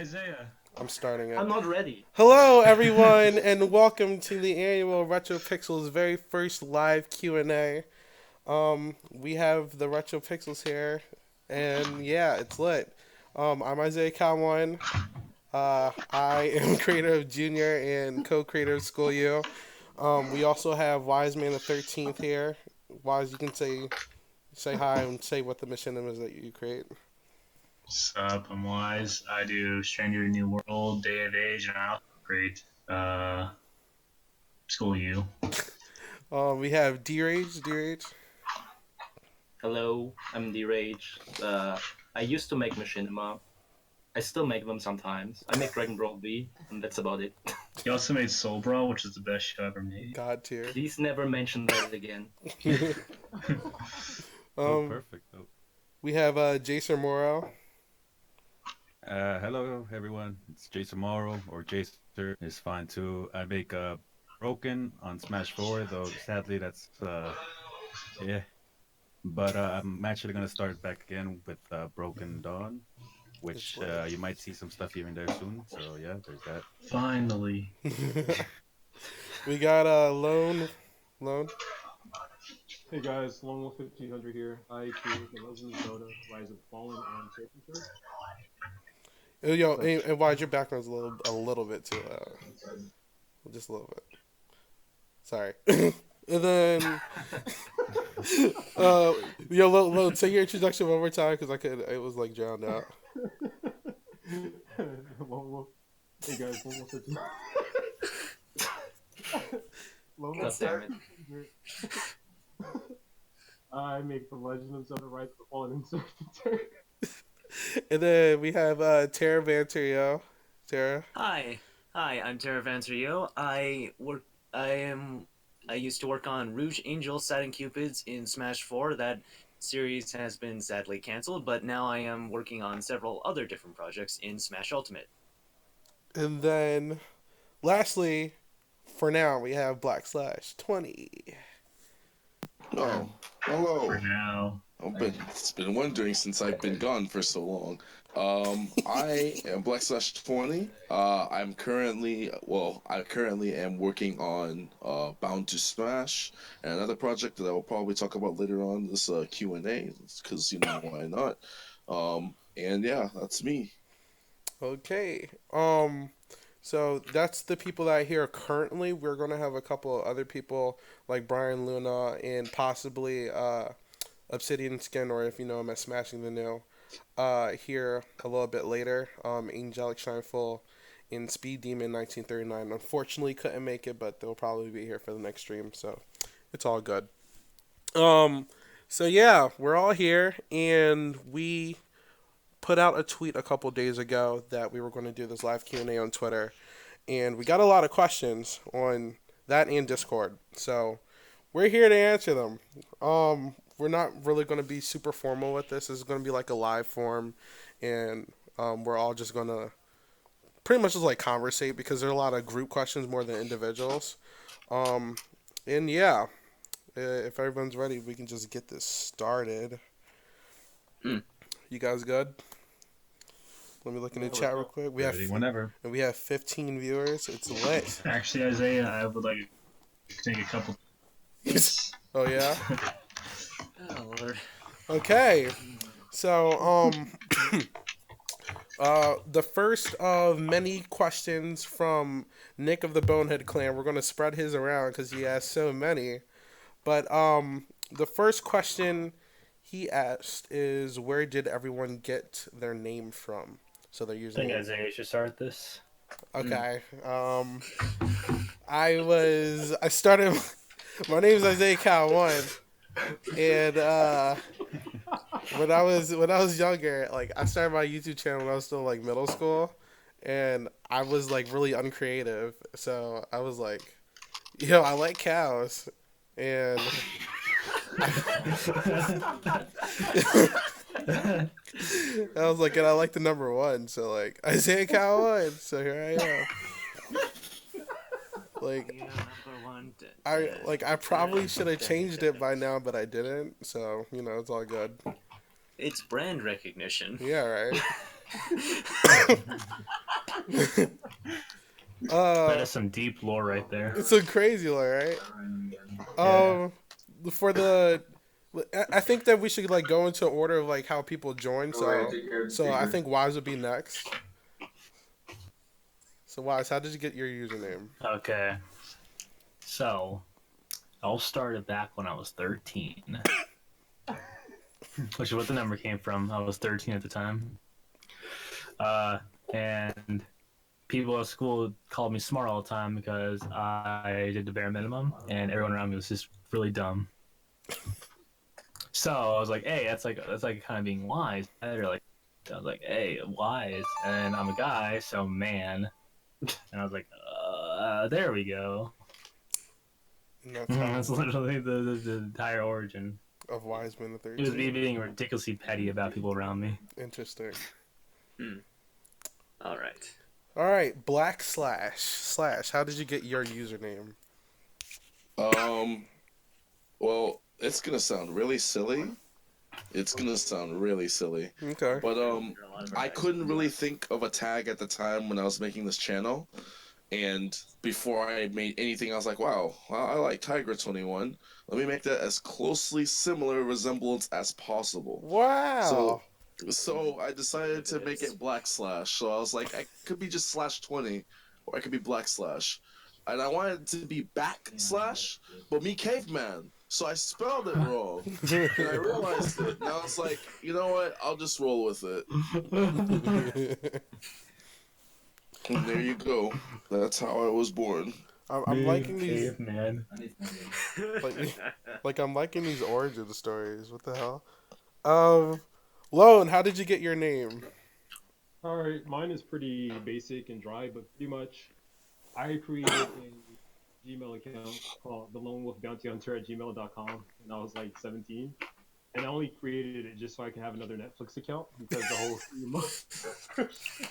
Isaiah. I'm starting it. I'm not ready. Hello, everyone, and welcome to the annual RetroPixels very first live Q&A. We have the RetroPixels here, and yeah, it's lit. I'm Isaiah Kawan. I am creator of Junior and co-creator of School U. We also have Wise Man the 13th here. Wise, you can say hi and say what the mission is that you create. What's up? I'm Wise. I do Stranger in New World, Day of Age, and I also create School U. We have D-Rage. D-Rage. Hello, I'm D-Rage. I used to make machinima. I still make them sometimes. I make Dragon Ball V, and that's about it. He also made Soul Brawl, which is the best show ever made. God tier. Please never mention that again. Perfect. We have Jason Morrow. Hello, everyone. It's Jason Morrow, or Jason is fine too. I make Broken on Smash 4, though sadly that's yeah. But I'm actually gonna start back again with Broken Dawn, which you might see some stuff here and there soon. So yeah, there's that. Finally. We got Lone. Hey guys, Lone Wolf 1500 here. I create The Legend of Zelda: Rise of the Fallen and Serpent. Yo, and why'd your background's a little bit too just a little bit. Sorry. And then yo, Lone, say your introduction one more time because it was like drowned out. Lone Wolf. Hey guys, Lone Wolf 1500. Lone God Wolf damn it. 1500. I make The Legend of Zelda: Rise of the Fallen and Serpent. And then we have Tara Vanterio. Tara. Hi, I'm Tara Vanterio. I used to work on Rouge Angel Satin Cupids in Smash 4. That series has been sadly canceled, but now I am working on several other different projects in Smash Ultimate. And then, lastly, for now, we have Black/20. Oh, hello. For now. It's been wondering since I've been gone for so long. I am Black/20. I currently am working on Bound to Smash and another project that I will probably talk about later on this Q&A because why not? And yeah, that's me. Okay. So that's the people that I hear currently. We're gonna have a couple of other people like Brian Luna and possibly Obsidian Skin, or if you know him as Smashing the New, here a little bit later. Angelic Shineful and Speed Demon 1939. Unfortunately, couldn't make it, but they'll probably be here for the next stream, so it's all good. So yeah, we're all here, and we put out a tweet a couple days ago that we were going to do this live Q&A on Twitter, and we got a lot of questions on that and Discord. So we're here to answer them. We're not really going to be super formal with this. This is going to be like a live form, and we're all just going to pretty much just like conversate because there are a lot of group questions more than individuals. And yeah, if everyone's ready, we can just get this started. You guys good? Let me look in the chat real quick. We have whenever. And we have 15 viewers. It's lit. Actually, Isaiah, I would like to take a couple. Oh yeah. Oh, Lord. Okay. So the first of many questions from Nick of the Bonehead Clan. We're gonna spread his around because he has so many. But the first question he asked is, where did everyone get their name from? So they're I using. think Isaiah should start this. Okay. I started. My name is Isaiah Cal One, and when I was younger, like I started my YouTube channel when I was still like middle school, and I was like really uncreative. So I was like, I like cows, and I was like, and I like the number one, so like Isaiah Cal One. So here I am. Like, I probably should have changed it by now, but I didn't. So it's all good. It's brand recognition. Yeah, right. That uh, is some deep lore right there. it's a crazy lore, right? Yeah. For the, I think that we should like go into order of like how people join. So I think Wise would be next. So Wise, how did you get your username? Okay. So, I'll start it back when I was 13. Which is what the number came from. I was 13 at the time. And people at school called me smart all the time because I did the bare minimum, and everyone around me was just really dumb. So I was like, "Hey, that's like kind of being wise." Or like, I was like, "Hey, wise," and I'm a guy, so man. And I was like, there we go. And that's how That's literally the entire origin. of Wiseman the It was me 13th. being ridiculously petty about people around me. Interesting. All right. All right, Black Slash. How did you get your username? Well, it's gonna sound really silly. Okay. But I couldn't really think of a tag at the time when I was making this channel. And before I made anything, I was like, wow, I like Tiger21. Let me make that as closely similar resemblance as possible. Wow. So I decided to make it Black Slash. So I was like, I could be just /20, or I could be Black Slash. And I wanted it to be back slash, but me caveman. So I spelled it wrong. And I realized it. Now it's like, you know what? I'll just roll with it. And there you go. That's how I was born. I'm liking these. man. Like I'm liking these origin stories. What the hell? Lone, how did you get your name? Alright, mine is pretty basic and dry, but pretty much I created a Gmail account called the Lone Wolf Bounty Hunter at gmail.com when I was like 17. And I only created it just so I could have another Netflix account because the whole 3 month subscription.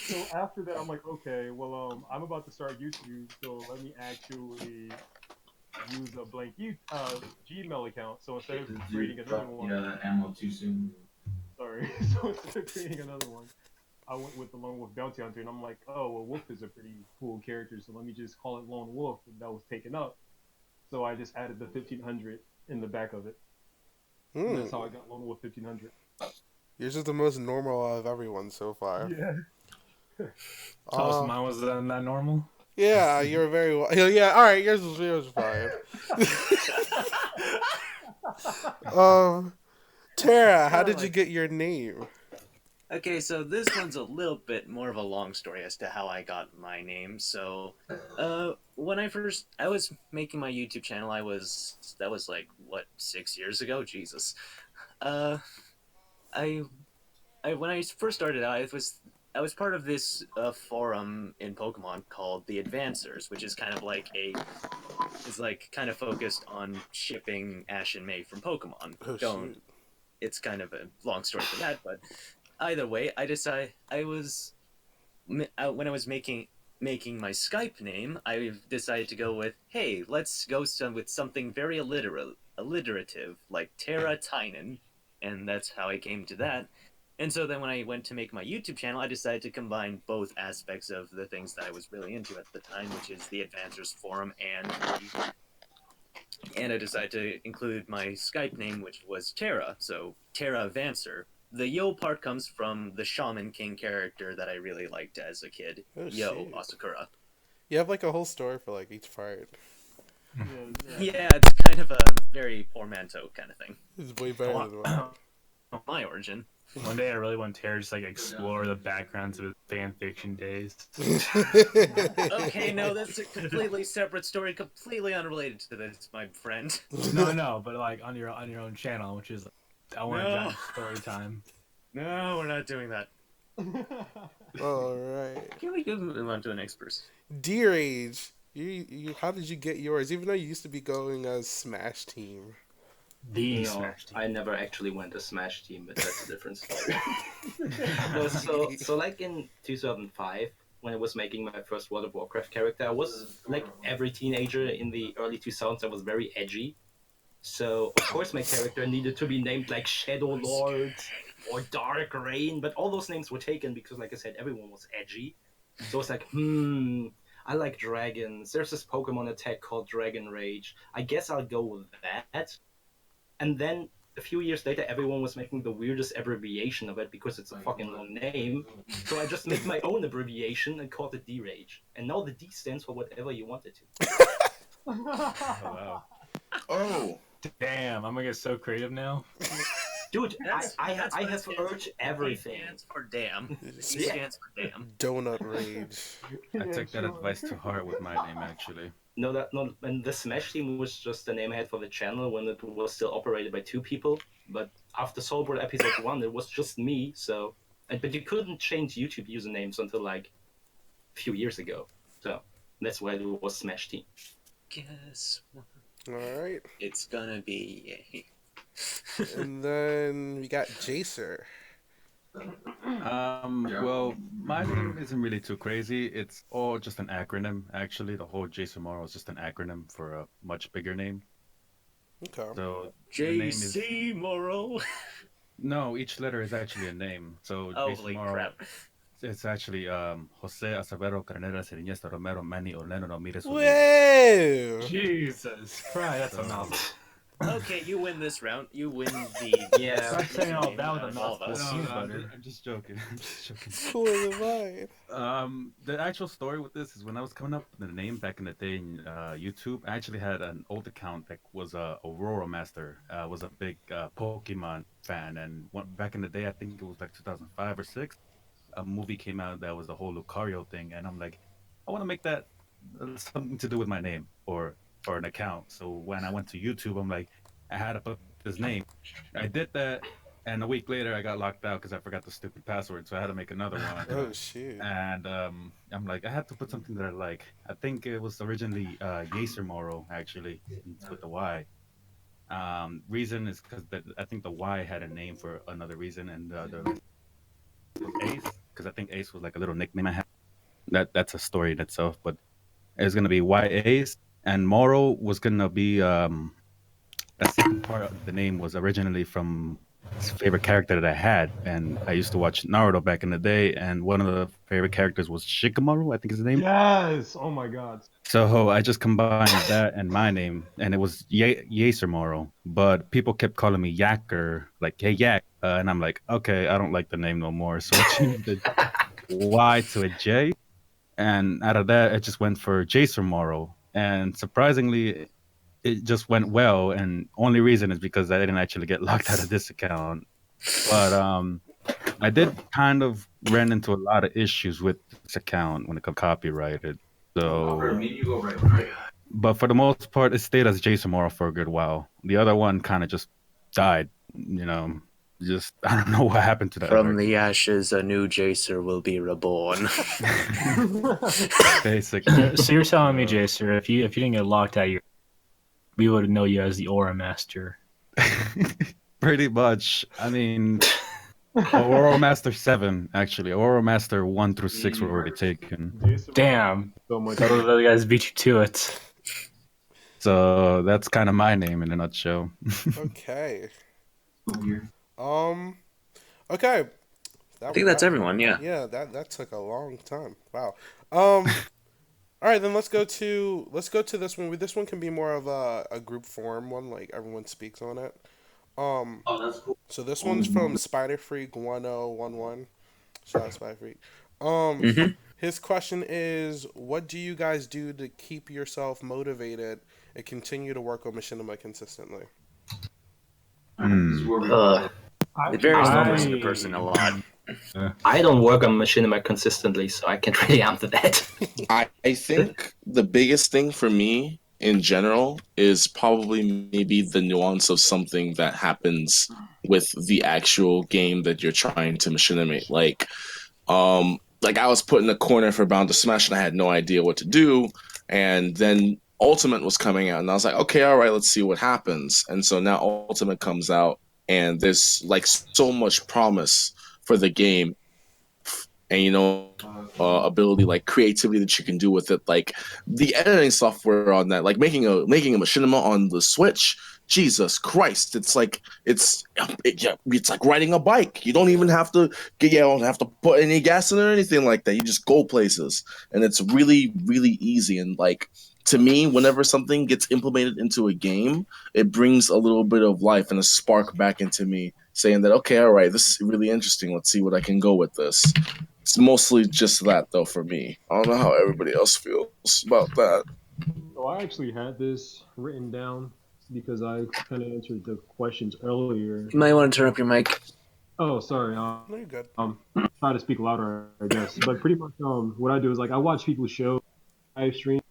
So after that, I'm like, okay, well, I'm about to start YouTube, so let me actually use a blank Gmail account. So instead of creating another one, ammo too soon. sorry. So instead of creating another one, I went with the Lone Wolf Bounty Hunter, and I'm like, oh, well, Wolf is a pretty cool character, so let me just call it Lone Wolf, and that was taken up. So I just added the 1500 in the back of it. And that's how I got Lone Wolf 1500. Yours is the most normal out of everyone so far. Yeah. So mine was not normal. Yeah, you're very well. Yeah, all right. Yours was fine. Tara, how did you get your name? Okay, so this one's a little bit more of a long story as to how I got my name. So, when I was making my YouTube channel, that was like, what, 6 years ago? Jesus. When I first started out, I was part of this forum in Pokemon called the Advancers, which is kind of like kind of focused on shipping Ash and May from Pokemon. Oh, shoot. It's kind of a long story for that, but either way, when I was making my Skype name, I decided to go with, hey, let's go with something very alliterative, like Terra Tynan, and that's how I came to that. And so then when I went to make my YouTube channel, I decided to combine both aspects of the things that I was really into at the time, which is the Advancers forum and I decided to include my Skype name, which was Terra, so Terra Advancer. The Yo part comes from the Shaman King character that I really liked as a kid, Oh, Yo shit. Asakura. You have like a whole story for like each part. Yeah, it's kind of a very portmanteau kind of thing. It's way better than mine. My origin. One day I really want Tara to just like explore the backgrounds of his fan fiction days. Okay, no, that's a completely separate story, completely unrelated to this, my friend. No, but like on your own channel, which is I want to No. story time. No, we're not doing that. All right. Can we move on to the next person? Dear Age, you how did you get yours? Even though you used to be going as Smash Team. The No, Smash Team. I never actually went a Smash team, but that's a different story. No, so like in 2005, when I was making my first World of Warcraft character, I was like every teenager in the early 2000s. I was very edgy. So of course my character needed to be named like Shadow Lord or Dark Rain, but all those names were taken because, like I said, everyone was edgy. So it's like, I like dragons. There's this Pokemon attack called Dragon Rage. I guess I'll go with that. And then a few years later, everyone was making the weirdest abbreviation of it because it's a fucking long name. So I just made my own abbreviation and called it D-Rage. And now the D stands for whatever you want it to. Oh, wow. Oh, Damn, I'm gonna get so creative now. Dude, That's I what have it stands urged for. everything. It stands for damn. It Yeah. stands for damn. Donut Rage. I took that advice to heart with my name, actually. No, and the Smash Team was just the name I had for the channel when it was still operated by 2 people. But after Soulboard Episode 1, it was just me, so... But you couldn't change YouTube usernames until, like, a few years ago. So, that's why it was Smash Team. Guess what? All right. It's gonna be And then we got Jacer. Well, my name isn't really too crazy. It's all just an acronym, actually. The whole Jason Morrow is just an acronym for a much bigger name. Okay. So the name is JC Morrow. no, each letter is actually a name. So Jason Holy Morrow, crap. it's actually Jose Acevedo Carneras Iniesta Romero Manny Orlando Ramirez. Whoa! Jesus Christ, that's a mouthful. Okay, you win this round. You win the Yeah. Stop saying all that with a of all of mouthful. us. Peanut I'm butter. just joking. I'm just joking. Cool as mine. The actual story with this is when I was coming up with the name back in the day in YouTube, I actually had an old account that was Aurora Master. Was a big Pokemon fan, and back in the day, I think it was like 2005 or six, a movie came out that was the whole Lucario thing, and I'm like, I want to make that something to do with my name or an account. So when I went to YouTube, I'm like, I had to put his name. I did that, and a week later, I got locked out because I forgot the stupid password. So I had to make another one. Oh shit. And I'm like, I had to put something that I like. I think it was originally Yaser Moro, actually, with the Y. Reason is because I think the Y had a name for another reason, and the Ace, because I think Ace was like a little nickname I had. That's a story in itself, but it's gonna be Y Ace, and Moro was gonna be that second part of the name was originally from his favorite character that I had, and I used to watch Naruto back in the day, and one of the favorite characters was Shikamaru, I think is his name. Yes. Oh my God. So I just combined that and my name, and it was Yaser Moro. But people kept calling me Yacker, like hey Yak, and I'm like, okay, I don't like the name no more, so I changed the Y to a J, and out of that, it just went for Jaser Moro, and surprisingly, it just went well. And only reason is because I didn't actually get locked out of this account, but I did kind of ran into a lot of issues with this account when it comes to copyrighted. So, but for the most part, it stayed as Jason Moro for a good while. The other one kind of just died. Just I don't know what happened to that. From the ashes, a new Jacer will be reborn. Basically. So you're telling me, Jacer, if you didn't get locked out, we would know you as the Aura Master. Pretty much. I mean, Aurora Master 7, actually. Aurora Master 1 through 6 were already taken. Damn. So much. Those guys beat you to it. So that's kind of my name in a nutshell. Okay. Okay. I think that's everyone, yeah. Yeah, that took a long time. Wow. All right, then let's go to this one. This one can be more of a group form one, like everyone speaks on it. Oh, that's cool. So this one's from Spider Freak 1011. Shout out Spider Freak. His question is, what do you guys do to keep yourself motivated and continue to work on Machinima consistently? It varies from person to person a lot. I don't work on Machinima consistently, so I can't really answer that. I think the biggest thing for me in general is probably maybe the nuance of something that happens with the actual game that you're trying to machinimate. Like I was put in a corner for Bound to Smash and I had no idea what to do, and then Ultimate was coming out and I was like, okay, all right, let's see what happens. And so now Ultimate comes out and there's like so much promise for the game, and ability, like creativity that you can do with it, like the editing software on that, like making a machinima on the Switch Jesus Christ, it's like it's like riding a bike. You don't even have to you don't have to put any gas in it or anything like that. You just go places, and it's really really easy. And like to me, whenever something gets implemented into a game, it brings a little bit of life and a spark back into me, saying that okay, all right, this is really interesting. Let's see what I can go with this. It's mostly just that though for me. I don't know how everybody else feels about that. So I actually had this written down because I kind of answered the questions earlier. You might want to turn up your mic. Oh, sorry. No, you're good. Try to speak louder, I guess. But pretty much, what I do is like I watch people's show, live stream,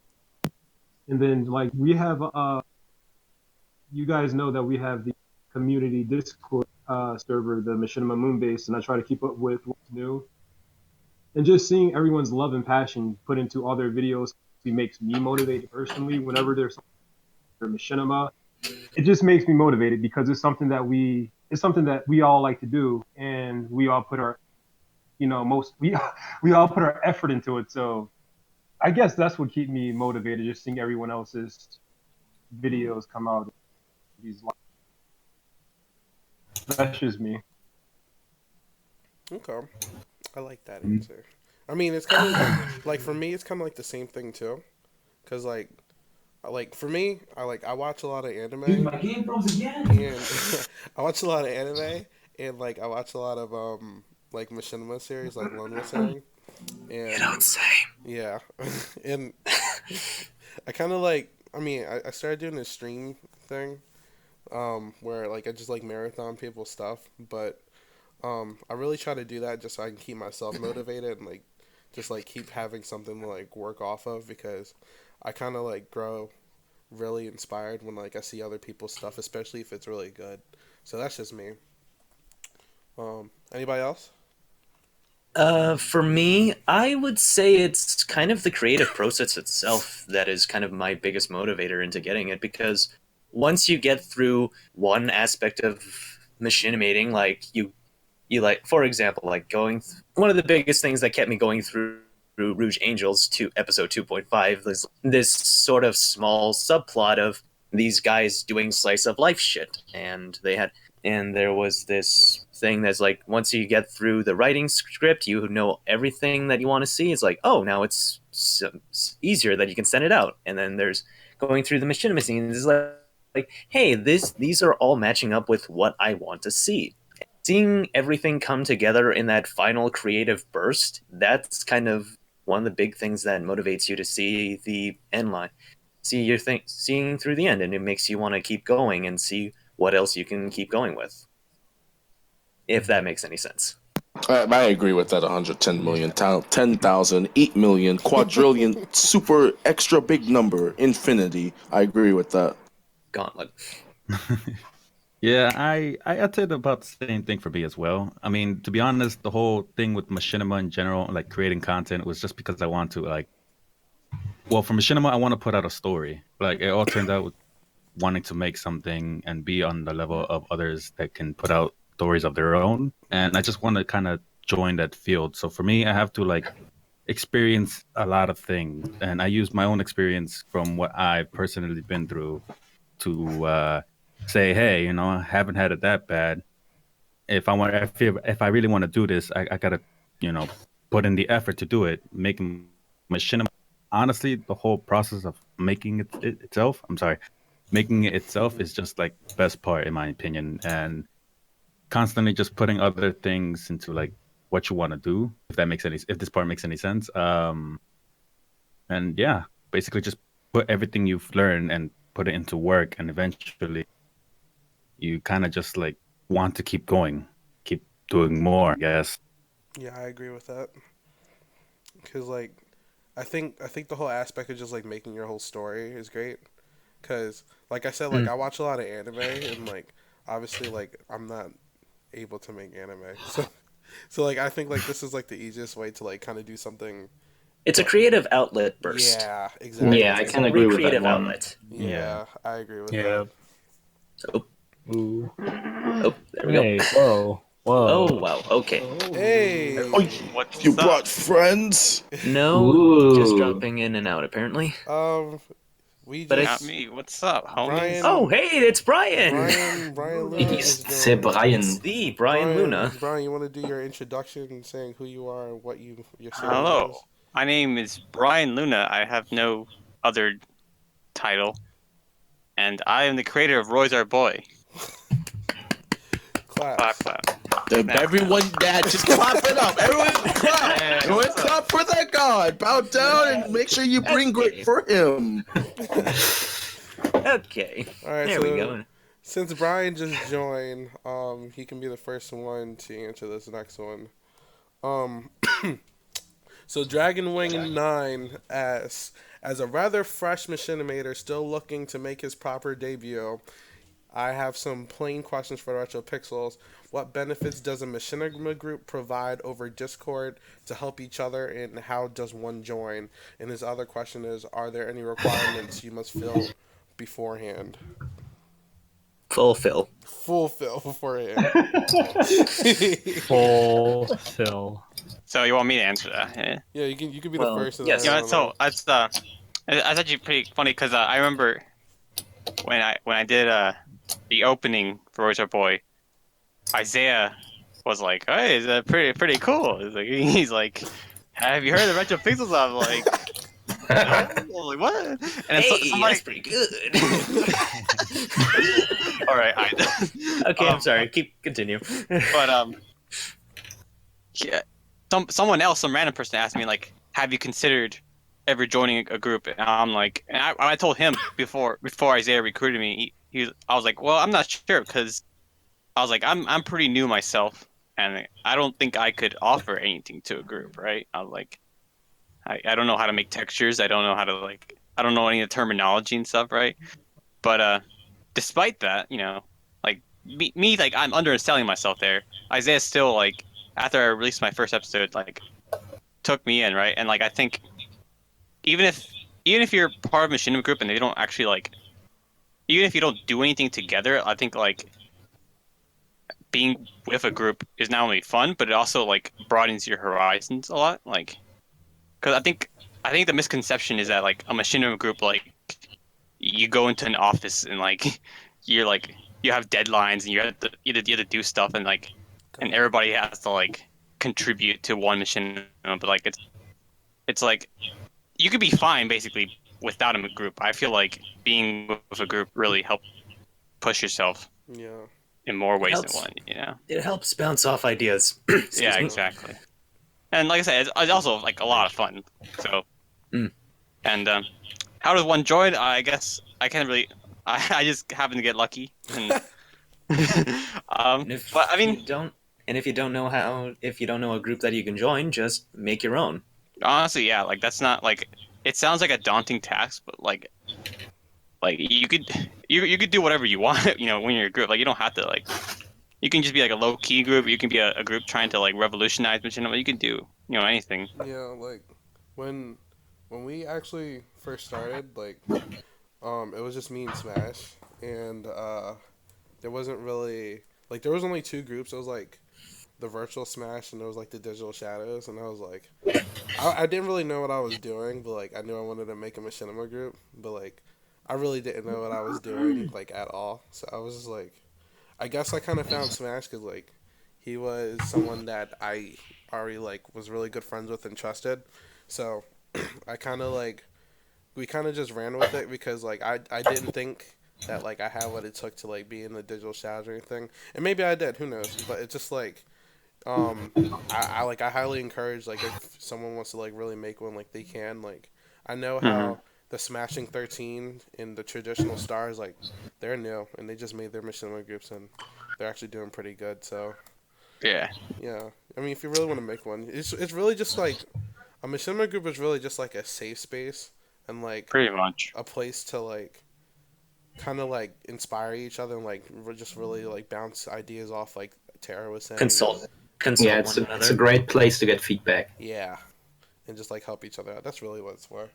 and then like we have, you guys know that we have the community Discord server, the Machinima Moonbase, and I try to keep up with what's new. And just seeing everyone's love and passion put into all their videos makes me motivated personally. Whenever there's machinima, it just makes me motivated because it's something that we all like to do, and we all put our we all put our effort into it. So I guess that's what keeps me motivated, just seeing everyone else's videos come out. That's just me. Okay, I like that answer. I mean, it's kind of like for me, it's kind of like the same thing too, because like for me, I watch a lot of anime. Dude, my game froze again. And I watch a lot of anime, and like I watch a lot of like machinima series, like Lone Whistling. And You don't say. yeah, and I kind of like. I mean, I started doing a stream thing, where like I just like marathon people's stuff, but I really try to do that just so I can keep myself motivated and like just like keep having something to like work off of, because I kind of like grow really inspired when like I see other people's stuff, especially if it's really good. So that's just me. Anybody else? For me, I would say it's kind of the creative process itself that is kind of my biggest motivator into getting it, because once you get through one aspect of machinimating, like you like, for example, like one of the biggest things that kept me going through Rouge Angels to episode 2.5 was this sort of small subplot of these guys doing slice of life shit, and there was this thing that's like, once you get through the writing script, you know everything that you want to see. It's like, oh, now it's easier that you can send it out. And then there's going through the machinima scenes. It's like, hey, these are all matching up with what I want to see. Seeing everything come together in that final creative burst, that's kind of one of the big things that motivates you to see the end line, seeing through the end, and it makes you want to keep going and see what else you can keep going with. If that makes any sense. I agree with that 110 million, 10,000, 8 million, quadrillion, super extra big number, infinity. I agree with that. Gauntlet. Yeah, I'd say about the same thing for me as well. I mean, to be honest, the whole thing with machinima in general, like creating content, was just because I want to for machinima, I want to put out a story. Like it all turned out with wanting to make something and be on the level of others that can put out stories of their own, and I just want to kind of join that field. So for me, I have to like experience a lot of things, and I use my own experience from what I've personally been through to say, hey, I haven't had it that bad. If I really want to do this, I gotta, put in the effort to do it. Making machinima, honestly, the whole process of making it itself. I'm sorry, making it itself is just like the best part in my opinion, and constantly just putting other things into like what you want to do. If this part makes any sense. And yeah, basically just put everything you've learned and put it into work, and eventually you kind of just like want to keep going, keep doing more, I guess. Yeah, I agree with that. Cause like, I think the whole aspect of just like making your whole story is great. Cause like I said, like I watch a lot of anime, and like obviously like I'm not able to make anime, so like I think like this is like the easiest way to like kind of do something. It's a creative outlet burst. Yeah, exactly. Yeah, I can agree with that Creative one. outlet. Yeah, I agree with Yeah. that. Ooh. Oh, there we go. Hey, whoa. Oh wow. Okay. Hey, Oh, you brought friends? No, Ooh. just dropping in and out apparently. We But just Not me. What's up, homies? Brian. Oh, hey, it's Brian. Brian Luna He's is c'est joining. Brian. It's the Brian Luna. Brian, you want to do your introduction, saying who you are and what your series Hello. is? My name is Brian Luna. I have no other title. And I am the creator of Roy's Our Boy. Clap. Clap, clap. Everyone, Dad, just clap it up. Everyone clap. Yeah, Everyone clap for that god. Bow down and make sure you bring great for him. Okay. All right, There so we go. since Brian just joined, he can be the first one to answer this next one. So Dragon Wing 9 asks, as a rather fresh machinimator still looking to make his proper debut, I have some plain questions for RetroPixels. What benefits does a machinima group provide over Discord to help each other, and how does one join? And his other question is, are there any requirements you must fill beforehand? Fulfill. Fulfill beforehand. Fulfill. So you want me to answer that? Yeah. Yeah, you can be Well, the first. And yes. then I Yeah, don't so know. that's actually pretty funny because I remember when I did the opening for Roy's Our Boy, Isaiah was like, "Hey, is that pretty cool?" He's like, "Have you heard of RetroPixels?" I'm like, "No." I'm like, "What?" And then Hey, somebody, that's pretty good. all right, Okay, I'm sorry. Continue. but yeah, someone else, some random person asked me like, "Have you considered ever joining a group?" And I'm like, and I told him before Isaiah recruited me, I was like, "Well, I'm not sure because I was like, I'm pretty new myself, and I don't think I could offer anything to a group, right?" I was like, I don't know how to make textures, I don't know how to I don't know any of the terminology and stuff, right? But despite that, like me like I'm underselling myself there. Isaiah still like after I released my first episode, like took me in, right? And like I think even if you're part of a machinima group and they don't actually like, even if you don't do anything together, I think like being with a group is not only fun, but it also like broadens your horizons a lot. Like, because I think the misconception is that like a machinima group, like you go into an office and like you're like you have deadlines and you have to do stuff and like and everybody has to like contribute to one machinima, but like it's like you could be fine basically without a group. I feel like being with a group really helps push yourself Yeah. in more ways Helps. than one. It helps bounce off ideas. Yeah, me. exactly. And like I said, it's also like a lot of fun. So, and how does one join? I guess I can't really. I just happen to get lucky. And, And if but I mean, if you don't know a group that you can join, just make your own. honestly, yeah, like that's not like it sounds like a daunting task, but like you could do whatever you want, when you're a group. Like you don't have to like. You can just be like a low key group. You can be a group trying to like revolutionize machinima. You can do anything. Yeah, like when we actually first started, like it was just me and Smash, and there wasn't really like there was only two groups. It was like the virtual Smash and there was like the digital Shadows, and I was like, I didn't really know what I was doing, but like I knew I wanted to make a machinima group, but like I really didn't know what I was doing like at all. So I was just like, I guess I kind of found Smash because like he was someone that I already like was really good friends with and trusted. So I kind of like we kind of just ran with it because like I didn't think that like I had what it took to like be in the digital shadows or anything, and maybe I did, who knows? But it's just like I highly encourage like if someone wants to like really make one, like they can. Like I know how the Smashing 13 in the traditional stars, like they're new and they just made their machinima groups and they're actually doing pretty good. So Yeah. yeah, I mean if you really want to make one, it's really just like a machinima group is really just like a safe space and like Pretty much. a place to like kind of like inspire each other and like just really like bounce ideas off, like Tara was saying. Consult Yeah, one another. it's a great place to get feedback. Yeah, and just like help each other out. That's really what it's for.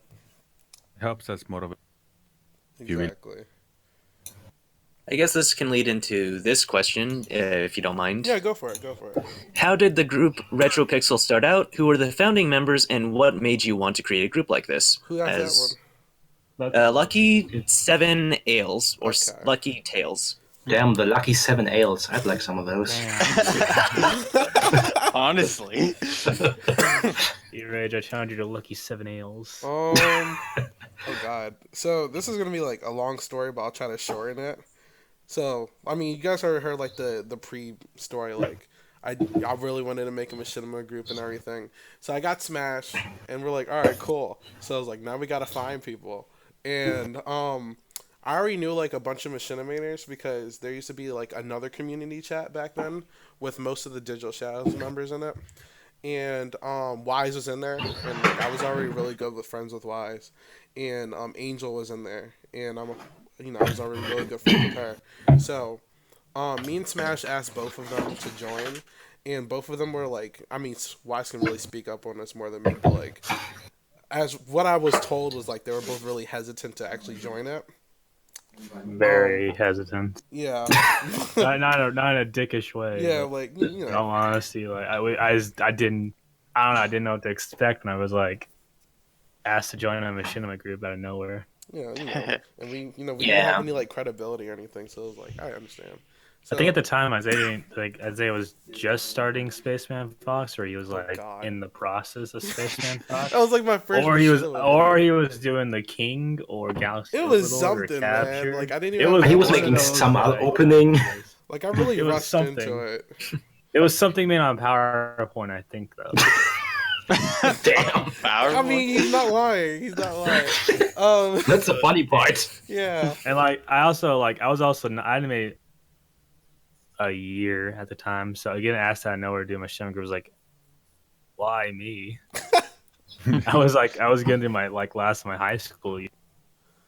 Helps us motivate. You read- Exactly. I guess this can lead into this question, if you don't mind. Yeah, go for it. Go for it. How did the group RetroPixels start out? Who were the founding members, and what made you want to create a group like this? Who has that one? That's Lucky 7 ales or Okay. Lucky Tails. Damn, the lucky 7 ales. I'd like some of those. Honestly. Rage, I challenge you to Lucky 7 ales. Oh god. So this is gonna be like a long story, but I'll try to shorten it. So I mean, you guys already heard like the pre-story. Like I really wanted to make a machinima group and everything. So I got Smash, and we're like, all right, cool. So I was like, now we gotta find people, and I already knew like a bunch of machinimators because there used to be like another community chat back then with most of the Digital Shadows members in it. And Wise was in there, and like, I was already really good with friends with Wise, and Angel was in there, and I was already really good friends with her. So, me and Smash asked both of them to join, and both of them were like, I mean, Wise can really speak up on this more than me, but like, as what I was told was like they were both really hesitant to actually join it. Very hesitant. Yeah, not in a dickish way. yeah, but like in all honesty, like I didn't I didn't know what to expect when I was like asked to join a machinima group out of nowhere. yeah, and we didn't Yeah. have any like credibility or anything, so it was like I understand. So, I think at the time Isaiah was just starting Spaceman Fox, or he was like God. in the process of Spaceman Fox, that was like my first. or he was machinima doing the King or Galaxy. It was Overlord or something, Capture. man. Like I didn't It even. was He was one of making those, some like- opening. Like I really It was rushed something. into it. It was something made on PowerPoint, I think, though. Damn. I mean, he's not lying. He's not lying. That's the funny part. Yeah. And like I was also I animated a year at the time, so again asked out of nowhere to do my machinima group was like, why me? I was getting through my like last of my high school year,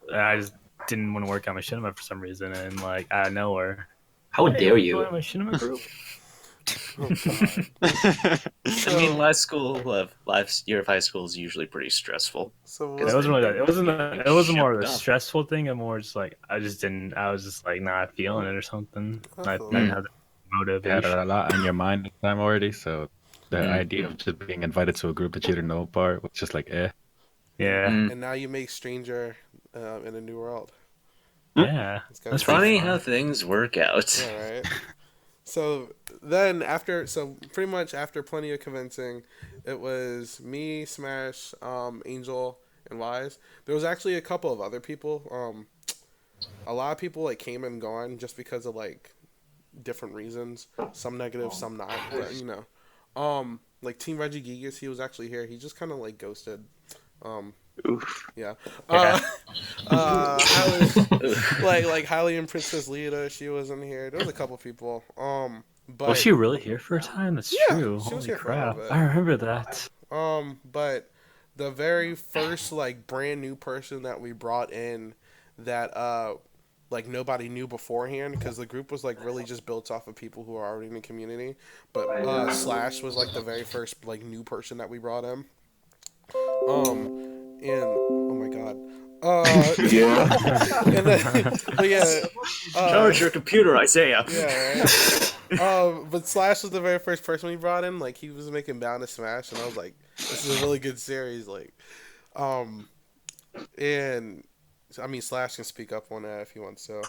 and I just didn't want to work on machinima for some reason, and like out of nowhere, How hey, dare wanna you? join a machinima group? Oh, God. I mean, last year of high school is usually pretty stressful. So It wasn't really that. It wasn't more of a Shoved up. stressful thing, and more just like I was just like not feeling it or something. I That's didn't have the You had motivation. a lot on your mind at the time already, so the Mm. idea of just being invited to a group that you didn't know part was just like, Yeah, Mm. And now you make stranger in a new world. yeah. It's gotta That's be Funny fun. how things work out. Yeah, right. So then pretty much after plenty of convincing, it was me, Smash, Angel, and Wise. There was actually a couple of other people. A lot of people like came and gone just because of like different reasons. Some negative, some not. But like Team Reggie Gigas, he was actually here. He just kind of like ghosted. Oof. Yeah. Yeah. Like Hailey and Princess Lita, she wasn't here. There was a couple people. But Was she really here for a time? That's Yeah, true. she was Holy here for a little crap! bit. I remember that. But the very first like brand new person that we brought in that like nobody knew beforehand because the group was like really just built off of people who are already in the community. But Slash was like the very first like new person that we brought in. And oh my god. Yeah. And then, but yeah. Charge your computer, Isaiah. Yeah, right. But Slash was the very first person we brought in. Like he was making Bound to Smash, and I was like, "This is a really good series." Like, and I mean, Slash can speak up on that if he wants to.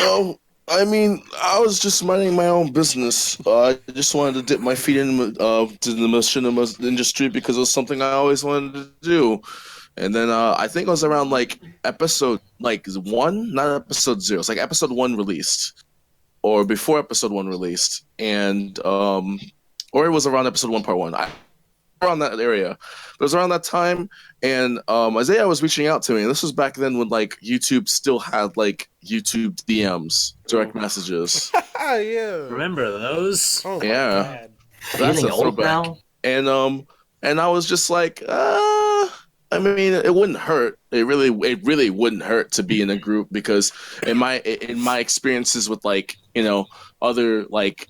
Oh, I mean, I was just minding my own business. I just wanted to dip my feet in to the machinima industry because it was something I always wanted to do. And then I think it was around like episode like 1, not episode 0. It's like episode 1 released, or before episode 1 released, and or it was around episode 1 part 1. Around that area, but it was around that time, and Isaiah was reaching out to me. This was back then when like YouTube still had like YouTube DMs, direct messages. Yeah. Remember those? Oh my Yeah. god. That's Feeling a old throwback. now? And I was just like, I mean, it wouldn't hurt. It really wouldn't hurt to be in a group because in my experiences with like other like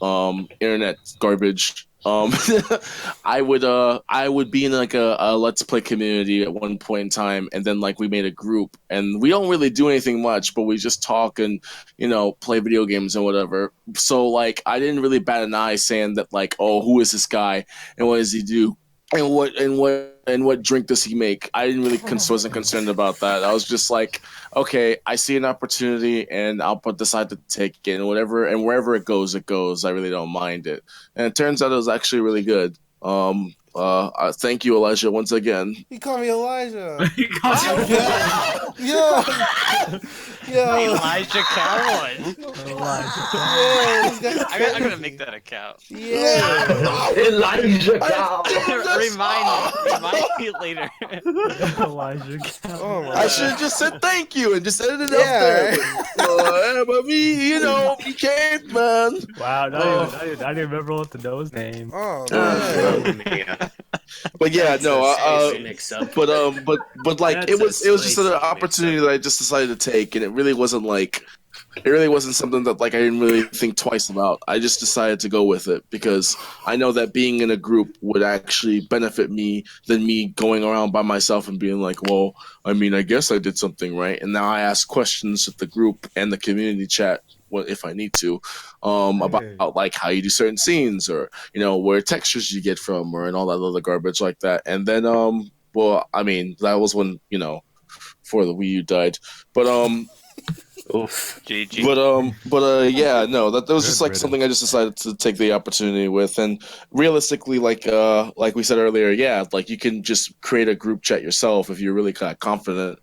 internet garbage, I would be in like a Let's Play community at one point in time, and then like we made a group, and we don't really do anything much, but we just talk and play video games and whatever. So like I didn't really bat an eye saying that like, oh, who is this guy and what does he do? what drink does he make? I didn't really wasn't concerned about that. I was just like, okay, I see an opportunity and I'll decide to take it, and wherever it goes, it goes. I really don't mind it. And it turns out it was actually really good. Thank you, Elijah, once again. He called me Elijah. Yo. Elijah Cowan. I'm gonna make that account. Yeah. Elijah Cow. Remind me later. Elijah. Oh my I should have just said thank you and just edited it up there. But me, you can't, man. Wow, I didn't remember what to know his name. Oh man. Yeah. But yeah, no. Mix up. But like That's it was a just an spicy opportunity that I just decided to take, and it really wasn't something that like I didn't really think twice about. I just decided to go with it because I know that being in a group would actually benefit me than me going around by myself and being like, well, I mean, I guess I did something right. And now I ask questions with the group and the community chat, if I need to, about like how you do certain scenes, or where textures you get from, or and all that other garbage like that. And then well, I mean, that was when before the Wii U died, but Oof. GG. Yeah, no, that was just Good like something I just decided to take the opportunity with. And realistically, like we said earlier, yeah, like you can just create a group chat yourself if you're really kind of confident,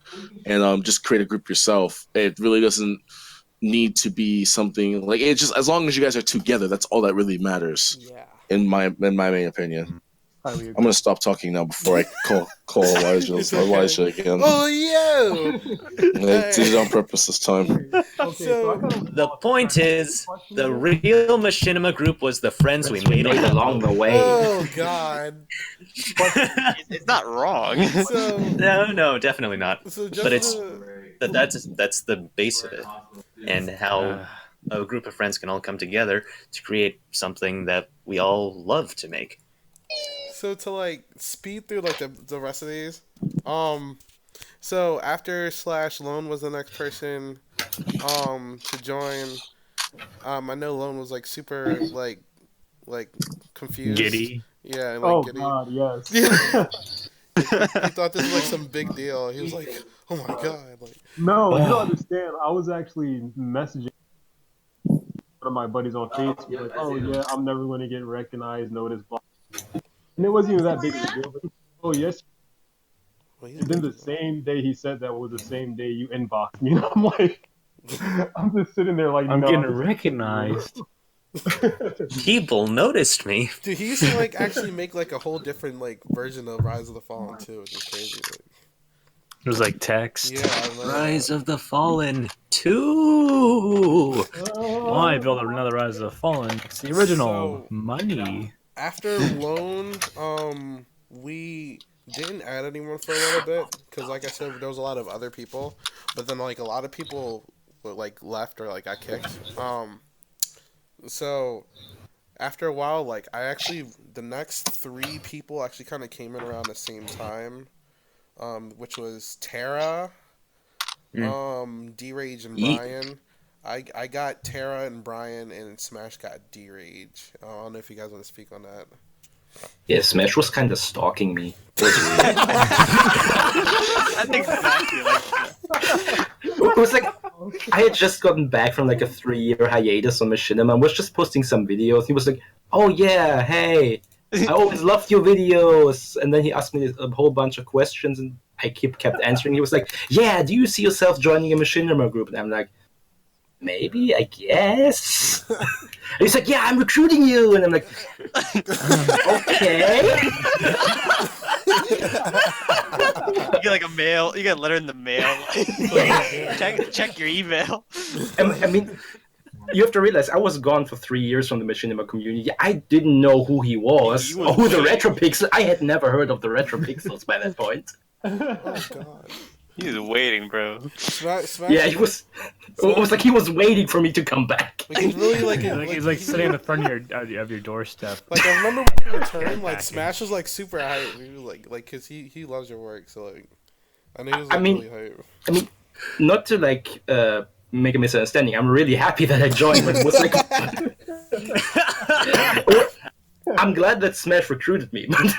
and just create a group yourself. It really doesn't need to be something like, it's just as long as you guys are together, that's all that really matters. Yeah. In my main opinion. I'm gonna stop talking now before I call Elijah again. Oh yeah. I did it on purpose this time. The point is, the real Machinima group was the friends we made along the way. Oh god. It's not wrong. So No, definitely not. so just But it's that's the base of it, and how a group of friends can all come together to create something that we all love to make. So to like speed through like the rest of these, so after / Lone was the next person, to join. I know Lone was like super like confused. Giddy. Yeah. And, like, Oh giddy. god, yes. He thought this was like some big deal. He was like, "Oh my god!" Like, No, you don't understand. I was actually messaging one of my buddies on Facebook, like, "Oh yeah, I'm never going to get recognized, noticed." Blah. And it wasn't even that big of a deal. But, oh yes. well, And then the same day he said that was the same day you inboxed me. And I'm like, I'm just sitting there like, I'm no, getting recognized. People noticed me. dude, he used to like actually make like a whole different like version of Rise of the Fallen too, which is crazy. Like, It was like text. yeah, I remember Rise that. of the Fallen 2. Why build another Rise of the Fallen? It's the original. So- Money. After Lone, we didn't add anyone for a little bit because, like I said, there was a lot of other people. But then, like, a lot of people like left or like got kicked. So after a while, like, the next 3 people actually kind of came in around the same time, which was Tara, D-Rage, and Brian. I got Tara and Brian, and Smash got D-Rage. I don't know if you guys want to speak on that. Yeah, Smash was kind of stalking me. I think exactly like that. It was like I had just gotten back from like a 3-year hiatus on Machinima and was just posting some videos. He was like, "Oh yeah, hey, I always loved your videos." And then he asked me a whole bunch of questions, and I kept answering. He was like, "Yeah, do you see yourself joining a Machinima group?" And I'm like, "Maybe, I guess." And he's like, "Yeah, I'm recruiting you." And I'm like, "Okay." You get like a mail. You get a letter in the mail. check your email. I mean, you have to realize I was gone for 3 years from the Machinima community. I didn't know who he was or who the RetroPixels. I had never heard of the RetroPixels by that point. Oh god. He was waiting, bro. Smash, Yeah, he was. It was like he was waiting for me to come back. like, he's really like, He's like sitting in the front of your doorstep. Like I remember when you returned, like Smash was like super hype. He was like cause he loves your work, so like I know he was like, really hype. I mean, not to like make a misunderstanding. I'm really happy that I joined, but it was like I'm glad that Smash recruited me. But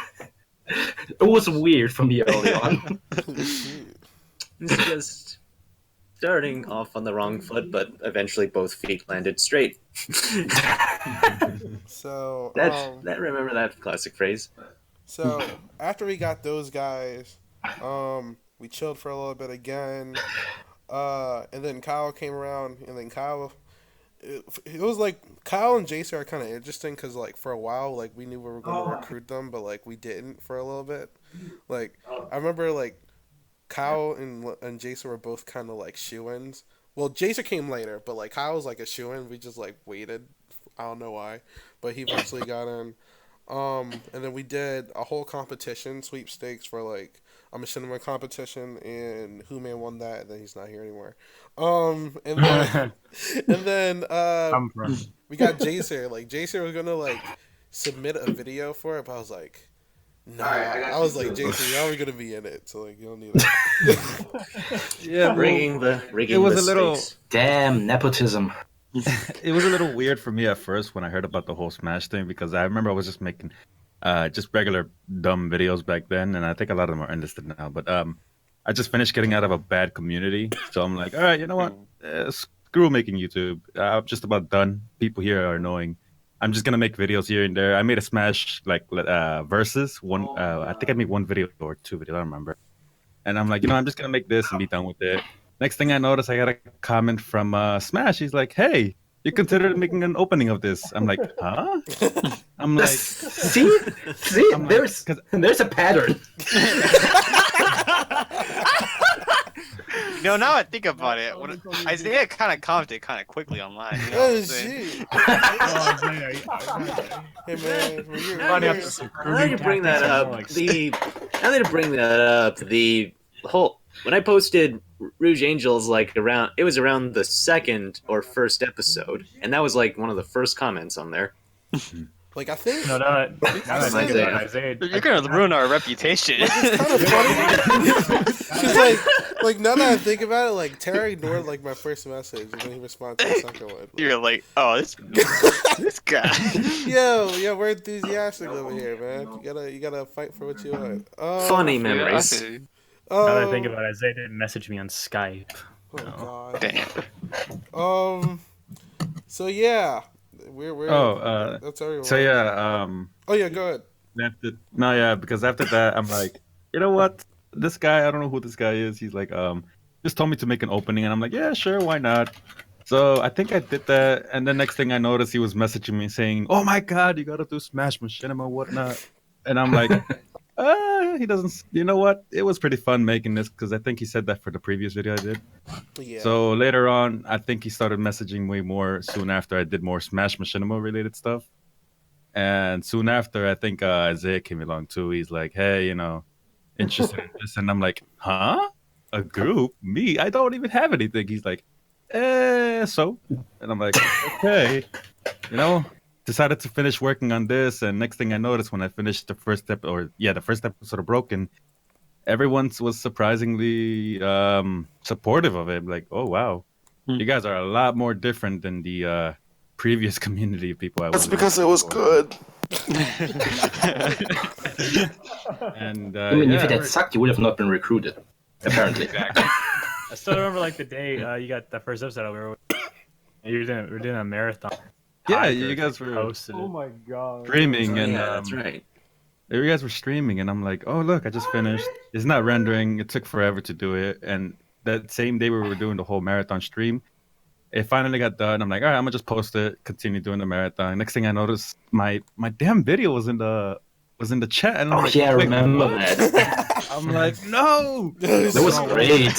It was weird for me early on. It's just starting off on the wrong foot, but eventually both feet landed straight. So Remember that classic phrase? so after we got those guys, we chilled for a little bit again. And then Kyle came around, and then Kyle. It was like Kyle and Jason are kind of interesting because like for a while like we knew we were going to recruit them, but like we didn't for a little bit. Like I remember like Kyle and Jason were both kind of like shoo-ins. Well, Jason came later, but like Kyle was like a shoo-in. We just like waited. I don't know why, but he eventually got in. And then we did a whole competition, sweepstakes for like a machinima competition, and Who Man won that, and then he's not here anymore. And then we got Jason. Like Jason was gonna like submit a video for it, but I was like, no. I was like, Jason, you're already gonna be in it, so like you don't need it. Yeah, Rigging it was the a little. stakes. Damn, nepotism. It was a little weird for me at first when I heard about the whole Smash thing because I remember I was just making just regular dumb videos back then, and I think a lot of them are enlisted now. But I just finished getting out of a bad community, so I'm like, all right, you know what? Screw making YouTube. I'm just about done. People here are annoying. I'm just gonna make videos here and there. I made a Smash like versus one. I think I made one video or two videos. I don't remember. And I'm like, I'm just gonna make this and be done with it. Next thing I notice, I got a comment from Smash. He's like, "Hey, you considered making an opening of this?" I'm like, "Huh?" I'm like, see, I'm like, there's a pattern. Now I think about it, Isaiah kind of commented kind of quickly online. You know what I'm saying? Hey man, Now that you bring that up, the whole when I posted Rouge Angels like around the second or first episode, and that was like one of the first comments on there. Like I think Isaiah, You're gonna ruin our reputation. it's kind of funny. She's like now that I think about it, like Terry ignored like my first message, and then he responded to the second one. You're like, oh, this guy. Yo, we're enthusiastic over here, man. You gotta fight for what you want. Funny memories. Now that I think about it, Isaiah didn't message me on Skype. Oh god. Damn. So yeah, we're that's everyone. So yeah, Oh yeah, go ahead. because after that, I'm like, you know what? This guy, I don't know who this guy is. He's like, just told me to make an opening, and I'm like, yeah, sure, why not? So I think I did that, and then next thing I noticed, he was messaging me saying, "Oh my God, you gotta do Smash Machinima, whatnot," and I'm like, he doesn't. You know what? It was pretty fun making this because I think he said that for the previous video I did. Yeah. So later on, I think he started messaging way more soon after I did more Smash Machinima related stuff. And soon after, I think Isaiah came along too. He's like, hey, interested in this? And I'm like, huh? A group? Me? I don't even have anything. He's like, so? And I'm like, okay. Decided to finish working on this. And next thing I noticed when I finished the first episode of Broken, everyone was surprisingly supportive of it. Like, oh wow, you guys are a lot more different than the previous community of people I was. That's because it was good. And I mean, if it had sucked, you would have not been recruited. Apparently. I still remember like the day you got that first episode. We were doing a marathon. Yeah, you guys were hosted. Oh my god. streaming, and that's right. you guys were streaming, and I'm like, oh look, I just finished. It's not rendering. It took forever to do it, and that same day we were doing the whole marathon stream. It finally got done. I'm like, all right, I'm gonna just post it, continue doing the marathon. Next thing I noticed, my damn video was in the chat, and I'm like, yeah, I wait, remember what? that. I'm like, no. That was great.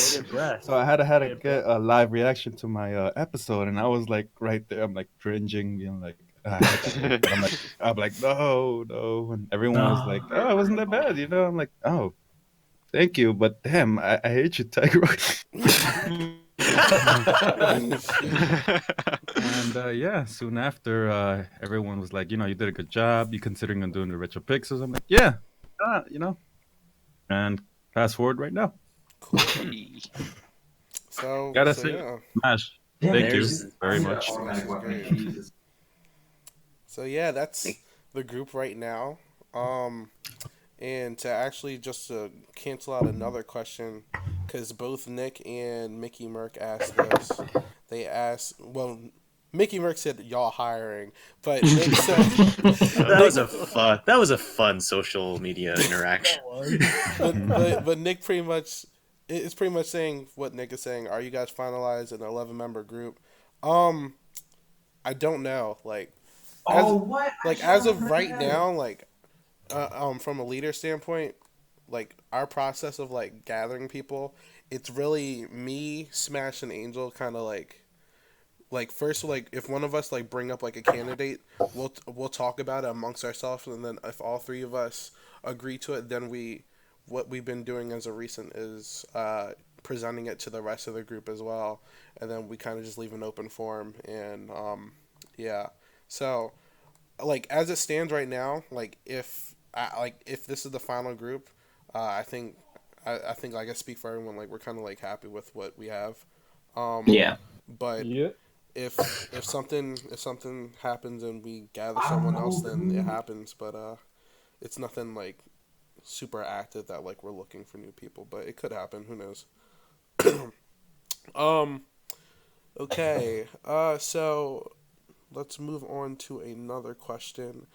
So I had to get a live reaction to my episode, and I was like, right there, I'm like cringing, like, I'm like, no, and everyone was like, oh, it wasn't that bad, I'm like, oh, thank you, but damn, I hate you, Tiger. And soon after, everyone was like, you did a good job. You considering on doing the RetroPixels? I'm like, yeah, And fast forward right now. So Gotta so, say, yeah. Smash. Yeah, Thank you there's- very much. So yeah, that's the group right now. And to actually just to cancel out another question, because both Nick and Mickey Merck asked this. They asked, well, Mickey Merck said y'all hiring, but Nick said That was a fun social media interaction. but Nick pretty much it's pretty much saying what Nick is saying. Are you guys finalized an 11-member group? I don't know. Like, as of right now, like, from a leader standpoint, like our process of like gathering people, it's really me, Smash, and Angel, kind of like first, like if one of us like bring up like a candidate, we'll talk about it amongst ourselves, and then if all three of us agree to it, then what we've been doing as a recent is presenting it to the rest of the group as well, and then we kind of just leave an open forum, and yeah. So like as it stands right now, like if this is the final group, I think like I speak for everyone, like we're kind of like happy with what we have. Yeah. But Yeah. if something happens and we gather someone else, then it happens. But it's nothing like super active that like we're looking for new people. But it could happen. Who knows? Okay. So let's move on to another question.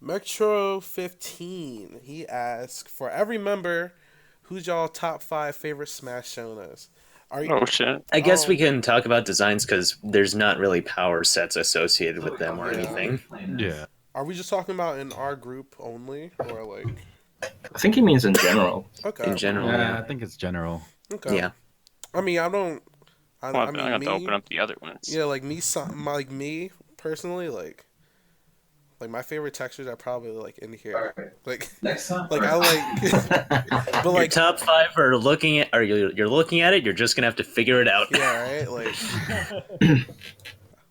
Metro 15. He asked, for every member, who's y'all top 5 favorite Smash Shonas? Oh shit. I guess we can talk about designs because there's not really power sets associated with them or anything. Yeah. Are we just talking about in our group only, or like? I think he means in general. Okay. In general, Yeah, yeah. I think it's general. Okay. Yeah. I mean, I don't. I Well, mean, I'm gonna me. have to open up the other ones. Yeah, like me. Like me personally, like my favorite textures are probably like in here. Like Next time. like I like. But Your like top 5 are looking at, you're looking at it. You're just gonna have to figure it out. yeah, right.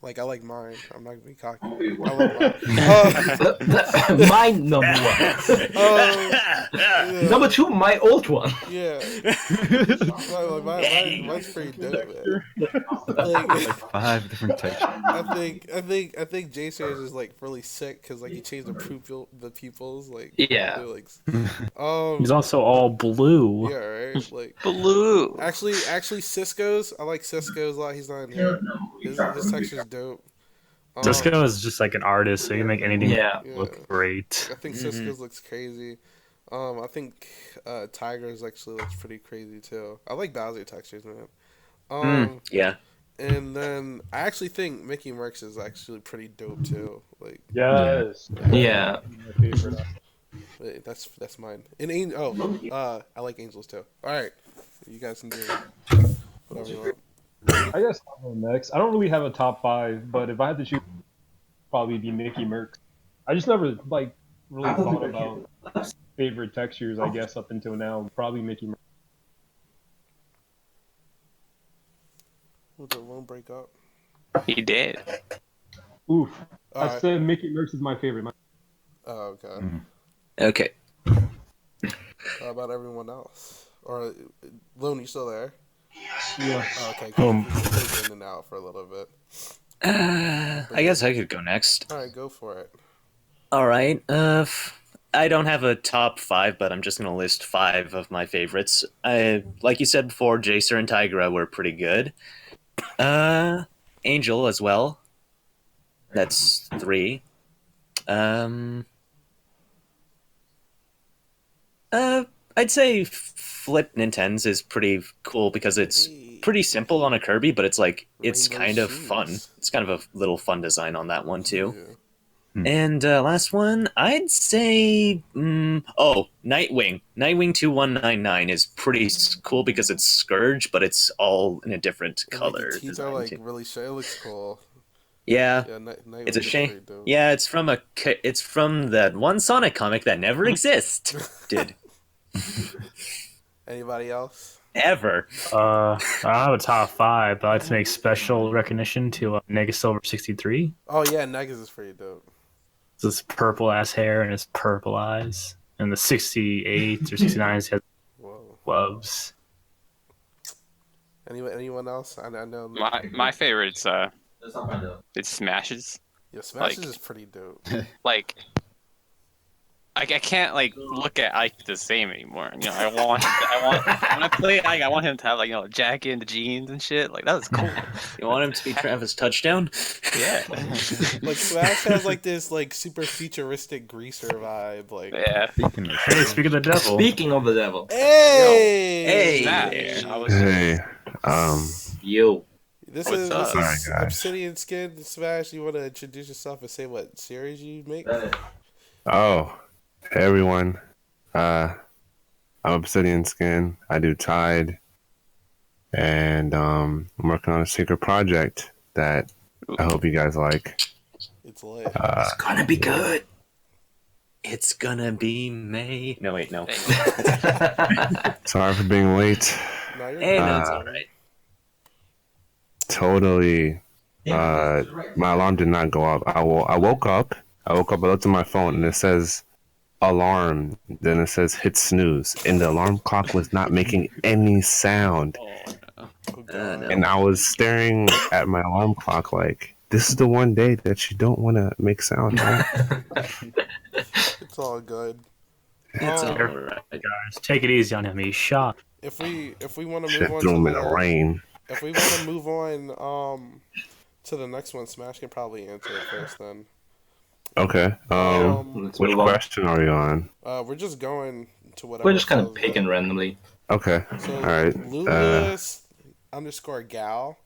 Like I like mine. I'm not gonna be cocky. I love mine. Mine number one. Yeah. Number two, my old one. Yeah. Mine's pretty dope, man. Like, 5 different textures. I think Jason is just like really sick because like he changed the pupils like Yeah. they're, like He's also all blue. yeah, right, like Blue. actually Cisco's, I like Cisco's a lot. He's not in here. His texture's dope. Cisco is just like an artist, so he can make anything Yeah. look great. I think Cisco's looks crazy. I think Tiger's actually looks pretty crazy too. I like Bowser textures, man. Yeah. And then I actually think Mickey Mercs is actually pretty dope too. Like Yes. Yeah. My favorite. wait, that's mine. And I like Angels too. All right, you guys can do whatever you want. I guess I'll go next. I don't really have a top 5, but if I had to choose, probably be Mickey Merc. I just never like really thought about favorite textures. I guess up until now, probably Mickey Merc. Will the loan break up? He did. Oof. I Alright. said Mickey Merc is my favorite. Oh, okay. Okay. How about everyone else? Or Loan, you still there? Yeah. Oh, okay. Cool. He's in and out for a little bit. I guess I could go next. All right, go for it. All right. I don't have a top 5, but I'm just gonna list 5 of my favorites. Like you said before, Jacer and Tigra were pretty good. Angel as well. That's 3. I'd say Flip Ninten's is pretty cool because it's pretty simple on a Kirby, but it's like it's Rainbow kind of shoes. fun. It's kind of a little fun design on that one too. Yeah. And last one, I'd say, Nightwing. Nightwing 2199 is pretty cool because it's Scourge, but it's all in a different And, color. Like, the teeth are design, like too. really shit. It looks cool. Yeah, Yeah, Nightwing it's a is shame. pretty dope. Yeah, it's from that one Sonic comic that never existed Anybody else? ever. I don't have a top 5, but I'd like to make special recognition to Negasilver 63. Oh yeah, Negas is pretty dope. It's his purple ass hair and his purple eyes. And the 68 or 69s has Whoa. gloves. Anyone else? I know. My favorite's it's Smashes. Yeah, Smashes like- is pretty dope. Like I can't like look at Ike the same anymore. You know, when I play Ike, I want him to have like jacket and the jeans and shit. Like that was cool. You want him to be Travis Touchdown? Yeah. Like Smash has like this like super futuristic greaser vibe. Like, Yeah. Speaking of Hey, speak of the devil. Speaking of the devil, hey, Smash. I was Hey, yo, This What's is up? this Alright, is guys. Obsidian Skin Smash. You want to introduce yourself and say what series you make? oh, hey everyone. I'm Obsidian Skin. I do Tide, and I'm working on a secret project that I hope you guys like. It's lit. it's gonna be good. It's gonna be May. No, wait, no. Sorry for being late. No, you're Hey, good. no, it's alright. Totally. My alarm did not go up. I woke up. I looked at my phone, and it says alarm. Then it says hit snooze, and the alarm clock was not making any sound. Oh, God. no. And I was staring at my alarm clock like, this is the one day that you don't want to make sound, right? It's all good. It's Um, alright. Guys, take it easy on him. He's shot. if we want to Shit move on threw to him in the the rain. if we want to move on to the next one, Smash can probably answer it first. Then Okay. Let's Which move on. question are you on? we're just going to whatever. We're just kind of feels picking good. randomly. Okay. So All right. Lewis underscore Gal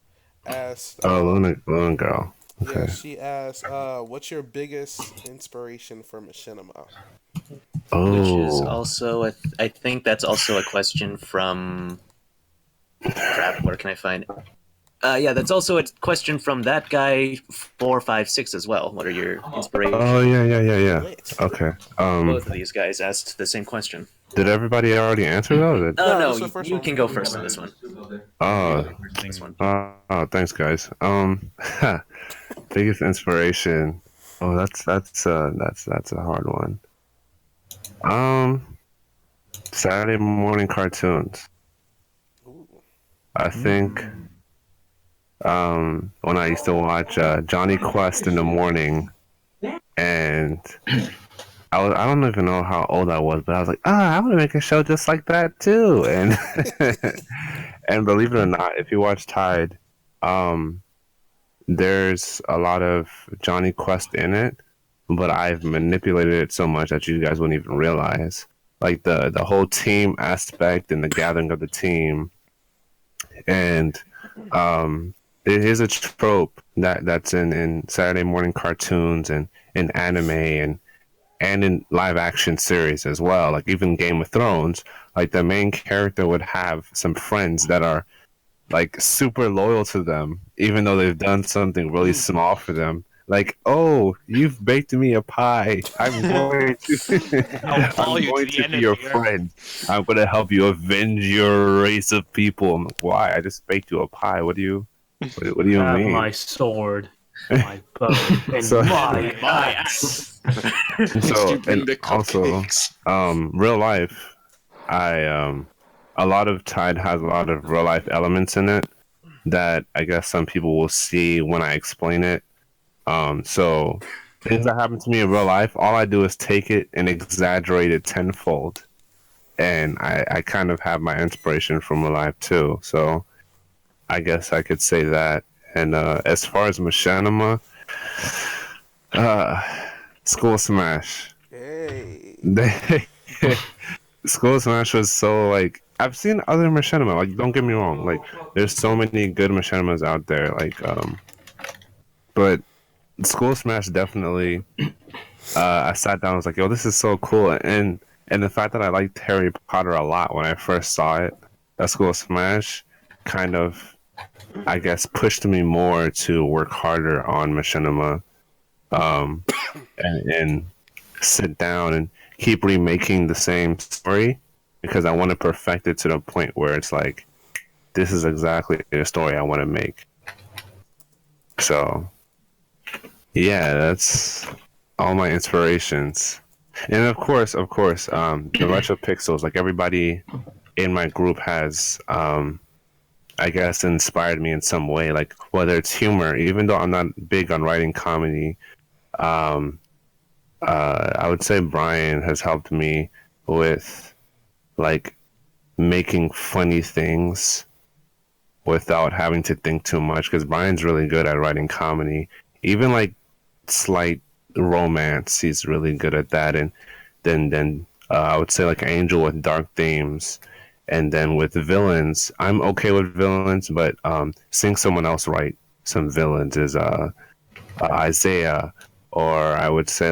asked. Luna girl. Yeah, Okay. she asked, "What's your biggest inspiration for machinima?" Which is Oh. also, I think that's also a question from. Crap, where can I find it? Yeah, that's also a question from that guy 456 as well. What are your inspirations? Oh yeah. Lit. Okay. Both of these guys asked the same question. Did everybody already answer though? Oh No, no, this is the first you one. can go first on this one. Oh. This one. Oh, thanks guys. Biggest inspiration. Oh, that's a hard one. Saturday morning cartoons. Ooh. I think when I used to watch Johnny Quest in the morning, and I don't even know how old I was, but I was like, I want to make a show just like that too. And and believe it or not, if you watch Tide, there's a lot of Johnny Quest in it, but I've manipulated it so much that you guys wouldn't even realize. Like the whole team aspect and the gathering of the team, and it is a trope that's in Saturday morning cartoons and in anime and in live action series as well. Like even Game of Thrones, like the main character would have some friends that are like super loyal to them, even though they've done something really small for them. Like, oh, you've baked me a pie. I'm going to, I'll follow I'm you to going the to end be of your the earth. friend. I'm going to help you avenge your race of people. I'm like, why? I just baked you a pie. What do you Have mean? my sword, my bow, and So- my My axe. So bring and the also, cupcakes? real life, I a lot of Tide has a lot of real life elements in it that I guess some people will see when I explain it. So things that happen to me in real life, all I do is take it and exaggerate it tenfold, and I kind of have my inspiration from real life too. So I guess I could say that. And as far as machinima, uh, School Smash. Hey. They School Smash was so like I've seen other machinima. Like don't get me wrong, like there's so many good machinimas out there. Like but School Smash definitely. I sat down. I was like, "Yo, this is so cool," and the fact that I liked Harry Potter a lot when I first saw it, that School Smash, kind of, I guess, pushed me more to work harder on machinima, and sit down and keep remaking the same story because I want to perfect it to the point where it's like, this is exactly the story I want to make. So, yeah, that's all my inspirations. And of course, the RetroPixels, like everybody in my group has, I guess, inspired me in some way. Like whether it's humor, even though I'm not big on writing comedy, I would say Brian has helped me with like making funny things without having to think too much. Because Brian's really good at writing comedy, even like slight romance. He's really good at that. And then I would say like Angel with dark themes. And then with villains, I'm okay with villains, but seeing someone else write some villains is Isaiah, or I would say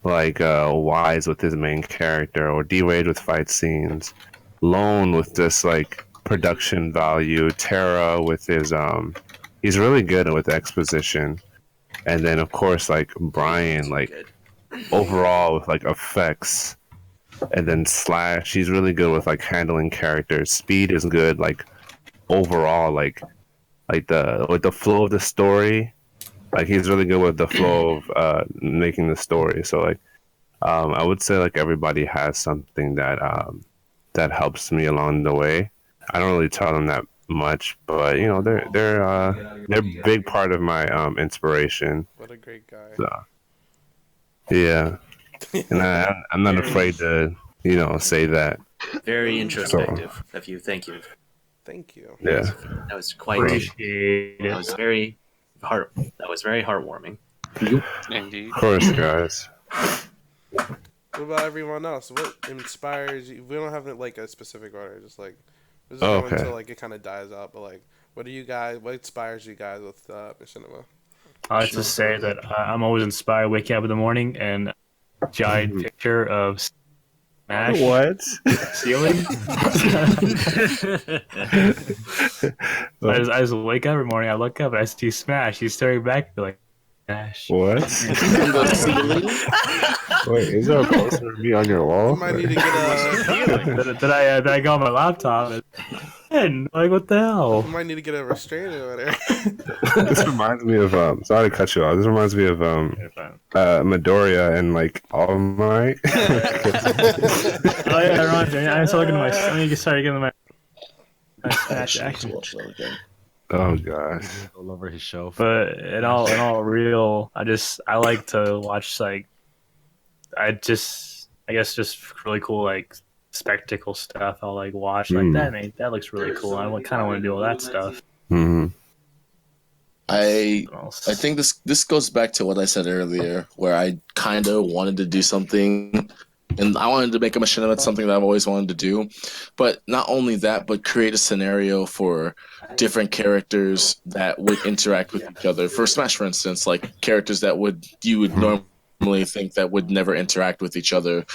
Wise with his main character, or D-Rage with fight scenes, Lone with this like production value, Terra with his he's really good with exposition, and then of course like Brian like Good. overall with like effects, and then Slash he's really good with like handling characters. Speed is good like overall like the flow of the story. Like he's really good with the flow of making the story. So like I would say like everybody has something that helps me along the way. I don't really tell them that much, but you know they're a big part of my inspiration. What a great guy. So, yeah, and I'm not afraid to say that. Very introspective of you. Thank you. Thank you. Yeah, That was quite. Appreciate That it. was very That was very heartwarming. Indeed. of course, guys. What about everyone else? What inspires you? We don't have like a specific order. Just like we'll just go Okay. until like it kind of dies out. But like, what do you guys? What inspires you guys with Machinima? I like to say that I'm always inspired waking up in the morning and a giant picture of Smash What? ceiling. I just wake up every morning. I look up and I see Smash. He's staring back at me like Smash. What? Wait, is there a poster of me on your You wall? might need to get a. Then I go on my laptop and like what the hell? You might need to get a restraining order. This reminds me of sorry to cut you off. This reminds me of Midoriya and like All Might. Oh yeah, Ron, I started looking at my. I need to start getting my Smash action. Oh gosh. All over his shelf. But in all real, I like to watch like I guess just really cool like spectacle stuff. I'll like watch like that looks really cool. I kind of want to do all that stuff. Mm-hmm. I think this goes back to what I said earlier, where I kind of wanted to do something, and I wanted to make a machinima. That's something that I've always wanted to do, but not only that, but create a scenario for different characters that would interact with each other. For Smash, for instance, like characters that you would normally think that would never interact with each other,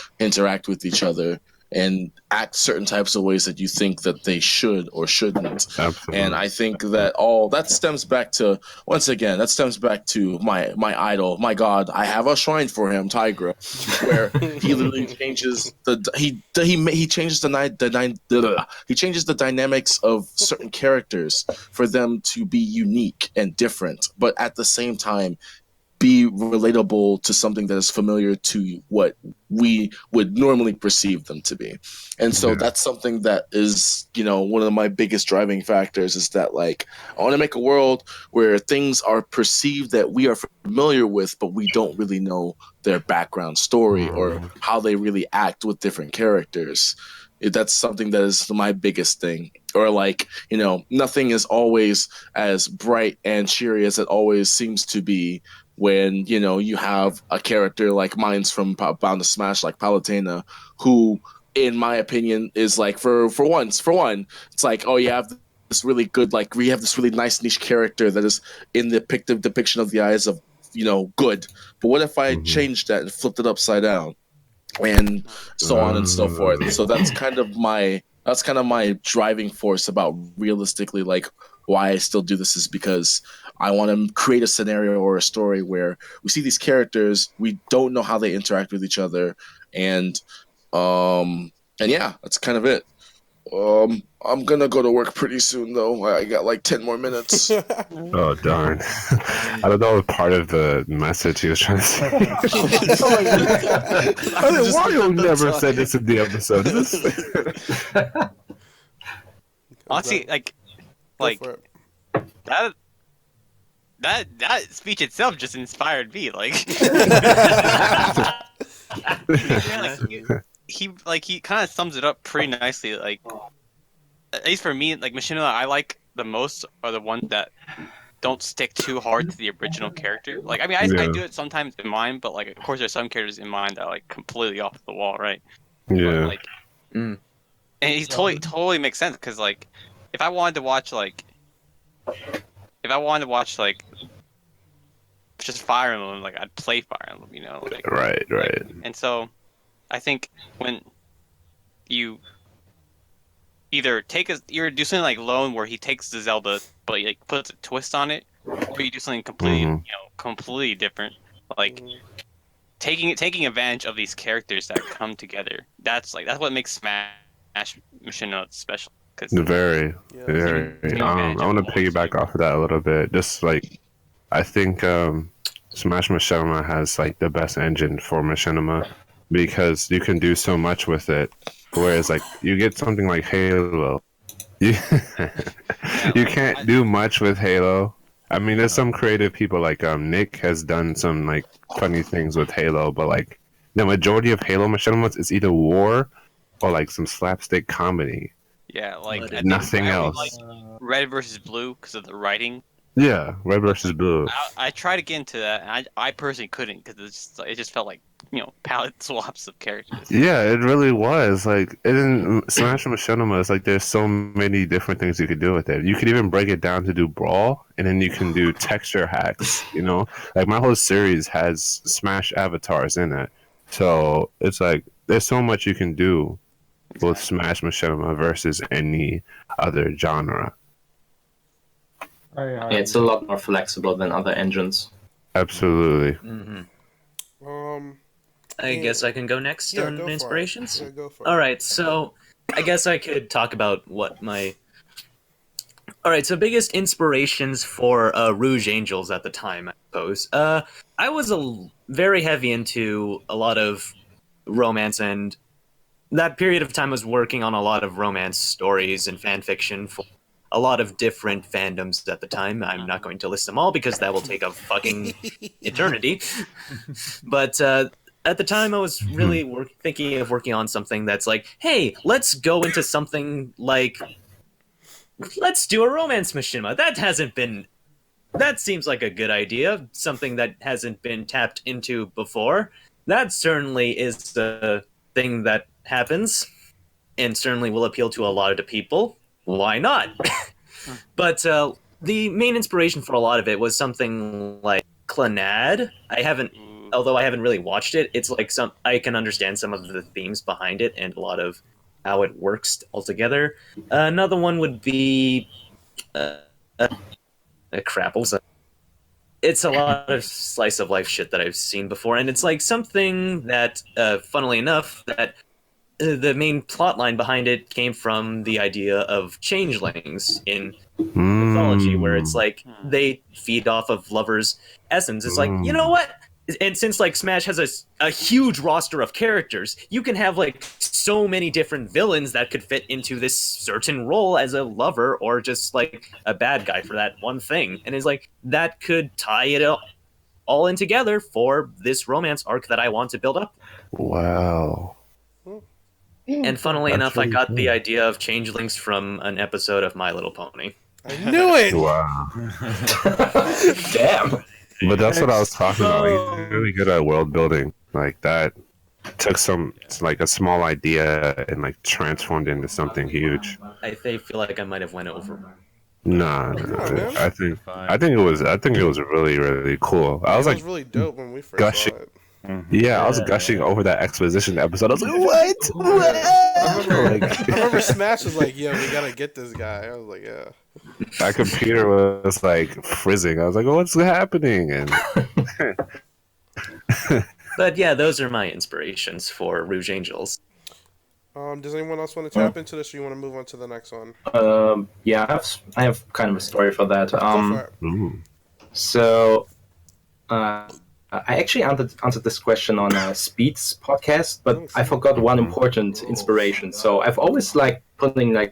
and act certain types of ways that you think that they should or shouldn't. Absolutely. And I think that all that stems back to, once again, my idol, my god. I have a shrine for him, Tigra, where he literally changes he changes the dynamics of certain characters for them to be unique and different, but at the same time be relatable to something that is familiar to what we would normally perceive them to be. And so that's something that is, one of my biggest driving factors, is that like I want to make a world where things are perceived that we are familiar with, but we don't really know their background story or how they really act with different characters. That's something that is my biggest thing. Or like, nothing is always as bright and cheery as it always seems to be when, you have a character like mine's from Bound to Smash, like Palutena, who, in my opinion, is like, for one, it's like, oh, you have this really good, like, we have this really nice niche character that is in the depiction of the eyes of, good. But what if I changed that and flipped it upside down? And so on and so forth. So that's kind of my driving force about realistically like why I still do this, is because I want to create a scenario or a story where we see these characters, we don't know how they interact with each other, and yeah, that's kind of it. I'm gonna go to work pretty soon though. I got like 10 more minutes. Oh darn! I don't know what part of the message he was trying to say. Wario never said this in the episode. Honestly, like Go for it. that that speech itself just inspired me. Like, Yeah. he kind of sums it up pretty nicely. Like, at least for me, like machinima I like the most are the ones that don't stick too hard to the original character. Like, I mean, I Yeah. do it sometimes in mine, but like, of course, there's some characters in mine that are like completely off the wall, right? But, Yeah. like, Mm. and he totally makes sense because like, if I wanted to watch like just Fire Emblem, like I'd play Fire Emblem, you know, like, Right. and so I think when you either you're do something like Lone where he takes the Zelda but he like puts a twist on it, or you do something completely Mhm. completely different, like taking advantage of these characters that come together. That's what makes Smash Machinima special. Cause Very. Yeah. Take advantage I of want to all these piggyback off of that a little bit. Just like I think Smash Machinima has like the best engine for Machinima because you can do so much with it. Whereas like you get something like Halo, you you can't do much with Halo. I mean, there's some creative people like Nick has done some like funny things with Halo, but like the majority of Halo Machinimas is either war or like some slapstick comedy. Yeah, like But I think Nothing I only else. like Red versus Blue because of the writing. Yeah, Red versus Blue. I tried to get into that, and I personally couldn't because it just felt like palette swaps of characters. Yeah, it really was. Like, it didn't Smash Machinima is like there's so many different things you could do with it. You could even break it down to do brawl, and then you can do texture hacks. You know, like my whole series has Smash avatars in it, so it's like there's so much you can do with Smash Machinima versus any other genre. Yeah, it's a lot more flexible than other engines. Absolutely. I guess I can go next Yeah, on go for it. inspirations. Yeah, go for it. All right, so I guess I could talk about what my. All right, so biggest inspirations for Rouge Angels at the time, I suppose. I was very heavy into a lot of romance, and that period of time I was working on a lot of romance stories and fan fiction for a lot of different fandoms at the time. I'm not going to list them all because that will take a fucking eternity. But at the time, I was really thinking of working on something that's like, hey, let's go into something like, let's do a romance machinima. That seems like a good idea. Something that hasn't been tapped into before. That certainly is the thing that happens, and certainly will appeal to a lot of people. Why not? But the main inspiration for a lot of it was something like Clannad. Although I haven't really watched it, it's like I can understand some of the themes behind it and a lot of how it works altogether. Another one would be Crapples. It's a lot of slice of life shit that I've seen before, and it's like something that, funnily enough, that the main plot line behind it came from the idea of changelings in mythology, where it's like they feed off of lovers' essence. It's like, you know what? And since like Smash has a huge roster of characters, you can have like so many different villains that could fit into this certain role as a lover or just like a bad guy for that one thing. And it's like that could tie it all in together for this romance arc that I want to build up. Wow. And funnily That's enough, I really got cool. the idea of changelings from an episode of My Little Pony. I knew it. Wow. Damn. But that's what I was talking about. He's really good at world building. Like that took like a small idea and like transformed into something huge. I feel like I might have went over. Nah, man. I think it was really, really cool. I was It like was really dope when we first gushing. saw it. Yeah, I was gushing over that exposition episode. I was like, what? I remember Smash was like, "Yeah, we gotta get this guy." I was like, "Yeah." My computer was like frizzing. I was like, what's happening? And But yeah, those are my inspirations for Rouge Angels. Does anyone else want to tap into this, or you want to move on to the next one? Yeah, I have kind of a story for that. Go for it. ooh, So, I actually answered this question on Speed's podcast, but I forgot one important inspiration. So I've always liked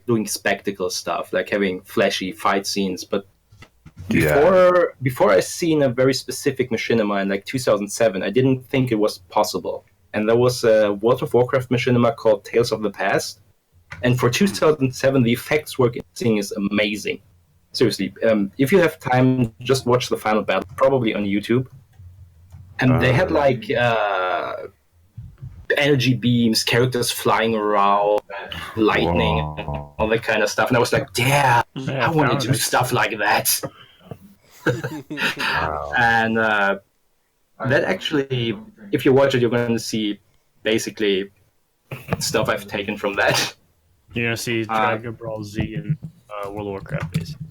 doing spectacle stuff, like having flashy fight scenes. But Before I seen a very specific machinima in like 2007, I didn't think it was possible. And there was a World of Warcraft machinima called Tales of the Past. And for 2007, the effects work in this thing is amazing. Seriously, if you have time, just watch the final battle, probably on YouTube. And they had like energy beams, characters flying around, lightning, Wow. all that kind of stuff. And I was like, damn, Yeah, I want to found do it. stuff like that. Wow. And that actually, if you watch it, you're going to see basically stuff I've taken from that. You're gonna see Dragon Ball Z and World of Warcraft, basically.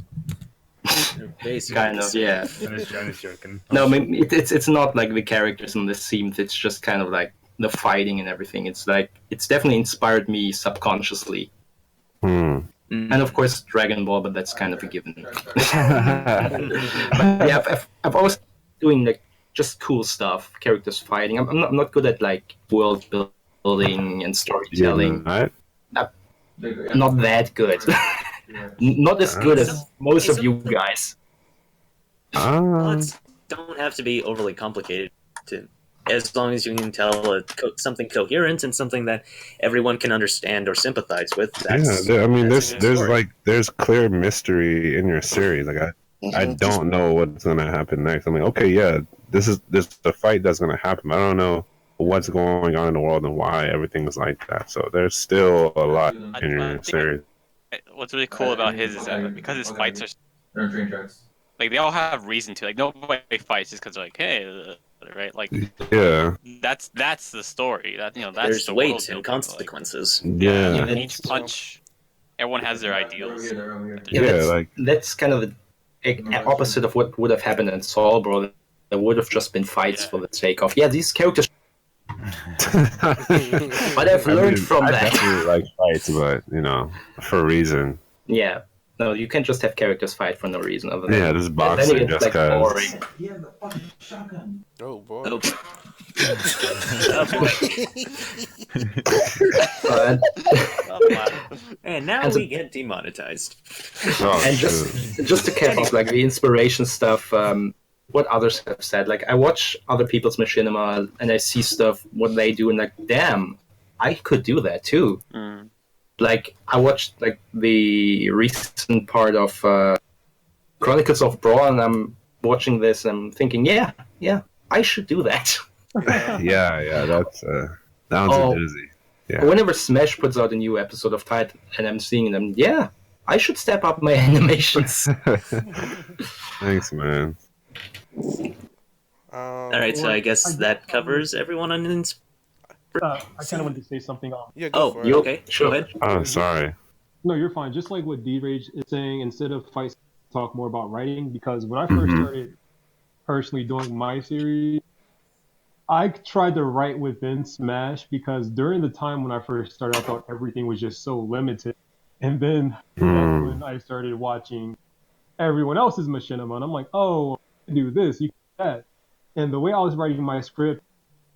Basically, Kind of, yeah. I'm just joking. No, I mean, it's not like the characters and the themes. It's just kind of like the fighting and everything. It's like it's definitely inspired me subconsciously. Hmm. And of course Dragon Ball, but that's kind of a given. But yeah, I've always doing like just cool stuff, characters fighting. I'm not good at like world building and storytelling. Right? Not that good. Not as good as most of you guys. Plots don't have to be overly complicated, as long as you can tell something coherent and something that everyone can understand or sympathize with. I mean, that's a good story. there's clear mystery in your series. Like I don't know what's gonna happen next. I'm like, okay, yeah, this is the fight that's gonna happen. But I don't know what's going on in the world and why everything's like that. So there's still a lot in your series. What's really cool about his is that because his fights are like they all have reason to. Like nobody fights just because like, hey, right? Like Yeah. that's the story. That's There's the weight world and building, consequences. Like, Yeah. and each punch, everyone has their ideals. Yeah, that's kind of the opposite of what would have happened in Saul, bro. There would have just been fights for the sake of these characters. But I've learned from I that. definitely like fights, but for a reason. Yeah. No, you can't just have characters fight for no reason. Other than This boxing then it gets, just like, cause. boring. Oh boy. Oh, But, and now And we get demonetized. Oh, and shoot. just to cap off like the inspiration stuff, what others have said. Like I watch other people's machinima and I see stuff what they do and like, damn, I could do that too. Mm. Like I watched like the recent part of Chronicles of Brawl, and I'm watching this and I'm thinking, yeah, I should do that. yeah, that's sounds a doozy. Yeah. Whenever Smash puts out a new episode of Titan and I'm seeing them, yeah, I should step up my animations. Thanks, man. All right, so I guess that covers everyone on I kind of wanted to say something on. Yeah, go Oh, for it. you okay? Sure. Go ahead. Oh, sorry. No, you're fine. Just like what D-Rage is saying, instead of fights, talk more about writing. Because when I first started personally doing my series, I tried to write within Smash because during the time when I first started, I thought everything was just so limited. And then that's when I started watching everyone else's machinima, and I'm like, oh, you can do this, you can do that. And the way I was writing my script,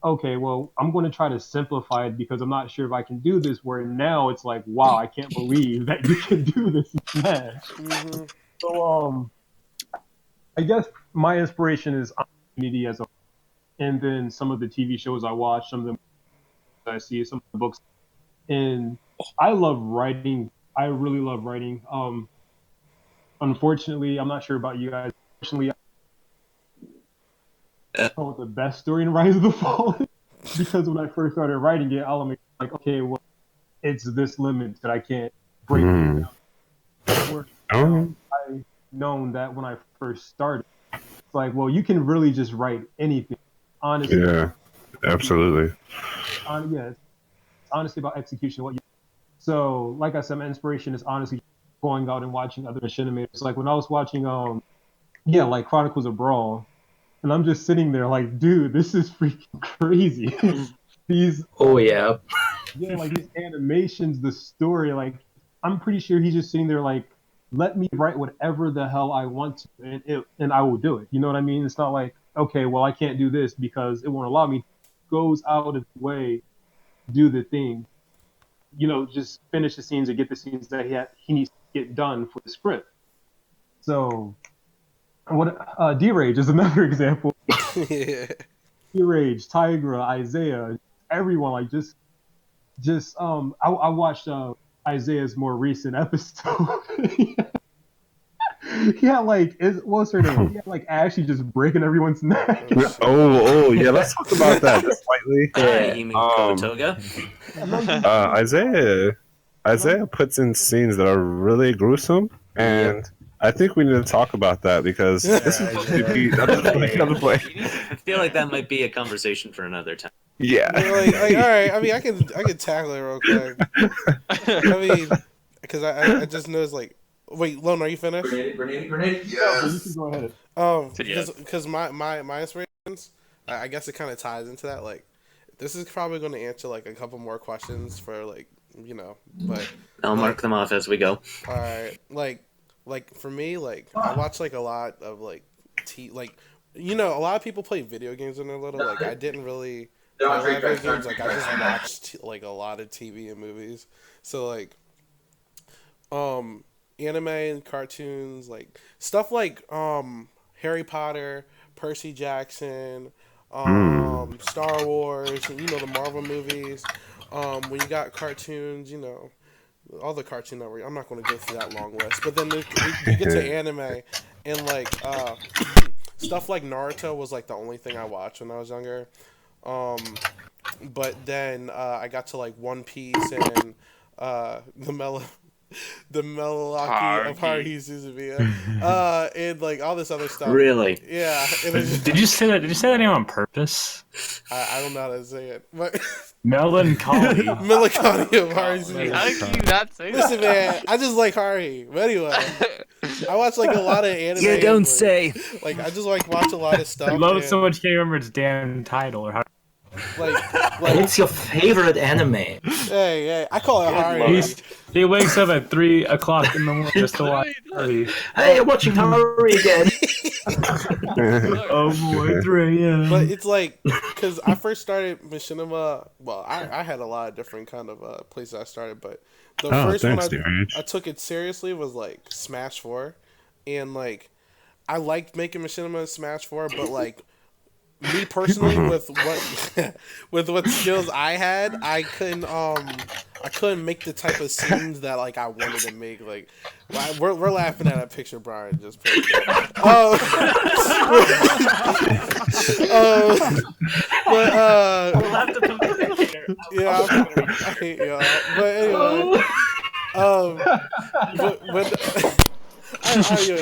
okay, well, I'm going to try to simplify it because I'm not sure if I can do this. Where now it's like, wow, I can't believe that you can do this in Smash. So, I guess my inspiration is community as a, and then some of the TV shows I watch, some of them I see, some of the books, and I love writing. I really love writing. Unfortunately, I'm not sure about you guys. Unfortunately, told the best story in Rise of the Fallen because when I first started writing it, I was like, okay, well, it's this limit that I can't break it down. I known that when I first started, it's like, well, you can really just write anything. Honestly, Yeah, absolutely. It's honestly about execution. So, like I said, my inspiration is honestly going out and watching other machinima. Like when I was watching, like Chronicles of Brawl. And I'm just sitting there like, dude, this is freaking crazy. These yeah, like these animations, the story, like I'm pretty sure he's just sitting there like, let me write whatever the hell I want to, and I will do it. You know what I mean? It's not like, okay, well I can't do this because it won't allow me. Goes out of the way, do the thing. Just finish the scenes and get the scenes that he needs to get done for the script. So What D-Rage is another example. Yeah. D-Rage, Tigra, Isaiah, everyone like I watched Isaiah's more recent episode. He had like what's her name? He had like Ashley just breaking everyone's neck. Oh, shit. Yeah. Let's talk about that just slightly. Hi, Himiko Um, Toga. Isaiah puts in scenes that are really gruesome, and I think we need to talk about that because this is supposed to be another play. I feel like that might be a conversation for another time. Yeah. Like, all right. I mean, I can tackle it real quick. I mean, because I just noticed like, wait, Lone, are you finished? Grenade. You can go ahead. Because my inspirations, I guess it kind of ties into that. Like, this is probably going to answer like a couple more questions for like but I'll mark them off as we go. all right, like for me, like I watch like a lot of like a lot of people play video games when they're little. Like I didn't really play a lot of video games. Like I just watched like a lot of TV and movies. So like, anime and cartoons, like stuff like Harry Potter, Percy Jackson, Star Wars, and the Marvel movies. When you got cartoons, all the Cartoon Network. I'm not going to go through that long list, but then you get to anime, and like stuff like Naruto was like the only thing I watched when I was younger. But then I got to like One Piece and the Melody of Haruhi Suzumiya, and like all this other stuff. Really? Yeah. Did you say that? Did you say that name on purpose? I don't know how to say it, but Melancholy. Melancholy of Haruhi Suzumiya. How can you not say Listen, man, I just like Haruhi. But anyway, I watch like a lot of anime. You don't say. Like I just like watch a lot of stuff. I love it and, so much. Can't remember its damn title or how. Like What's your favorite anime? hey, I call it Haruhi. He wakes up at 3 o'clock in the morning just to watch Haruhi. Hey, I'm watching Haruhi again. Oh boy, 3 a.m. But it's like, because I first started machinima. Well, I had a lot of different kind of places I started, but the first one I took it seriously was like Smash 4, and like I liked making machinima in Smash 4, but like me personally with what skills I had, I couldn't make the type of scenes that like I wanted to make. Like we're laughing at a picture Brian just put. We'll have to put the picture. Yeah, I hate y'all. But anyway,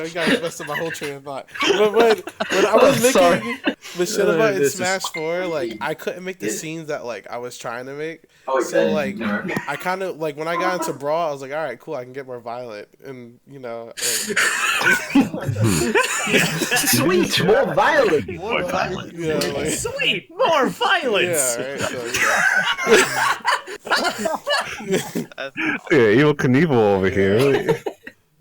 I got messed up my whole train of thought. But when I was making machinima in Smash 4, like I couldn't make the scenes that like I was trying to make. So like I kind of like when I got into Brawl, I was like, all right, cool, I can get more violent, and Sweet, more violent. More violence. Yeah, like, Sweet, more violence. yeah, right. So, Yeah, Evil Knievel over here.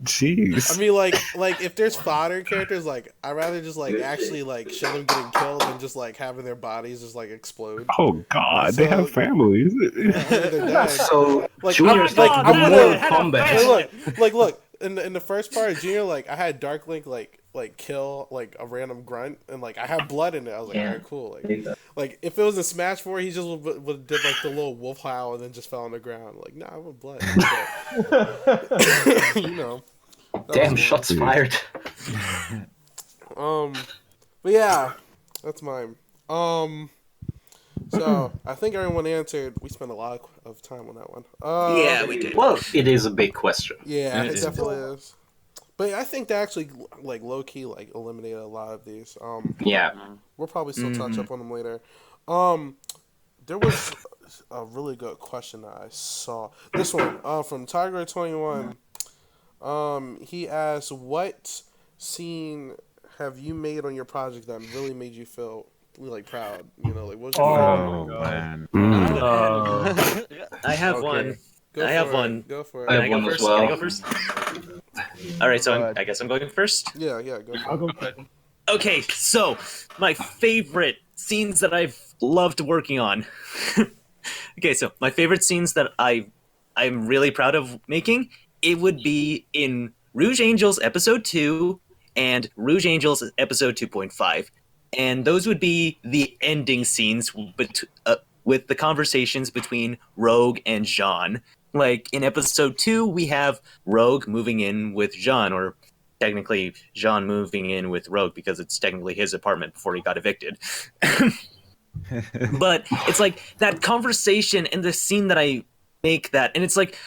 Jeez. I mean, like if there's fodder characters, like I'd rather just like actually like show them getting killed than just like having their bodies just like explode. Oh God, they have families. They're dead. So Like, Junior's like, like I'm the gonna- Mortal Kombat. Look. In the first part of Junior, like I had Dark Link like kill like a random grunt, and like I had blood in it. I was like, Yeah. alright, cool. Like if it was in Smash 4, he just would did like the little wolf howl and then just fell on the ground. Like, nah, I want blood. That Damn, was shots fired. But yeah, that's mine. So I think everyone answered. We spent a lot of time on that one. Yeah, we did. Well, it is a big question. Yeah, it definitely is. But I think they actually like low key like eliminated a lot of these. Yeah. We'll probably still touch up on them later. There was a really good question that I saw. This one from Tiger21. He asked, "What scene have you made on your project that really made you feel like proud? Like what's your Man. I have Okay. one. Go I for have it. one. Go for I it. have Can I one go as first? well. Can I go first? All right, so I guess I'm going first. Yeah, go I'll for it. go first. Okay, so my favorite scenes that I've loved working on. Okay, so my favorite scenes that I'm really proud of making, it would be in Rouge Angels episode 2 and Rouge Angels episode 2.5. And those would be the ending scenes with the conversations between Rogue and Jean. Like in episode 2, we have Rogue moving in with Jean, or technically Jean moving in with Rogue because it's technically his apartment before he got evicted. But it's like that conversation and the scene that I make that, and it's like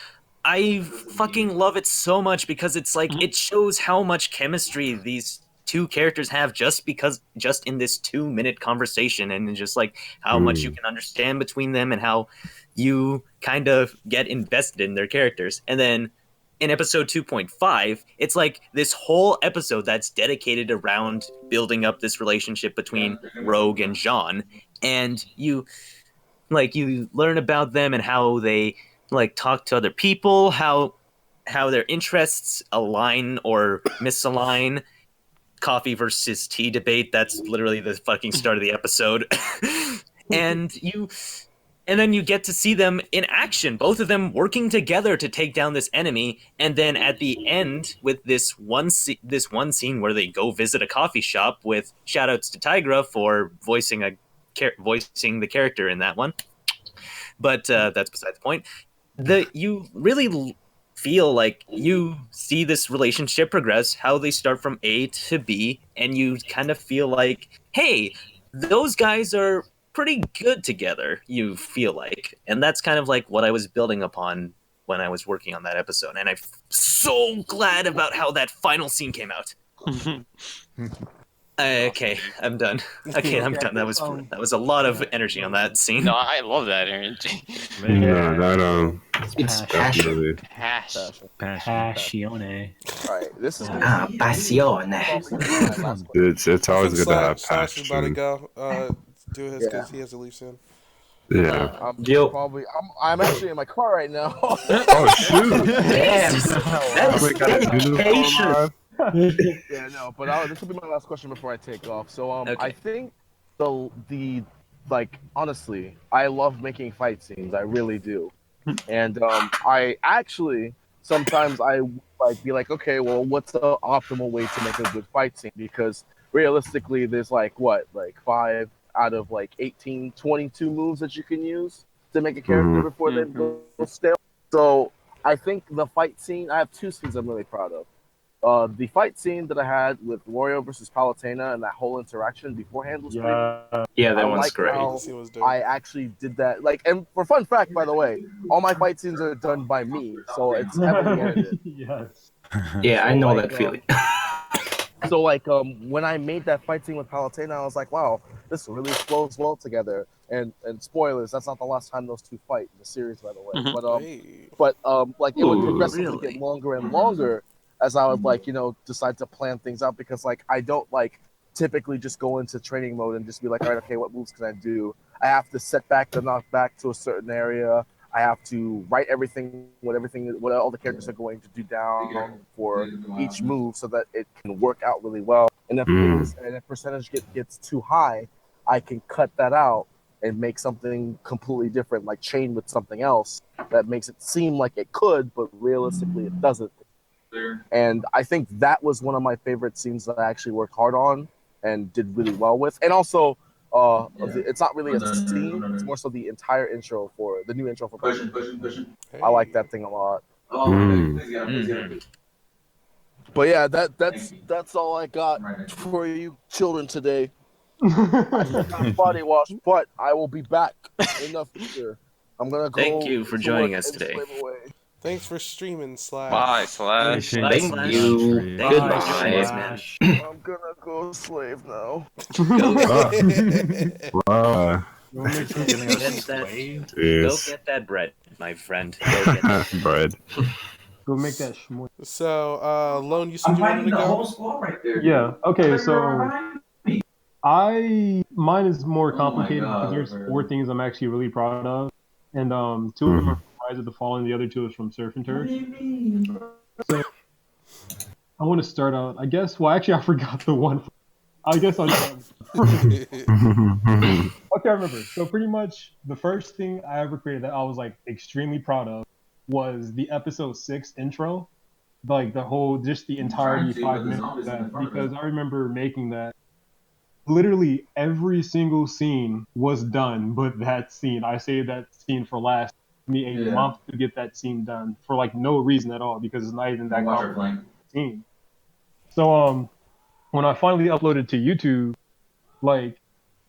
I fucking love it so much because it's like it shows how much chemistry these two characters have just in this 2-minute conversation, and just like how much you can understand between them and how you kind of get invested in their characters. And then in episode 2.5, it's like this whole episode that's dedicated around building up this relationship between Rogue and Jean, and you learn about them and how they like talk to other people, how their interests align or misalign. Coffee versus tea debate, that's literally the fucking start of the episode. and then you get to see them in action, both of them working together to take down this enemy. And then at the end, with this one scene where they go visit a coffee shop, with shoutouts to Tigra for voicing the character in that one. But that's beside the point. You really feel like you see this relationship progress, how they start from A to B, and you kind of feel like, hey, those guys are pretty good together, you feel like. And that's kind of like what I was building upon when I was working on that episode. And I'm so glad about how that final scene came out. Okay, I'm done. Okay, I'm done. That was a lot of energy on that scene. No, I love that energy. Yeah, that It's definitely. Passion. Passione. Alright, this is Passione. It's always good to have Slash is about to passion. go. Do his because he has to leave soon. Yeah. I'm actually in my car right now. Oh shoot! Damn, that is dedication. Yeah, no, but this will be my last question before I take off. So, Okay. I think the like honestly, I love making fight scenes. I really do, and I actually sometimes I like be like, okay, well, what's the optimal way to make a good fight scene? Because realistically, there's like 5 out of 18, 22 moves that you can use to make a character before they go stale. So I think the fight scene, I have 2 scenes I'm really proud of. The fight scene that I had with Wario versus Palutena and that whole interaction beforehand was pretty. Yeah, that I one's like great. how Scene was dope. I actually did that. And for fun fact, by the way, all my fight scenes are done by me, so it's heavily edited. Yes. Yeah, I know like, that feeling. So when I made that fight scene with Palutena, I was like, wow, this really flows well together. And spoilers, that's not the last time those two fight in the series, by the way. Hey. But it would progressively really? get longer and longer as I would decide to plan things out, because I don't typically just go into training mode and just be like, all right, okay, what moves can I do? I have to set back the knockback to a certain area. I have to write what all the characters are going to do down for each move so that it can work out really well. And if percentage gets too high, I can cut that out and make something completely different, like chain with something else that makes it seem like it could, but realistically it doesn't. And I think that was one of my favorite scenes that I actually worked hard on and did really well with. And also, it's not really a scene; it's more so the entire intro for the new intro for. I like that thing a lot. But yeah, that's all I got for you children today. I got body wash, but I will be back in the future. I'm gonna go. Thank you for joining us today. Thanks for streaming, Slash. Bye, Slash. Thank you. Thank you for Goodbye. joining us, man. I'm gonna go slave now. Wow. Go get that bread, my friend. Go get that. Bread. Go make that schmort. So, Lone, you said you wanted to go? Yeah. Okay. So mine is more complicated because there's 4 things I'm actually really proud of, and 2 of them are from Rise of the Fallen, the other 2 is from Surf and Turf. So I want to start out. I guess. Well, actually, I forgot the one. I guess I'll just. Okay, I remember. So pretty much the first thing I ever created that I was extremely proud of was the episode 6 intro. like the entirety 5 minutes of that, because I remember making that. Literally every single scene was done, but that scene, I saved that scene for last. It took me a month to get that scene done for like no reason at all, because it's not even that complicated scene. So when I finally uploaded to YouTube, like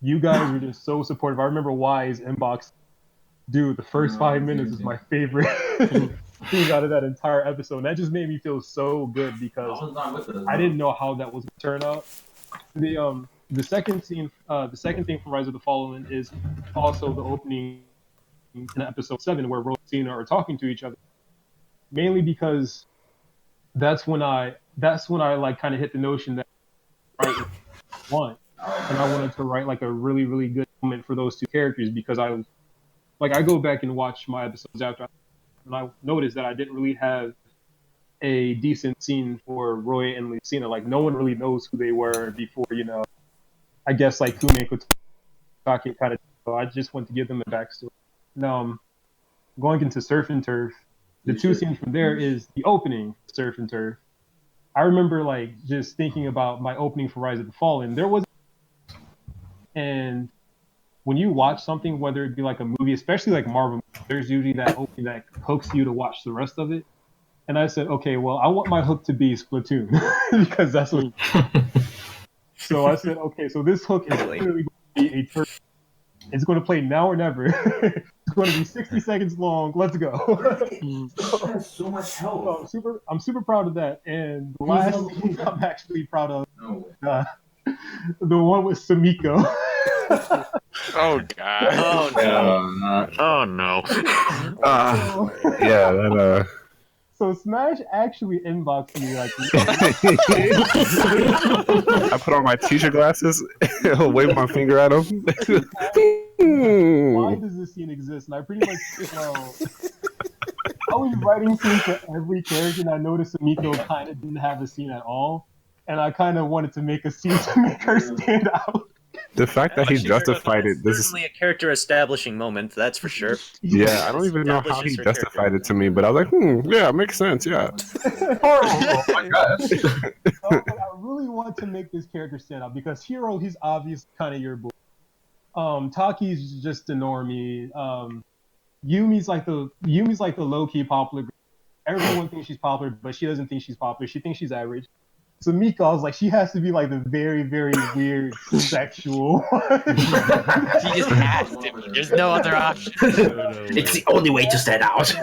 you guys were just so supportive. I remember Y's inbox, dude, the first 5 minutes is my favorite thing out of that entire episode. And that just made me feel so good because I didn't know how that was gonna turn out. The second scene, the second thing from Rise of the Fallen is also the opening in episode 7 where Rose and Cena are talking to each other. Mainly because that's when I like kind of hit the notion that I write one, and I wanted to write like a really really good moment for those two characters, because I go back and watch my episodes after, and I noticed that I didn't really have a decent scene for Roy and Lucina. Like no one really knows who they were before, I guess like QnA and Kotake kind of. So I just want to give them a backstory. Now, going into Surf and Turf, the two scenes from there is the opening Surf and Turf. I remember like just thinking about my opening for Rise of the Fallen. And when you watch something, whether it be like a movie, especially like Marvel, there's usually that opening that hooks you to watch the rest of it. And I said, okay, well, I want my hook to be Splatoon because that's what. So I said, okay, so this hook is clearly going to be a turf. It's going to play now or never. It's going to be 60 seconds long. Let's go. That's so much help. So I'm super proud of that. And the last thing I'm actually proud of, the one with Samiko. Oh god. Oh no. Oh no. Yeah, that So Smash actually inboxed me like. I put on my teacher glasses, wave my finger at him. Why does this scene exist? And I pretty much, I was writing scenes for every character, and I noticed Samiko kind of didn't have a scene at all, and I kind of wanted to make a scene to make her stand out. The fact that he justified it, this is certainly a character establishing moment, that's for sure. yeah. I don't even know how he justified it to me, but I was like, yeah, it makes sense, yeah. Oh my gosh. I really want to make this character stand out because Hero, he's obvious kind of your boy. Taki's just a normie. Yumi's like the low key popular girl. Everyone thinks she's popular, but she doesn't think she's popular. She thinks she's average. So Mika, I was like, she has to be like the very, very weird sexual one. She just has to be. There's no other option. It's the only way to stand out. So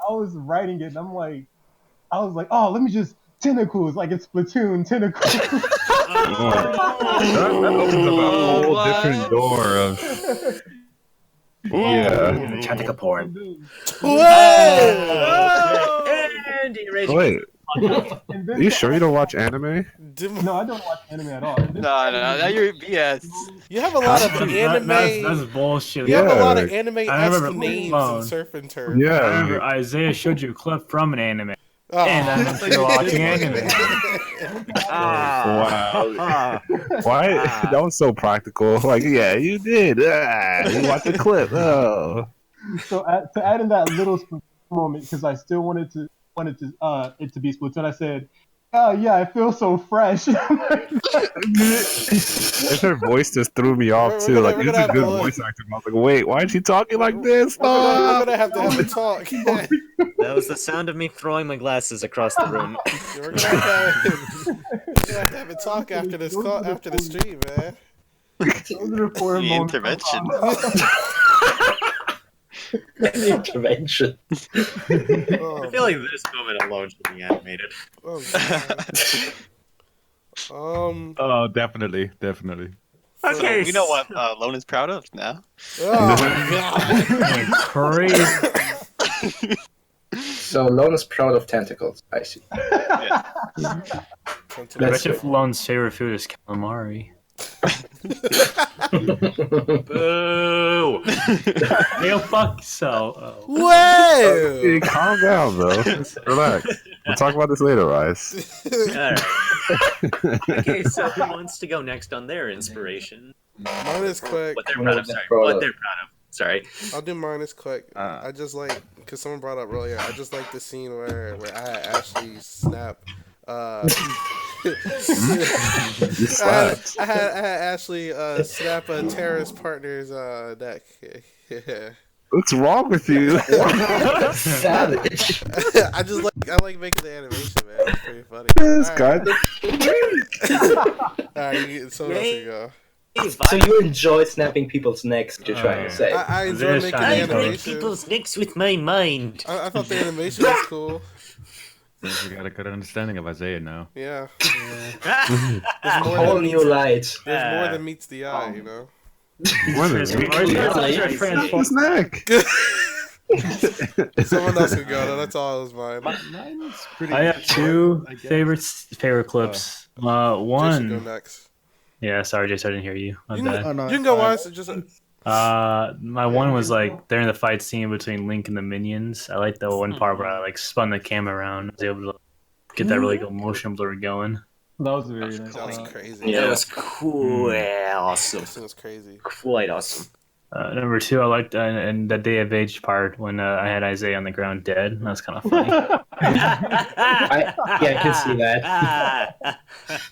I was writing it, and I was like, oh, let me just tentacles, like it's Splatoon tentacles. That opens up a whole different door of yeah. Tentacle porn. Wait. Are you sure you don't watch anime? No, I don't watch anime at all. No, you're BS. You have a lot of anime. That's bullshit. You have a lot of Yeah. anime-esque names in Surf and Turf. I Yeah. remember Isaiah showed you a clip from an anime. Oh. And I'm still watching anime. Wow. Why? That was so practical. Like, yeah, you did. You watched the clip. Oh. So to add in that little moment, because I still wanted it to be Splatoon, I said, "Oh yeah, I feel so fresh." And her voice just threw me off too. Like, it's a good voice actor. I was like, wait, why is she talking like this? We're gonna have to have a talk. That was the sound of me throwing my glasses across the room. We're gonna have to have a talk after this after the stream, man. The intervention. The intervention. I feel like this moment alone should be animated. Oh, definitely. Okay, you know what Lone is proud of now? Oh my god. Crazy. So Lone is proud of tentacles. I see. Yeah. I bet if Lone's favorite food is calamari. Boo! Hey, fuck so. Whoa! Hey, calm down, bro. Relax. We'll talk about this later, Rice. Alright. Okay, so who wants to go next on their inspiration? Mine is quick. What they're proud of, sorry. What they're proud of. Sorry. I'll do mine as quick. Uh. I just like because someone brought up earlier. I just like the scene where I had Ashley snap. You I slapped. I had Ashley snap a terrorist partner's neck. Yeah. What's wrong with you? Savage. I like making the animation, man. It's pretty funny. This guy. Alright, someone else can go. So you enjoy snapping people's necks? You're trying to say? I enjoy This making the shiny I break animation. people's necks with my mind. I thought the animation was cool. We got a good understanding of Isaiah now. Yeah. A There's more whole than new light. there's more than meets the eye, you know. What is his neck? Someone else can go. Though. That's all. It was mine. Mine's pretty. I have two I guess. favorite clips. Jay should go One. next. Yeah, sorry, Jason, I didn't hear you. My You bad. can, you can go once. Just My one was like they're in the fight scene between Link and the minions. I like the one part where I like spun the camera around. I was able to get that really good motion blur going. That was very nice. that was crazy. Yeah. That was cool. Awesome. This thing was crazy. Quite awesome. Number two, I liked in the Day of Age part when I had Isaiah on the ground dead. That was kind of funny. I can see that.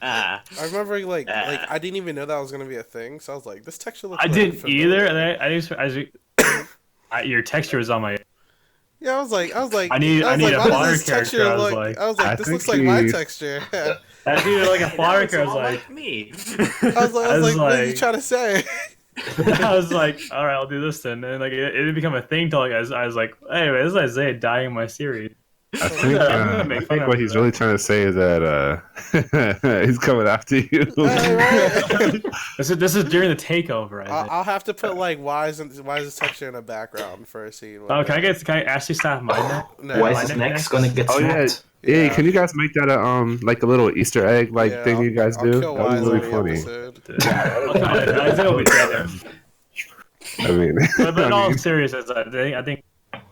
I remember like I didn't even know that was gonna be a thing. So I was like, this texture looks. I like didn't familiar. either, and your texture was on my. Yeah, I was like, I need why a does fodder this texture character. look? I was like, I this think looks like my he- texture. I needed like a fodder That character. I was was all like, me. I was like, what are you like- trying to say? I was like, all right, I'll do this then. And like it didn't become a thing till like I was like, anyway, this is Isaiah dying in my series. I think, I'm gonna make I fun think of what him he's for really trying to say is that he's coming after you. Right. This is during the takeover. Isaiah. I'll have to put like why is this texture in the background for a scene? Oh, can I actually stop my neck? No. Why my is his neck neck's gonna get Oh yeah, snapped? yeah. Can you guys make that a like a little Easter egg like Yeah, thing you guys I'll do? kill That was Wise really every funny. episode. Isaiah will be dead. I mean, But in I all mean, seriousness, I think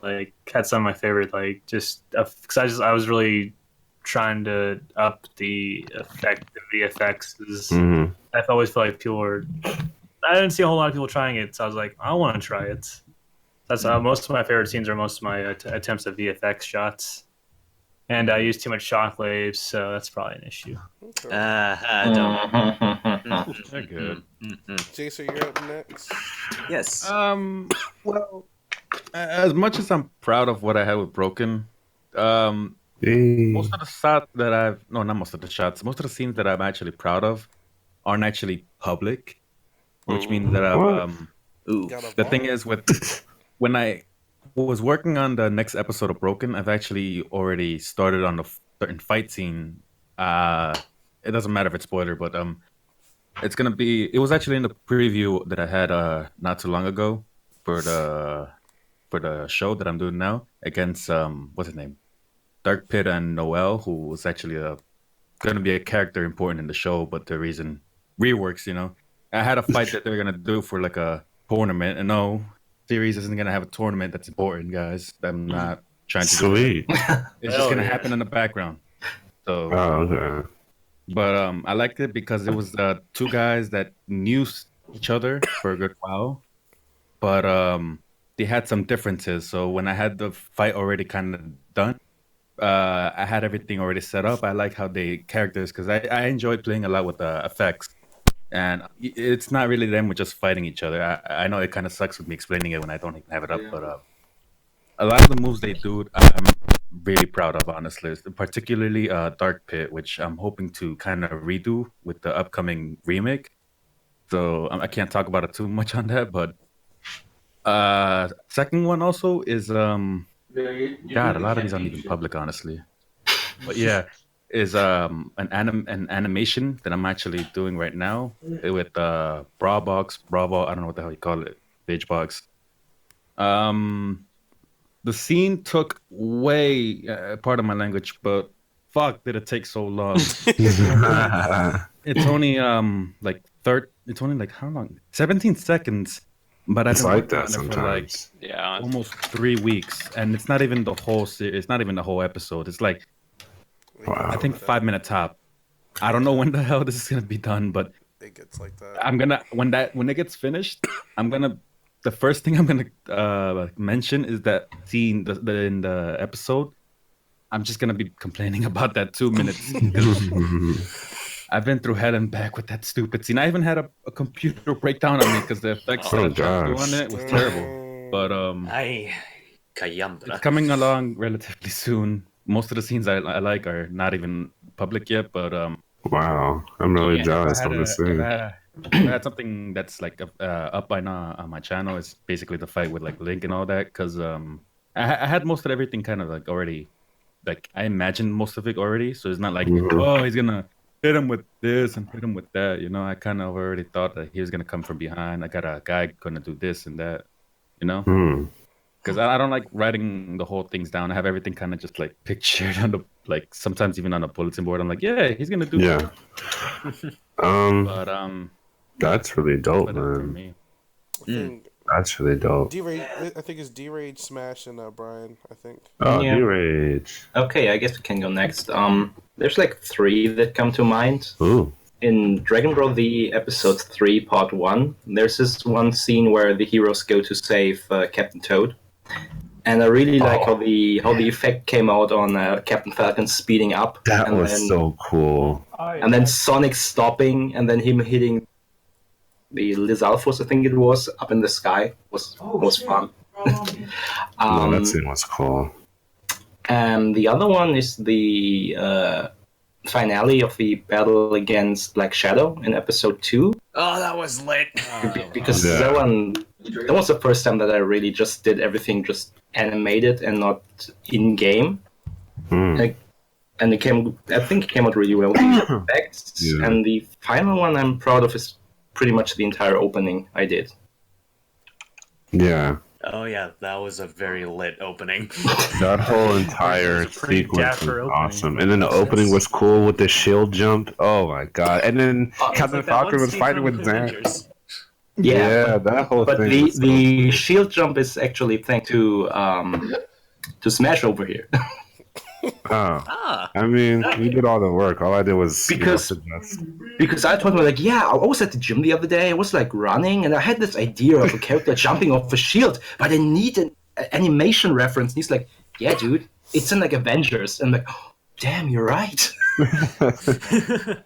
like had some of my favorite like just because I was really trying to up the VFX. mhm. I've always felt like people were. I didn't see a whole lot of people trying it, so I was like, I want to try it. That's most of my favorite scenes are most of my attempts at VFX shots, and I use too much shockwaves, so that's probably an issue. Okay. Don't. They're good. Jason, you're up next. Yes. Well, as much as I'm proud of what I had with Broken, Hey. most of the shots that not most of the shots, most of the scenes that I'm actually proud of aren't actually public, which means that What? Ooh. Got a the ball. thing is when I was working on the next episode of Broken, I've actually already started on the certain fight scene. It doesn't matter if it's spoiler, but it's gonna be. It was actually in the preview that I had not too long ago for the show that I'm doing now against what's his name, Dark Pit and Noel, who was actually gonna be a character important in the show, but the reason reworks, I had a fight that they're gonna do for like a tournament, and no, series isn't gonna have a tournament that's important, guys. I'm not trying to. Sweet. It's just gonna happen in the background. So, Oh, okay. but I liked it because it was two guys that knew each other for a good while, but they had some differences. So when I had the fight already kind of done, I had everything already set up. I like how they characters because I enjoyed playing a lot with the effects, and it's not really them with just fighting each other. I know it kind of sucks with me explaining it when I don't even have it up, but a lot of the moves they do, I'm really proud of, honestly. Particularly Dark Pit, which I'm hoping to kind of redo with the upcoming remake. So I can't talk about it too much on that, but second one also is God, a lot of these aren't even public, honestly. But yeah, is an animation that I'm actually doing right now with Bravo, I don't know what the hell you call it, Page Box. The scene took way, part of my language, but fuck, did it take so long? It's only it's only like how long? 17 seconds. But I've It's been like working that on it for like sometimes. Yeah. almost 3 weeks, and it's not even the whole it's not even the whole episode. It's like Wow. I think 5 minute top. I don't know when the hell this is gonna be done, but It gets like that. I'm gonna when it gets finished, I'm gonna the first thing I'm gonna mention is that scene in the episode. I'm just gonna be complaining about that 2 minutes. I've been through hell and back with that stupid scene. I even had a computer breakdown on me because the effects that I tried to do on it was terrible. But it's Cayambra. coming along relatively soon. Most of the scenes I like are not even public yet, but wow, I'm really jealous I from the scene. I had something that's like up by now on my channel. It's basically the fight with like Link and all that because I had most of everything kind of like already, like I imagined most of it already. So it's not like oh he's gonna hit him with this and hit him with that. You know, I kind of already thought that he was gonna come from behind. I got a guy gonna do this and that. You know. Because I don't like writing the whole things down. I have everything kind of just like pictured on the like sometimes even on a bulletin board. I'm like, yeah, he's gonna do that. But that's really dope, for man. me. That's really dope. D-Rage, I think it's D-Rage, Smash, and Brian. I think. Oh, Yeah. D-Rage. Okay, I guess we can go next. There's like 3 that come to mind. Ooh. In Dragon Ball Z Episode 3, Part 1, there's this one scene where the heroes go to save Captain Toad. And I really like how the effect came out on Captain Falcon speeding up. That and was then, so cool. And then Sonic stopping, and then him hitting the Lizalfos, I think it was, up in the sky was fun. No, that scene was cool. And the other one is the finale of the battle against Black Shadow in Episode 2. Oh, that was lit. Because that was the first time that I really just did everything just animated and not in game. And I think it came out really well. The effects. And the final one I'm proud of is pretty much the entire opening I did. Yeah. Oh yeah, that was a very lit opening. That whole entire sequence was awesome. And then the opening was cool with the shield jump. Oh my god. And then Captain Falcon was fighting with Zan. Yeah, that whole thing. But the shield jump is actually thanks to Smash over here. I mean, you did all the work. All I did was because I told him like, yeah, I was at the gym the other day. I was like running, and I had this idea of a character jumping off a shield, but I need an animation reference. And he's like, yeah, dude, it's in like Avengers. And I'm like, oh, damn, you're right.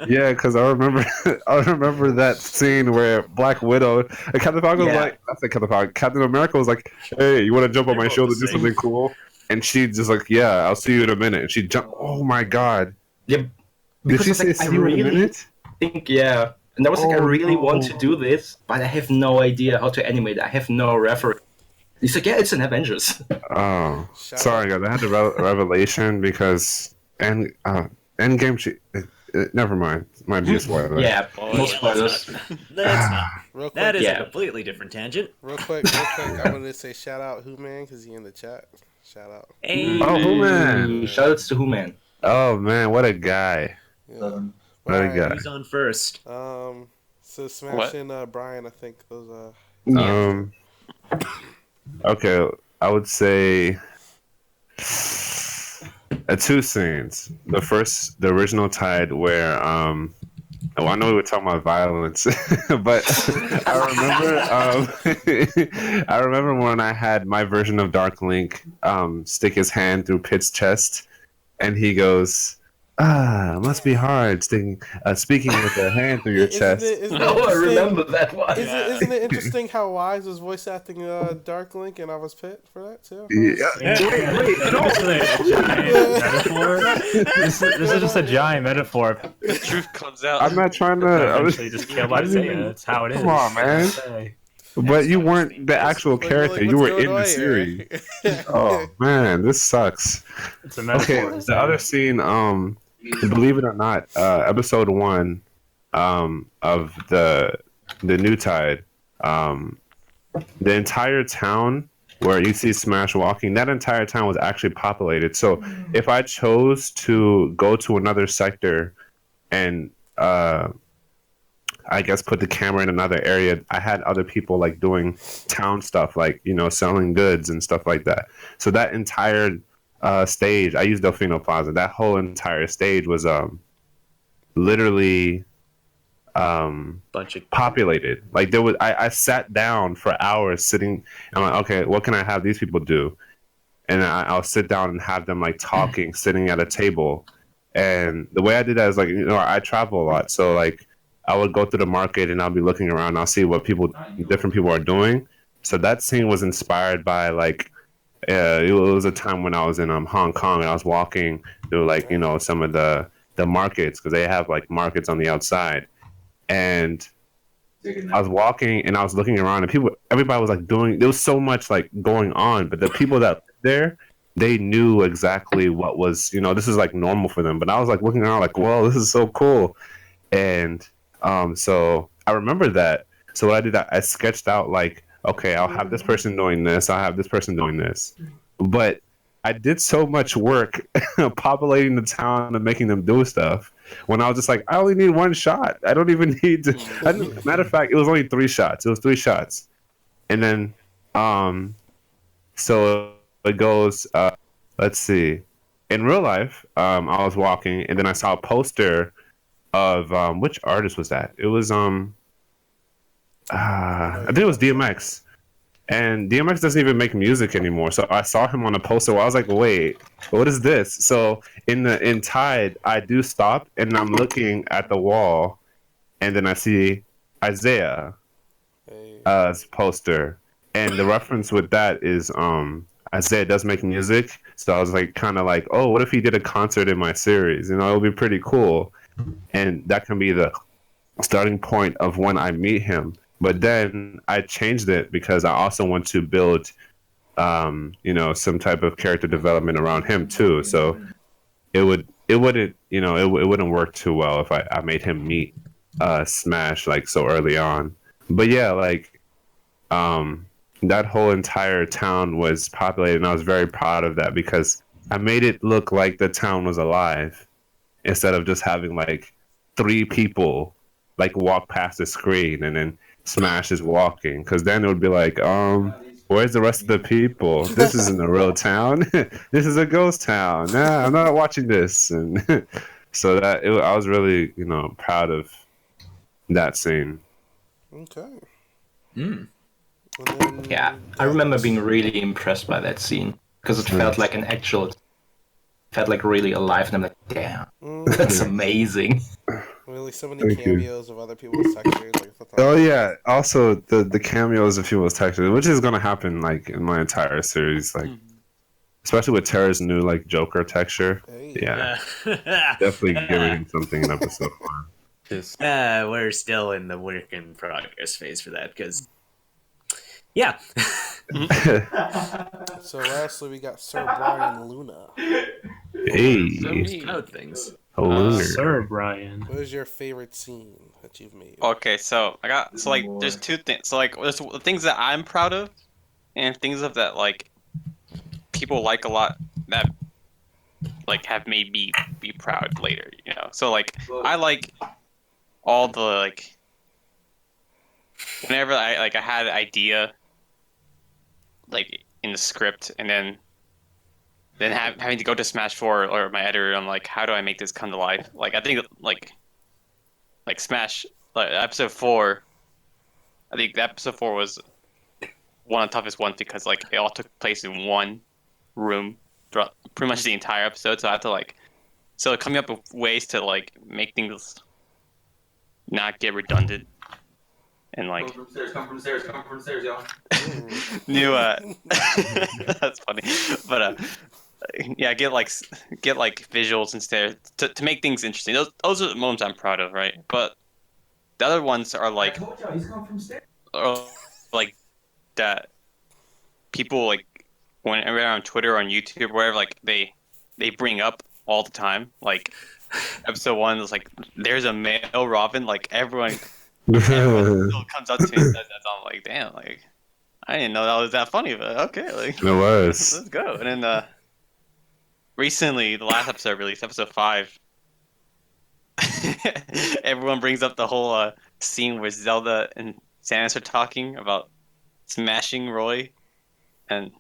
Yeah, because I remember that scene where Black Widow and Captain Falcon was like, I said Captain Falcon, Captain America was like, hey, you want to jump on my shoulder, do something cool? And she just like, yeah, I'll see you in a minute. And she jumped. Oh my god. Yeah. Did she say see you in a minute? And that was like, I really want to do this, but I have no idea how to animate it. I have no reference. He's like, yeah, it's an Avengers. Oh, sorry, guys. I had the revelation because Endgame. Never mind. Might be a spoiler. Yeah, no spoilers. That's not. Real quick, That is a completely different tangent. Real quick, I wanted to say shout out Who Man because he's in the chat. Shout out. Hey. Oh, Who Man. Shout outs to Who Man. Oh man, what a guy. Yeah. What a guy. Who's on first? So Smash and Brian, I think those Okay, I would say 2 scenes. The original Tide where well, I know we were talking about violence, but I remember when I had my version of Dark Link stick his hand through Pit's chest, and he goes, it must be hard speaking with a hand through your chest. I remember that one. Isn't it interesting how Wise was voice acting Dark Link and I was Pit for that too? This is just a giant metaphor. The truth comes out. I'm not trying to. Eventually just kill by Isaiah. That's how it is. Come on, man. But you weren't the actual character. You were in the series. Oh man, this sucks. It's a metaphor. Okay, the other scene, believe it or not, episode 1 of the new Tide, the entire town where you see Smash walking, that entire town was actually populated. So if I chose to go to another sector and I guess put the camera in another area, I had other people like doing town stuff, like, you know, selling goods and stuff like that. So that entire stage, I used Delfino Plaza. That whole entire stage was literally Bunch of populated. Like there was, I sat down for hours sitting. I'm like, okay, what can I have these people do? And I'll sit down and have them like talking, sitting at a table. And the way I did that is like, I travel a lot, so like I would go through the market and I'll be looking around. I'll see what different people are doing. So that scene was inspired by like it was a time when I was in Hong Kong and I was walking through like some of the markets because they have like markets on the outside, and I was walking and I was looking around and everybody was like there was so much like going on, but the people that lived there, they knew exactly what was, this is like normal for them. But I was like looking around like, whoa, this is so cool. And so I remember that. So what I did, I sketched out like, okay, I'll have this person doing this, I'll have this person doing this. But I did so much work populating the town and making them do stuff when I was just like, I only need one shot. I don't even need to. Matter of fact, it was only 3 shots. It was 3 shots. And then, so it goes, let's see. In real life, I was walking and then I saw a poster of, which artist was that? It was, I think it was DMX. And DMX doesn't even make music anymore. So I saw him on a poster where I was like, wait, what is this? So in Tide, I do stop and I'm looking at the wall and then I see Isaiah's poster. And the reference with that is Isaiah does make music. So I was like kind of like, oh, what if he did a concert in my series? It would be pretty cool. And that can be the starting point of when I meet him. But then I changed it because I also want to build, some type of character development around him too. So it wouldn't work too well if I made him meet Smash like so early on. But yeah, like that whole entire town was populated, and I was very proud of that because I made it look like the town was alive instead of just having like 3 people like walk past the screen and then Smash is walking, because then it would be like, where's the rest of the people? This isn't a real town. This is a ghost town. Nah, I'm not watching this. And so I was really, proud of that scene. Okay. Yeah, I remember being really impressed by that scene because it felt like felt like really alive, and I'm like, damn, that's amazing. Really, so many cameos of other people's textures. Oh yeah, also the cameos of people's textures, which is gonna happen like in my entire series, like especially with Terra's new like Joker texture. Hey. Yeah, definitely giving him something in episode 1. We're still in the work in progress phase for that because, yeah. So lastly, we got Sir Brian Luna. Hey, Proud things. Sir Brian. What is your favorite scene that you've made? Okay, so there's 2 things. So like there's things that I'm proud of, and things of that like people like a lot that like have made me be proud later. So like I like all the like whenever I had an idea like in the script and then having to go to Smash 4 or my editor, I'm like, how do I make this come to life? Like, I think, like Smash, episode 4, I think episode 4 was one of the toughest ones because, like, it all took place in one room throughout pretty much the entire episode. So I had to, coming up with ways to, like, make things not get redundant. And like come from stairs, y'all. New that's funny. But yeah, get like visuals instead to make things interesting. Those are the moments I'm proud of, right? But the other ones are like I told y'all, he's come from stairs. Or like that people like whenever on Twitter or on YouTube or wherever, like they bring up all the time. Like episode 1 is like there's a male Robin, like everyone still comes up to me and says that. I'm like, damn, like I didn't know that was that funny, but okay, like it was. Let's go. And then recently, the last episode released, episode 5. Everyone brings up the whole scene where Zelda and Samus are talking about smashing Roy, and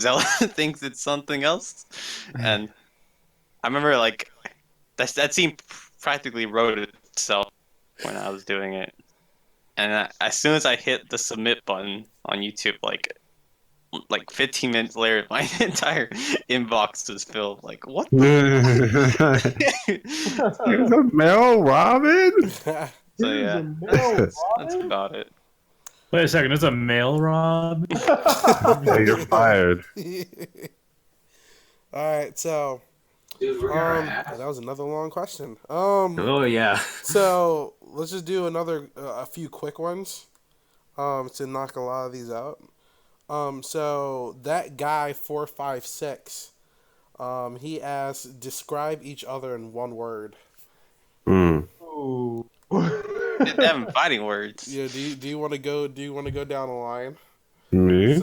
Zelda thinks it's something else. And I remember like that scene practically wrote itself. when I was doing it, and as soon as I hit the submit button on YouTube, like 15 minutes later, my entire inbox was filled. Like, what? Here's a male Robin. So Here's yeah, a male that's about it. Wait a second, there's a male Rob? Yeah, you're fired. All right, so that was another long question. Oh yeah. So let's just do another a few quick ones, to knock a lot of these out. So that guy 456, he asked, describe each other in one word. Ooh. They have fighting words. Yeah, do you want to go? Do you want to go down the line? Me?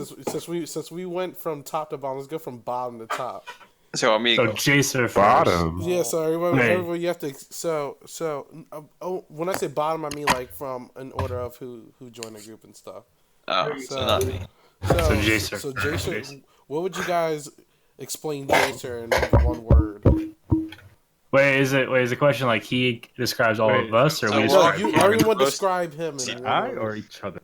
Since we went from top to bottom, let's go from bottom to top. So I mean, So Jacer first. Bottom. Yeah, so everyone, Hey. you have to. When I say bottom, I mean like from an order of who joined the group and stuff. oh, so not me. So Jacer. So Jacer, what would you guys explain Jacer in one word? Wait, is the question like he describes all of us, or so we what- describe No, him? everyone describe him in one I word. or each other?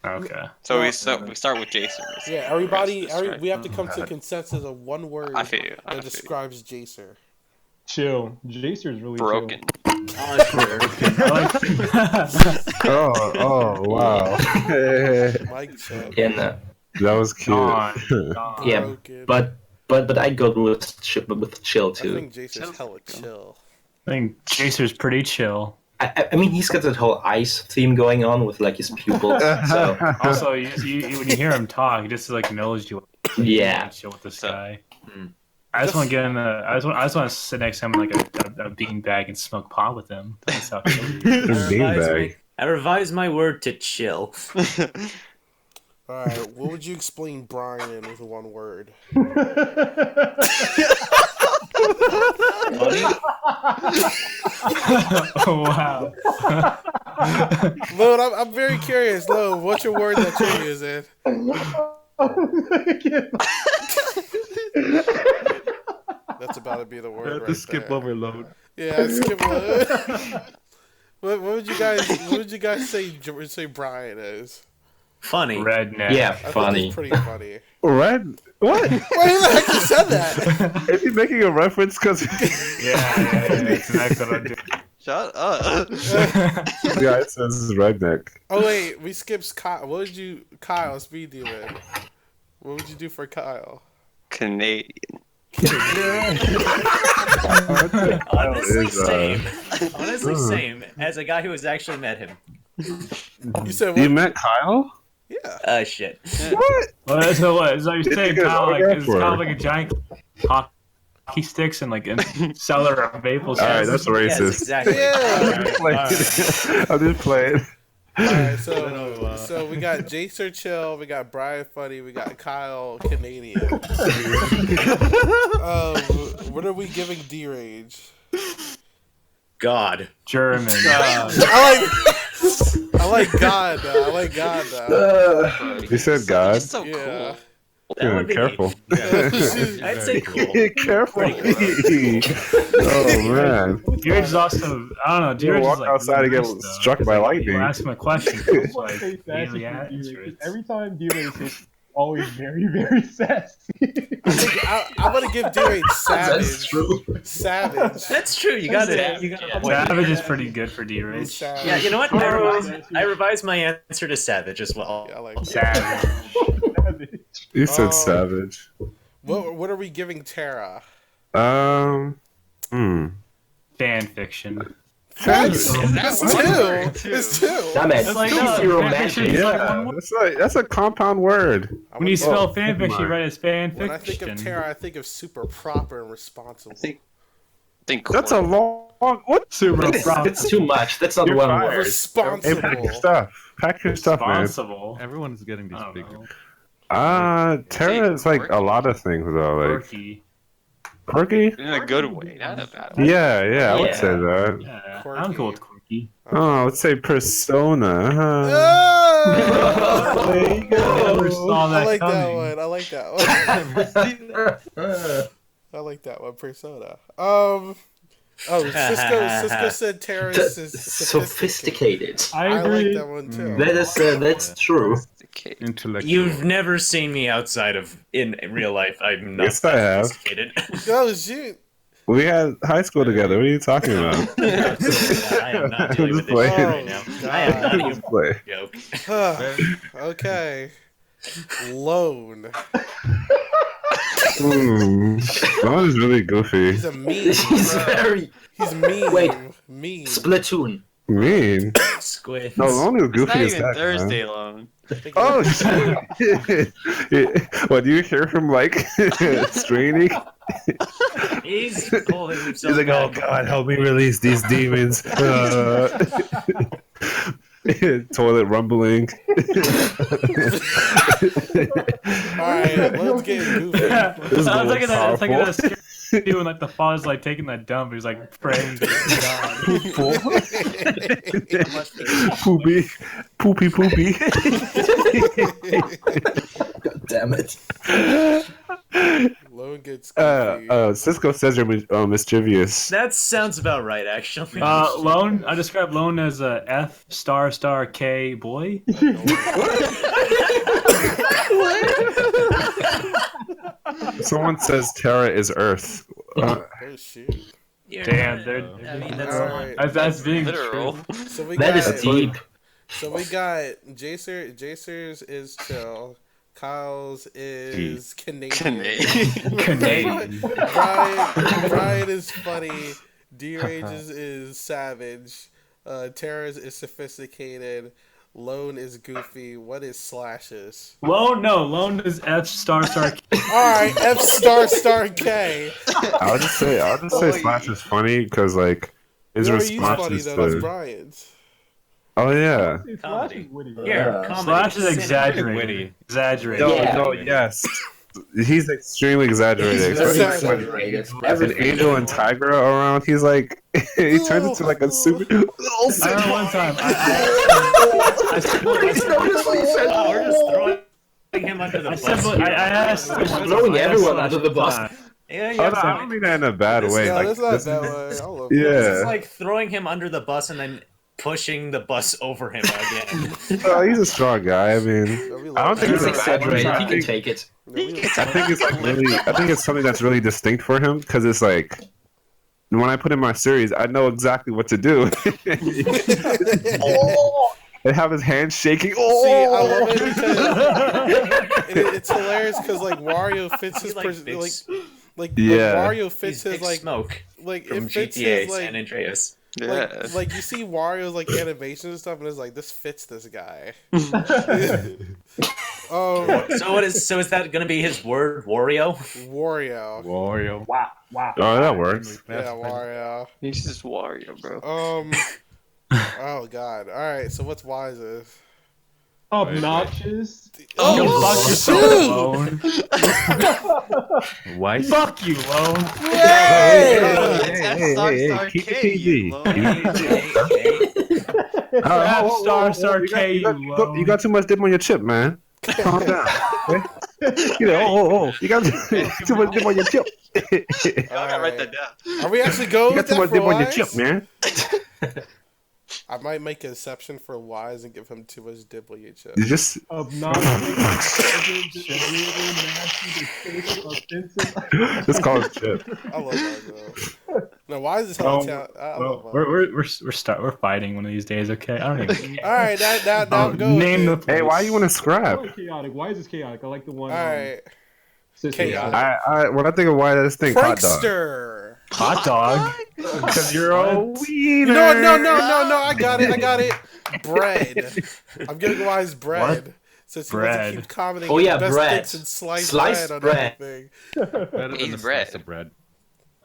Okay. So we start with Jason. Yeah, everybody. Describe. We have to come to a consensus of one word I feel you. I that feel you. describes Jacer. Chill. Jacer's really Broken. Oh, wow. Mike check. Yeah, no. That was cute. Gone. Yeah, Broken. but I go with chill I too. think Jacer's hella chill. I think Jacer's pretty chill. I mean, he's got that whole ice theme going on with like his pupils. So Also, when you hear him talk, he just like knows you. yeah, Chill with this guy. Mm. I just want to get in the. I just want to sit next to him in like a bean bag and smoke pot with him. That's how chill he is. Beanbag. I revised my word to chill. All right, what would you explain Brian in with one word? Funny? Wow. Lode, I'm very curious. Lode, what's your word that you're using? That's about to be the word. To skip there. overload. Yeah, skip Lode. What would you guys say Brian is? Funny. Redneck. yeah, I think funny. he's pretty funny. Red? What? Why the heck you said that? Is he making a reference? Because Yeah, that's exactly what I'm doing. Shut up. yeah, it says redneck. Oh wait, we skipped Kyle. What would you, Kyle, speed demon? What would you do for Kyle? Canadian. Honestly, is, same. Honestly, same. As a guy who has actually met him. You said You what? met Kyle? Yeah. Shit. What? Well, so what? So you're Did saying you get an Kyle, like, autograph is Kyle or- like a giant hockey sticks and like a cellar of maple All right, syrup? that's Yes, racist. exactly. Yeah. I'm just playing. Alright, so we got Jacer Chill, we got Brian Funny, we got Kyle Canadian. What are we giving D Rage? God. German. I like God though. I like God though. You said God. It's so Yeah. That would be Careful. I'd say cool. Careful. Oh man. Deerage also, I don't know. You Deerage walk is like outside and get really nice, though, struck 'cause, by like, lightning. You ask him a question, I he's want like, to say sassy immediately for answer D-Ray, it. 'cause every time D-Ray is always very, very sassy. I'm gonna give D Rage That's Savage. true. Savage. That's true. You got it. You got a point. Savage is pretty good for Deerage. Savage. Yeah, you know what? I revised my answer to savage as well. Yeah, I like that. Savage. You said Oh. savage. What are we giving Tara? Fan fiction. It's two. It's two. Damn it. It's like, Too no, fan romantic. fiction is like one Yeah, that's a compound word. When you spell fan come fiction, you on. write it as fan When I think fiction. of Tara, I think of super proper and responsible. Think That's a long. What? Super It's too much. That's not You're one fired. word. Hey, Responsible. pack your stuff. Pack your stuff, man. responsible. Everyone's getting these I don't big. know. Tara is like a lot of things though. Like Quirky. quirky. in a good way, not a bad way. Yeah, I would Yeah. say that. Yeah, Quirky. I'm cool with quirky. Oh, let's say persona. Oh! There you go. Never saw I that like that coming. one. I like that one. I like that one. Persona. Oh, Cisco said Terra is sophisticated. Sophisticated. I I like agree. that one too. That's true. Okay. Intellectual. You've never seen me outside of in real life. I'm not Yes, I that have. sophisticated. Oh shit! We had high school together. What are you talking about? I am not dealing with this Just shit playing. right now. Oh, I am not God. even Play. joke. Okay. Lone. That is really goofy. He's a meme. He's very He's mean. Wait. Mean. Splatoon. Mean. Squid. No, only It's goofy not is even that. Thursday Man. alone. Oh shit! What do you hear him like straining? He's holding himself He's like, "Oh back. God, help me release these demons." Toilet rumbling. Alright, let's get goofy. This I was is thinking that, it's like powerful. a when like the father's like taking that dump, he's like praying to God. Poopy, poopy, poopy. God damn it. Lone gets goofy. Cisco says you're mischievous. That sounds about right, actually. Lone, I describe Lone as a F star K boy. Someone says Terra is Earth. Oh shit. Damn, I mean, that's Alright. that's being Literal. true. So we That got is deep. So we got Jacer's is chill. Kyle's is Canadian. Canadian. Brian is funny. D-Rage's is savage. Tara's is sophisticated. Lone is goofy. What is Slash's? Lone is F star K. Alright, F star K. I'll just say Slash is funny because like his Who are you response funny is though? That's to. Brian's. Oh yeah. Flash is witty. Here, comedy. Slash is Sit- exaggerated. Witty. Exaggerated. No, Yeah. no, yes. He's extremely exaggerated. He's very Especially when exaggerated. an Everything. Angel and Tigra are around. He's like he turns into like a super. I remember one time. I Oh, we're just throwing him under the bus. I asked Throwing everyone under the bus. Yeah, Oh, yeah. no, I don't mean that in a bad way. No, Like, that's not this that is- way. I love Yeah. It's like throwing him under the bus and then pushing the bus over him again. Oh, he's a strong guy. I mean, I don't think He's it's a bad exaggerated. way. He can take it. I think it's like really. I think it's something that's really distinct for him because it's like when I put in my series, I know exactly what to do. And have his hands shaking. Oh, See, I love it because it's hilarious because like Wario fits his He's like big like Yeah. Wario fits He's his Big like Smoke like from it fits GTA his like San Andreas. Yeah. like you see Wario's like animations and stuff and it's like this fits this guy. Oh, So is that gonna be his word, Wario? Wario. Wario. Wow. Oh, that works. Yeah, Wario. He's just Wario, bro. Oh god. All right. So what's Wise's? Obnoxious. Yo, fuck yourself, Lone. Why? Fuck you, Lone. Hey, keep it PG. Star K, You got too much dip on your chip, man. Calm down. Okay? You got too much dip on your chip. I gotta write that down. Are we actually going You got with too that much for dip on your Wise? chip, man. I might make an exception for Wise and give him too much dip on your chip. You just Obnoxious. Disagreeable, nasty, distasteful, offensive. just call it chip. I love that though. No, Wise is hella talented. I love Wise. We're fighting one of these days, okay? I don't even care. All right, now go. Name the with it. place. Hey, why you want to I scrap? like chaotic. Why is this chaotic? I like the one. All right, Sister Chaotic. said. When I think of why this thing, hot dog. prankster. Hot dog? Because you're a wiener. No. I got it. Bread. I'm giving Wise bread. What? Since he Bread. wants to keep commenting Oh, on yeah, the best bread. bits and sliced Sliced bread on bread. everything. Better Eat than a bread. slice of bread.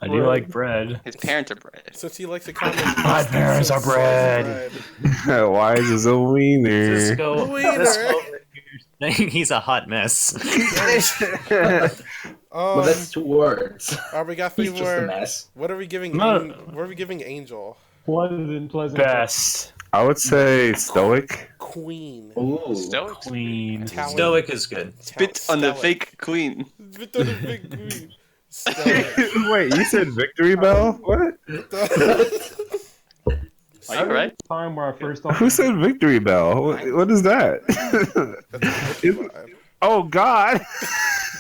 I do like bread. His parents are bread. Since he likes to comment. My parents are bread. Why is a wiener? Cisco, Wiener. Cisco, saying he's a hot mess. But that's 2 words. We got 3 He's just a more. mess. What are we giving? No. What are we giving Angel? Pleasant. Best. I would say stoic. Queen. Ooh. Stoic. Queen. Talent. Stoic is good. Spit on the Stellic. fake queen. Spit on the fake queen. Wait, you said Victory Bell? What? Are you right? Time where I first Who said Victory Bell? What is that? Oh God!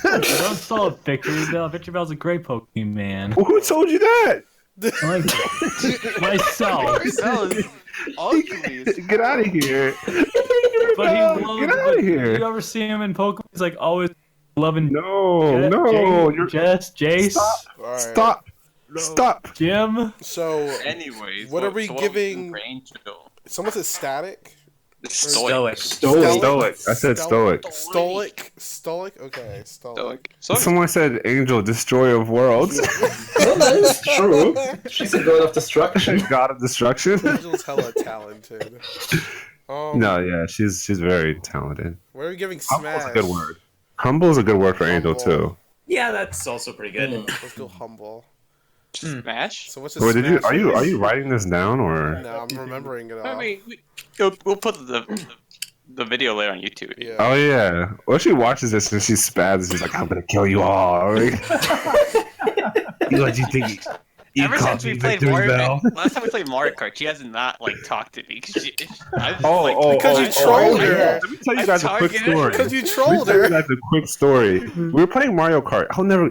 I don't saw Victory Bell. Victory Bell's a great Pokemon. Who told you that? I like myself. Get out of here! But he loves, Get out of here! You ever see him in Pokemon? He's like always loving. No, you're Jace. Stop! Stop! Jim. So, anyways, what are we giving? Someone said static. Stoic. Stoic. I said stoic. Stoic. Okay, stoic. Someone said Angel, destroyer of worlds. Well, that is true. She's a god of destruction. God of destruction. Angel's hella talented. No, yeah, she's very talented. Where are we giving Humble's Smash? a good word. Humble is a good word for Angel too. Yeah, that's also pretty good. Let's go humble. Smash. So what's Wait, the Smash? are you writing this down or? No, I'm remembering it all. I mean, we'll put the video later on YouTube. Yeah. Oh yeah. Well, she watches this and she spazzes. She's like, "I'm gonna kill you all." What do you think? Ever since we played Mario, last time we played Mario Kart, she has not like talked to me because Because you trolled her. Let me tell you guys a quick story. Because you trolled her. That's a quick story. We were playing Mario Kart.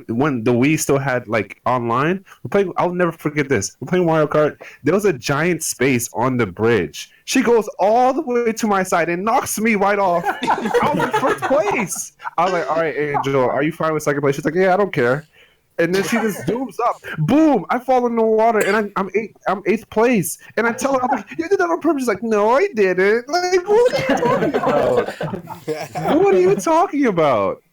When the Wii still had like online. I'll never forget this. We're playing Mario Kart. There was a giant space on the bridge. She goes all the way to my side and knocks me right off. I was in first place. I was like, "All right, Angel, are you fine with second place?" She's like, "Yeah, I don't care." And then she just zooms up. Boom! I fall in the water, and I'm eighth place. And I tell her, I'm like, "You did that on purpose." She's like, "No, I didn't." Like, what are you talking about? What are you talking about?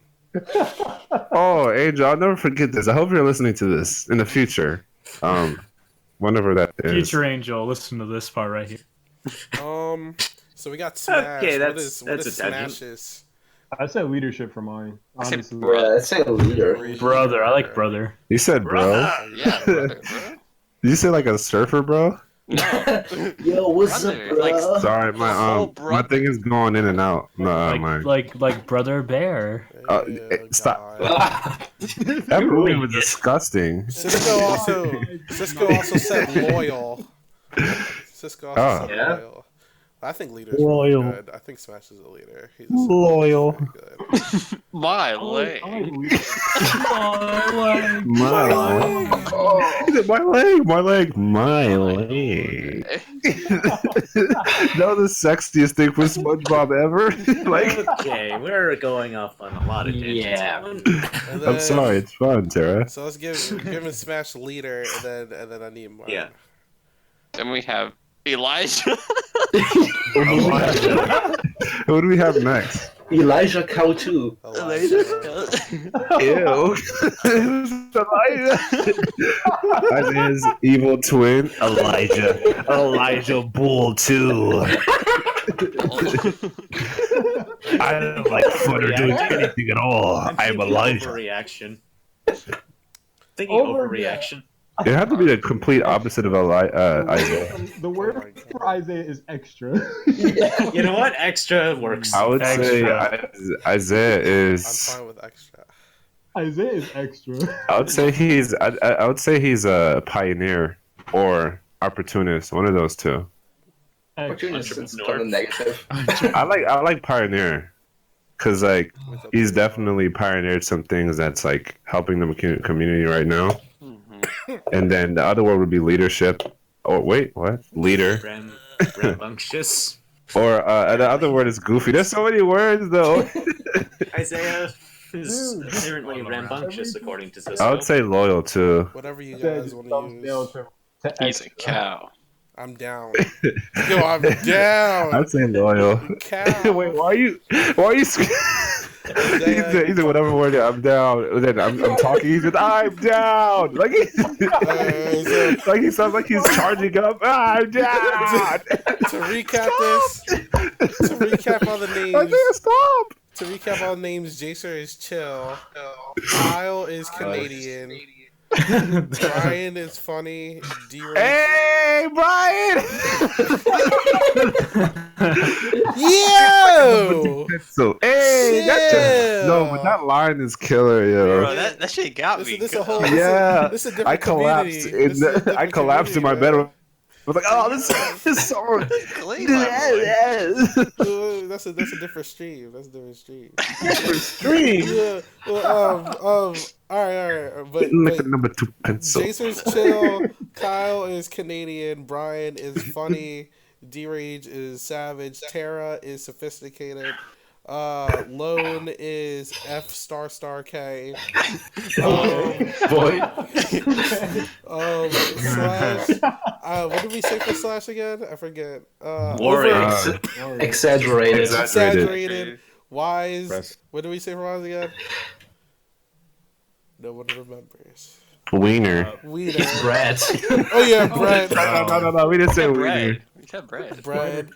Oh, Angel, I'll never forget this. I hope you're listening to this in the future. Whenever that is. Future Angel, listen to this part right here. So we got Smash. Okay, what that's is a tangent. Smashes? I said leadership for mine. Honestly. Bruh, it's like a leader. Brother, I like brother. You said bro? yeah, brother. You said like a surfer, bro? Yo, what's up, Brother, bro? like, Sorry, my thing is going in and out. No, Like brother bear. Stop. God. That movie was disgusting. Cisco also said loyal. Cisco also said Yeah? loyal. I think leader's Loyal. really good. I think Smash is a leader. He's Loyal. pretty good. My leg. My leg. My leg. That was the sexiest thing for SpongeBob ever. Like, Okay, we're going off on a lot of tangents. Yeah. And I'm then- sorry, it's fun, Tara. So let's give him Smash leader, and then I need mine. Yeah. Then we have Elijah. What do we have next? Elijah Cow 2. Ew. Isaiah's evil twin, Elijah. Elijah Bull 2. I don't like fun or doing anything at all. I'm Elijah. Overreaction. Thinking overreaction. It had to be the complete opposite of Isaiah. The word for Isaiah is extra. You know what? Extra works. I would say Isaiah I'm is. fine with extra. Isaiah is extra. I would say he's. I would say he's a pioneer or opportunist. One of those two. Opportunist is kind of negative. I like pioneer, cause like he's definitely pioneered some things that's like helping the community right now. And then the other word would be leadership. Oh wait, what? Leader. Rambunctious. Or the other word is goofy. There's so many words though. Isaiah is inherently rambunctious, according to Cisco. I would say loyal too. Whatever you guys want to use. He's a cow. I'm down. Yo, I'm down. I'd say loyal. Cow. Wait, why are you? He said whatever word. I'm down. Then I'm talking. He said I'm down. Like like he sounds like he's charging up. I'm down. To recap all the names. Isaiah, stop. To recap all the names, Jacer is chill. Kyle is Canadian. Brian is funny. D-Rage. Hey, Brian! Yo! So, hey, that's Chill. no, but that line is killer, yo. Bro, that shit got me. This a whole. Yeah, This is a different I collapsed. community. This is a different I collapsed in my community, bed. I was like, oh, this song. Clay, my boy. That's a different stream. That's a different stream. Stream. Yeah. Well, all right. But Number 2 pencil. Jason's chill. Kyle is Canadian. Brian is funny. D-Rage is savage. Tara is sophisticated. Lone is F star K. Boy. Slash. What did we say for Slash again? I forget. Warrior. Exaggerated. Exaggerated. Wise. Press. What did we say for Wise again? No one remembers. Wiener. Wiener. Brad. Oh yeah, bread. No. We didn't say wiener. Bread. We said bread. Bread.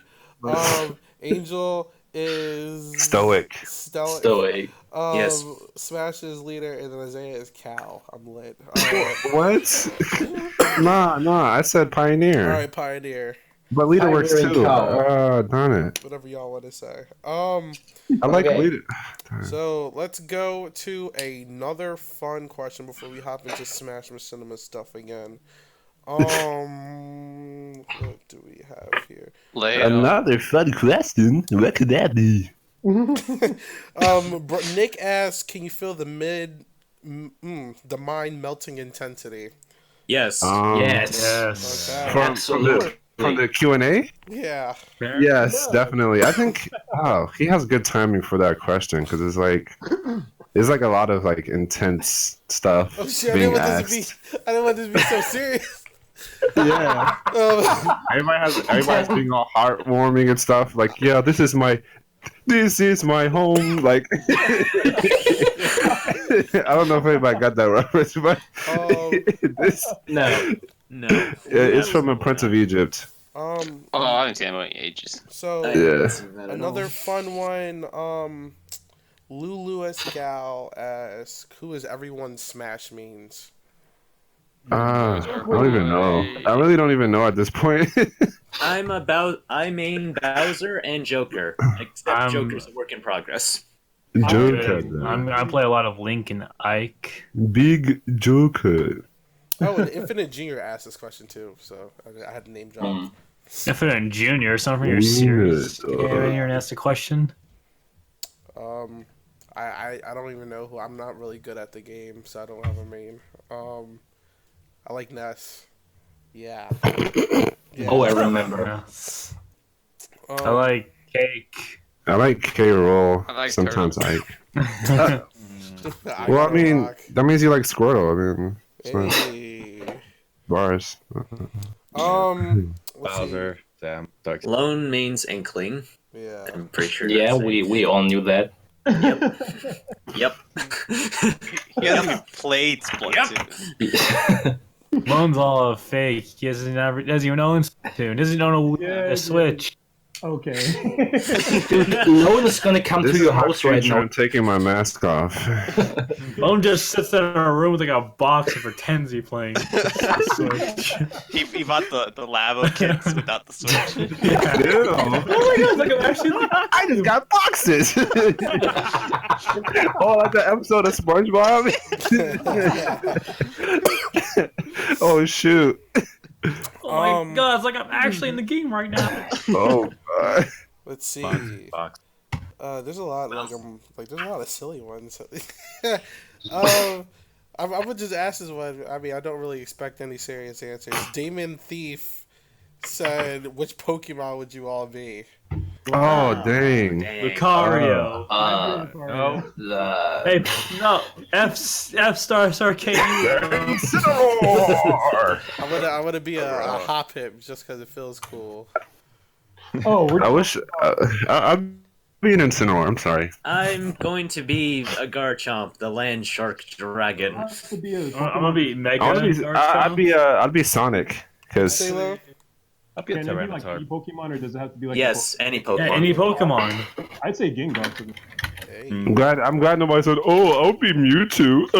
Angel is Stoic. Stoic. Yes. Smash is leader, and then Isaiah is Cal. I'm lit. What? Nah. I said pioneer. All right, Pioneer. But leader works Pioneer and too. Cal. Darn it. Whatever y'all want to say. I like Okay. leader. So let's go to another fun question before we hop into Smash Machinima stuff again. What do we have here? Another fun question. What could that be? Nick asks, "Can you feel the the mind melting intensity?" Yes. Yes. Okay. From the QnA? Yeah. Yes, definitely. I think he has good timing for that question because it's like a lot of like intense stuff Oh shit! being asked. I didn't want this to be so serious. Yeah. Everybody's being all heartwarming and stuff. Like, yeah, this is my home. Like, I don't know if anybody got that reference, but No. it's from a Prince of Egypt. Oh, I haven't seen that movie in ages. So Yeah. another fun one. Lulu Gal asks, "Who is everyone's Smash means?" I don't even know. I really don't even know at this point. I main Bowser and Joker, except Joker's a work in progress. Joker. I'm gonna play a lot of Link and Ike. Big Joker. Oh, and Infinite Junior asked this question too, so I had to name drop. Infinite and Junior, something from your series. Get in here and ask a question. I don't even know who. I'm not really good at the game, so I don't have a main. I like Ness. Yeah. Oh, I remember. Yes. I like Cake. I like K-Roll. I like Sometimes Ike. I Well, I mean, rock. that means you like Squirtle. I mean, it's nice. Hey. Bars. Let's see. Bowser, Sam, Dark. Lone means Inkling. Yeah. I'm pretty sure. Yeah, that's we all knew that. Yep. He hasn't even played Splatoon. Lone's all fake. He doesn't even know Splatoon. Doesn't know a Switch. Okay. No one's gonna come This to is your my house right future. now. I'm taking my mask off. Lone just sits there in a room with like a box and pretends he's playing Switch. He bought the lava kits without the Switch. Dude, Oh my god! Like I'm actually. I just got boxes. Oh, like the episode of SpongeBob. Oh shoot. Oh my god! It's like I'm actually in the game right now. Oh god. Let's see. Box. There's a lot there's a lot of silly ones. I would just ask this one. I mean, I don't really expect any serious answers. Damon Thief said, "Which Pokemon would you all be?" Oh dang. Lucario. No. Hey, no. F star K. Incineroar! I want to be a Hoppip just because it feels cool. Oh, I wish I'd be an Incineroar. I'm sorry. I'm going to be a Garchomp, the land shark dragon. I'm gonna be Mega. I'd be Sonic because Salo? I'll be a Can it be like Tyranitar. any Pokemon, or does it have to be like? Yes, any Pokemon. Yeah, any Pokemon. I'd say Gengar. Hey. I'm glad nobody said, "Oh, I'll be Mewtwo."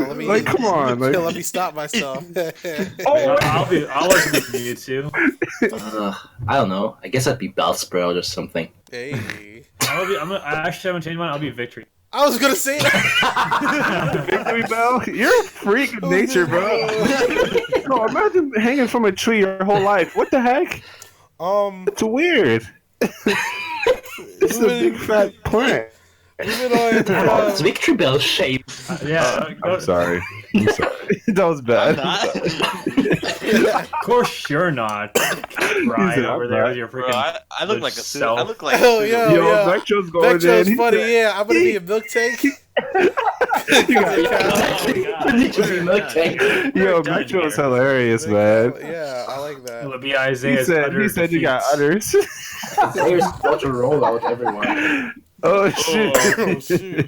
Let me, Like, come on, like, let me stop myself. I'll like to be Mewtwo. I don't know. I guess I'd be Bellsprout or something. Hey. I actually haven't changed mine. I'll be Victory. I was gonna say that. Victory Bell, you're a freak of nature, bro. No, imagine hanging from a tree your whole life. What the heck? It's weird. It's a big fat plant. It's Victory Bell shape. I'm sorry. That was bad. Of course you're not. Right over there with your freaking. Bro, I look like a self. I look like Oh, a yo, Vectro's going Vectro's in. funny. Yeah, I'm gonna be a milk tank. Yo, Vectro's hilarious, man. Yeah, I like that. It'll be Isaiah's He said you got udders. There's such a rollout, everyone. Oh shit! Oh shoot!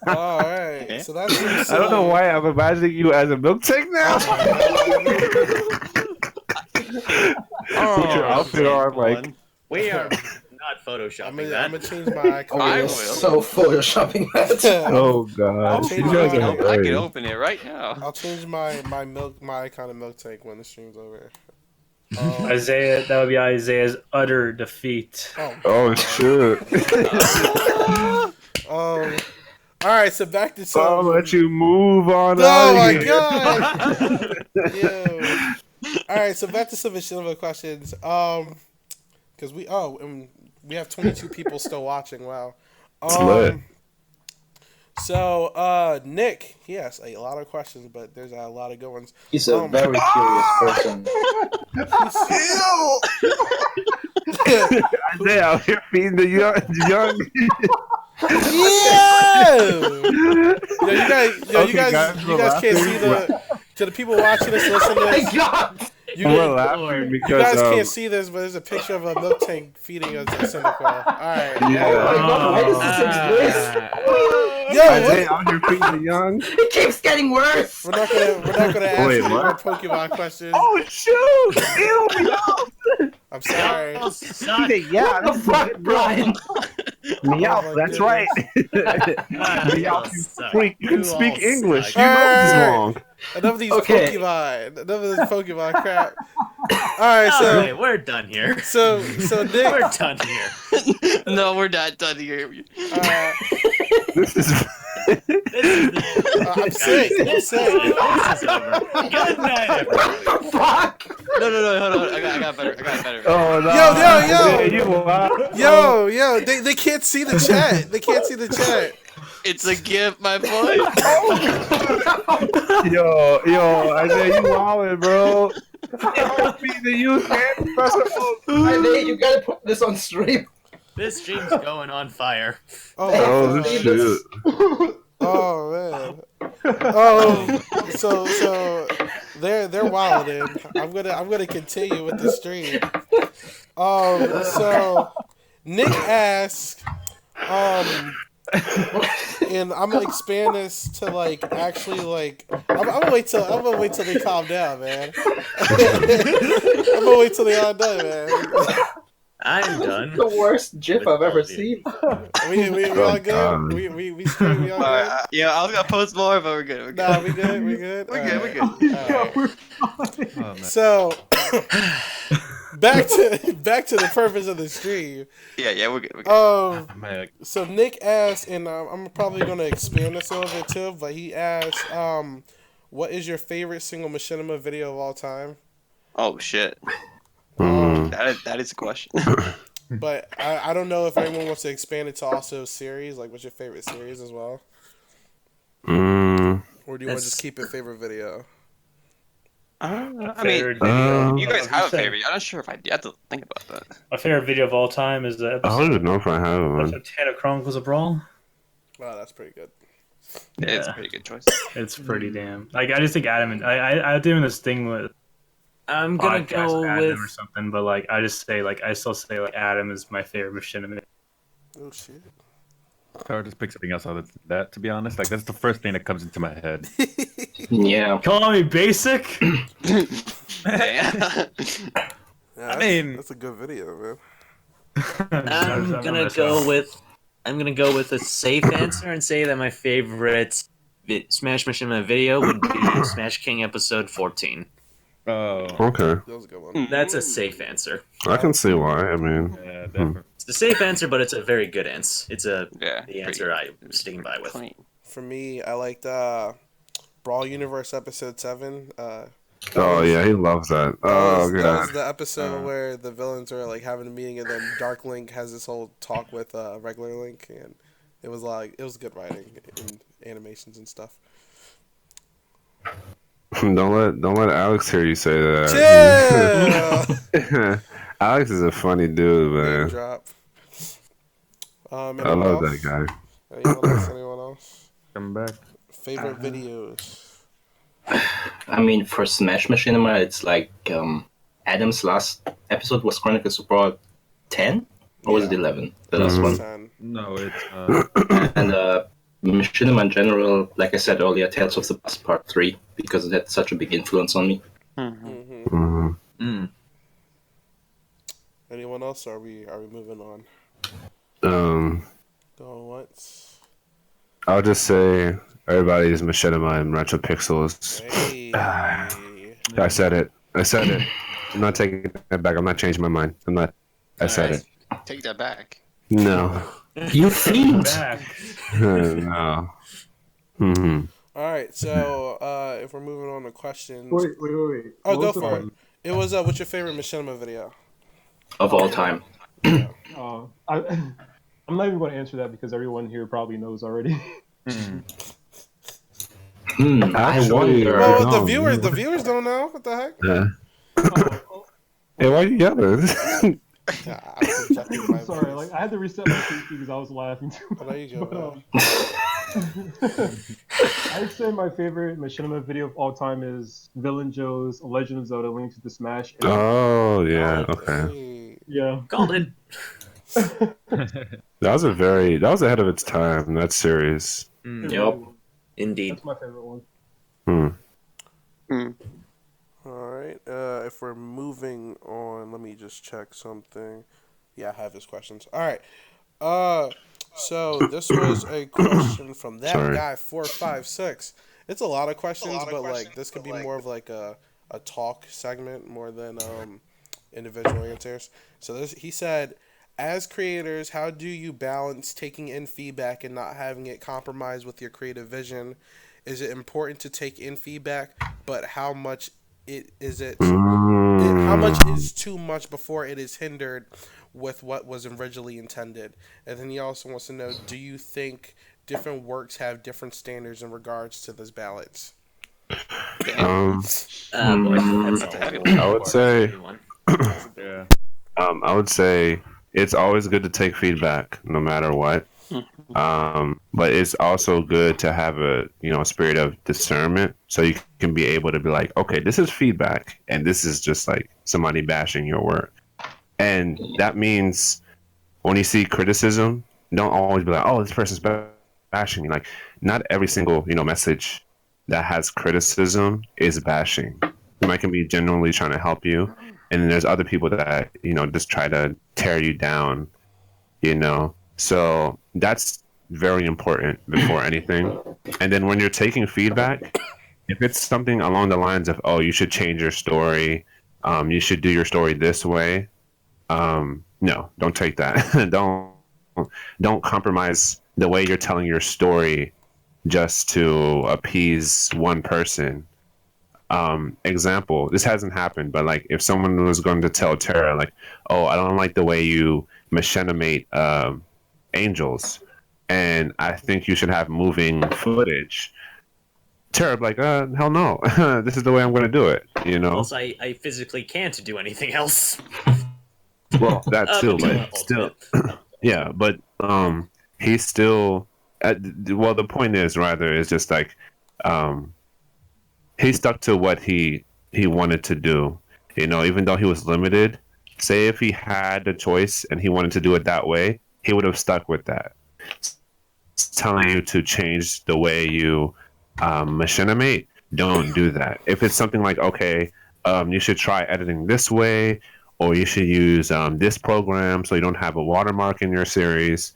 All right, so that's. I don't know why I'm imagining you as a milk tank now. Put your outfit on, like. We are not photoshopping that. I'm gonna change my icon. I will. So photoshopping that. Oh god! change You guys my- are I can hilarious. open it right now. I'll change my icon of milk tank when the stream's over. Isaiah, that would be Isaiah's utter defeat. Oh shit! All right, so back to some. I'll let you move on. Oh my god! Yo. All right, so back to some machinima questions. Because we have 22 people still watching. Wow. lit. So Nick, he has a lot of questions, but there's a lot of good ones. He's a very curious person. Isaiah out here feeding the young. Yo, you guys can't see to the people watching this, listening to this. We're laughing because you guys can't see this, but there's a picture of a milk tank feeding a Cyndaquil. Alright. Why does this exist? Yo, Isaiah out here feeding the young. It keeps getting worse. We're not gonna ask Wait, any more what? Pokemon questions. Oh shoot! Ew, I'm sorry. he said, yeah, What the fuck, Brian? Meow, Oh my that's goodness. right. Meow, you freak. You can speak English. You All know this is right. wrong. Enough of these Okay. Pokemon. Enough of this Pokemon crap. Alright, so Alright, we're done here. so Nick, We're done here. No, we're not done here. This is. I'm sick. I'm sick. This is over. Good night, everybody. Fuck! No, hold on. I got better. Oh no! Yo. Isaiah, you wild. Yo, they can't see the chat. They can't see the chat. It's a gift, my boy. Yo, Isaiah, you wildin', bro. Feed the youth, man. Isaiah, you gotta put this on stream. This stream's going on fire. Oh shoot! Oh man. Oh, so they're wilding. I'm gonna continue with the stream. So Nick asks, and I'm gonna expand this to like actually like I'm gonna wait till they calm down, man. I'm gonna wait till they all done, man. I'm done. The worst GIF With I've ever all of seen. We all good. We straight. We all good. Yeah, I was gonna post more, but we're good. Nah, we good. We good. We're good. Alright. Oh, man. So back to the purpose of the stream. Yeah, we're good. Man, So Nick asked, and I'm probably gonna expand this a little bit too, but he asked, what is your favorite single machinima video of all time? Oh shit. That is a question. But I don't know if anyone wants to expand it to also series. Like, what's your favorite series as well? Or do you want to just keep it favorite video? I mean, Favorite video. you guys have a favorite. I'm not sure if I have to think about that. My favorite video of all time is the I don't episode even know if I have one. of 10 of Chronicles of Brawl. Wow, that's pretty good. It's a Yeah. pretty good choice. It's pretty damn. Like, I just think Adam and I doing this thing with I'm gonna podcast go Adam with or something, but like I still say like Adam is my favorite machinima. Oh shit. it's hard to pick something else other than that, to be honest. Like, that's the first thing that comes into my head. Yeah. Call me basic. Yeah. Yeah, mean- that's a good video, man. I'm gonna go with I'm gonna go with a safe answer and say that my favorite Smash Machinima video would be Smash King episode 14. Oh, Okay, That was a good one. That's a safe answer. I can see why. I mean, yeah, definitely. It's a safe answer, but it's a very good answer. It's the pretty answer I'm sticking by with. clean. For me, I liked Brawl Universe episode 7. oh yeah, he loves that. Oh That god. was the episode where the villains are like having a meeting, and then Dark Link has this whole talk with regular Link, and it was good writing and animations and stuff. Don't let Alex hear you say that. Chill. Alex is a funny dude, Name man. drop. I Anyone love else? that guy. Anyone else? Come back. Favorite videos? I mean, for Smash Machinima, it's like Adam's last episode was Chronicles of Brawl 10? Or was it 11? The last one. 10. No, it's And Machinima in general, like I said earlier, Tales of the Past Part 3, because it had such a big influence on me. Anyone else? Or are we moving on? Going once. I'll just say everybody's Machinima and RetroPixels. Hey. I said it. I'm not taking it back. I'm not changing my mind. I said it. Take that back. No. You fiend! Back. No. Mm-hmm. All right, so if we're moving on to questions. Wait. Oh, What go was the for it. It was what's your favorite Machinima video? Of all time. I'm not even going to answer that because everyone here probably knows already. I wonder. Well, no, the viewers don't know. What the heck? Yeah. Hey, why are you yelling? I'm sorry, like I had to reset my PC because I was laughing too much. Oh, there you go. But, I'd say my favorite Machinima video of all time is Villain Joe's Legend of Zelda: Link to the Smash. Oh yeah, okay. Hey. Yeah. Called it. That was ahead of its time. That series. Yep. Indeed. That's my favorite one. All right. If we're moving on, let me just check something. Yeah, I have his questions. All right. So this was a question from that guy 456. It's a lot of questions, but like this could be more of like a talk segment more than individual answers. So he said, as creators, how do you balance taking in feedback and not having it compromise with your creative vision? Is it important to take in feedback, but how much how much is too much before it is hindered with what was originally intended? And then he also wants to know, do you think different works have different standards in regards to this balance? Boy, that's a I would say, yeah. I would say it's always good to take feedback, no matter what. But it's also good to have a spirit of discernment, so you can be able to be like, okay, this is feedback, and this is just like somebody bashing your work. And that means when you see criticism, don't always be like, oh, this person's bashing me. Like, not every single message that has criticism is bashing. You might can be genuinely trying to help you, and then there's other people that just try to tear you down. So that's very important before anything. And then when you're taking feedback, if it's something along the lines of, oh, you should change your story, you should do your story this way, no, don't take that. don't compromise the way you're telling your story just to appease one person. Example, this hasn't happened, but like if someone was going to tell Tara, like, oh, I don't like the way you machinimate angels, and I think you should have moving footage. Tara would be like, hell no. This is the way I'm going to do it, Also, I physically can't do anything else. Well, that too, but still. Yeah, but he's still well, the point is rather is just like he stuck to what he wanted to do, even though he was limited. Say if he had the choice and he wanted to do it that way, he would have stuck with that. It's telling you to change the way you machinimate, don't do that. If it's something like, okay, you should try editing this way, or you should use this program so you don't have a watermark in your series,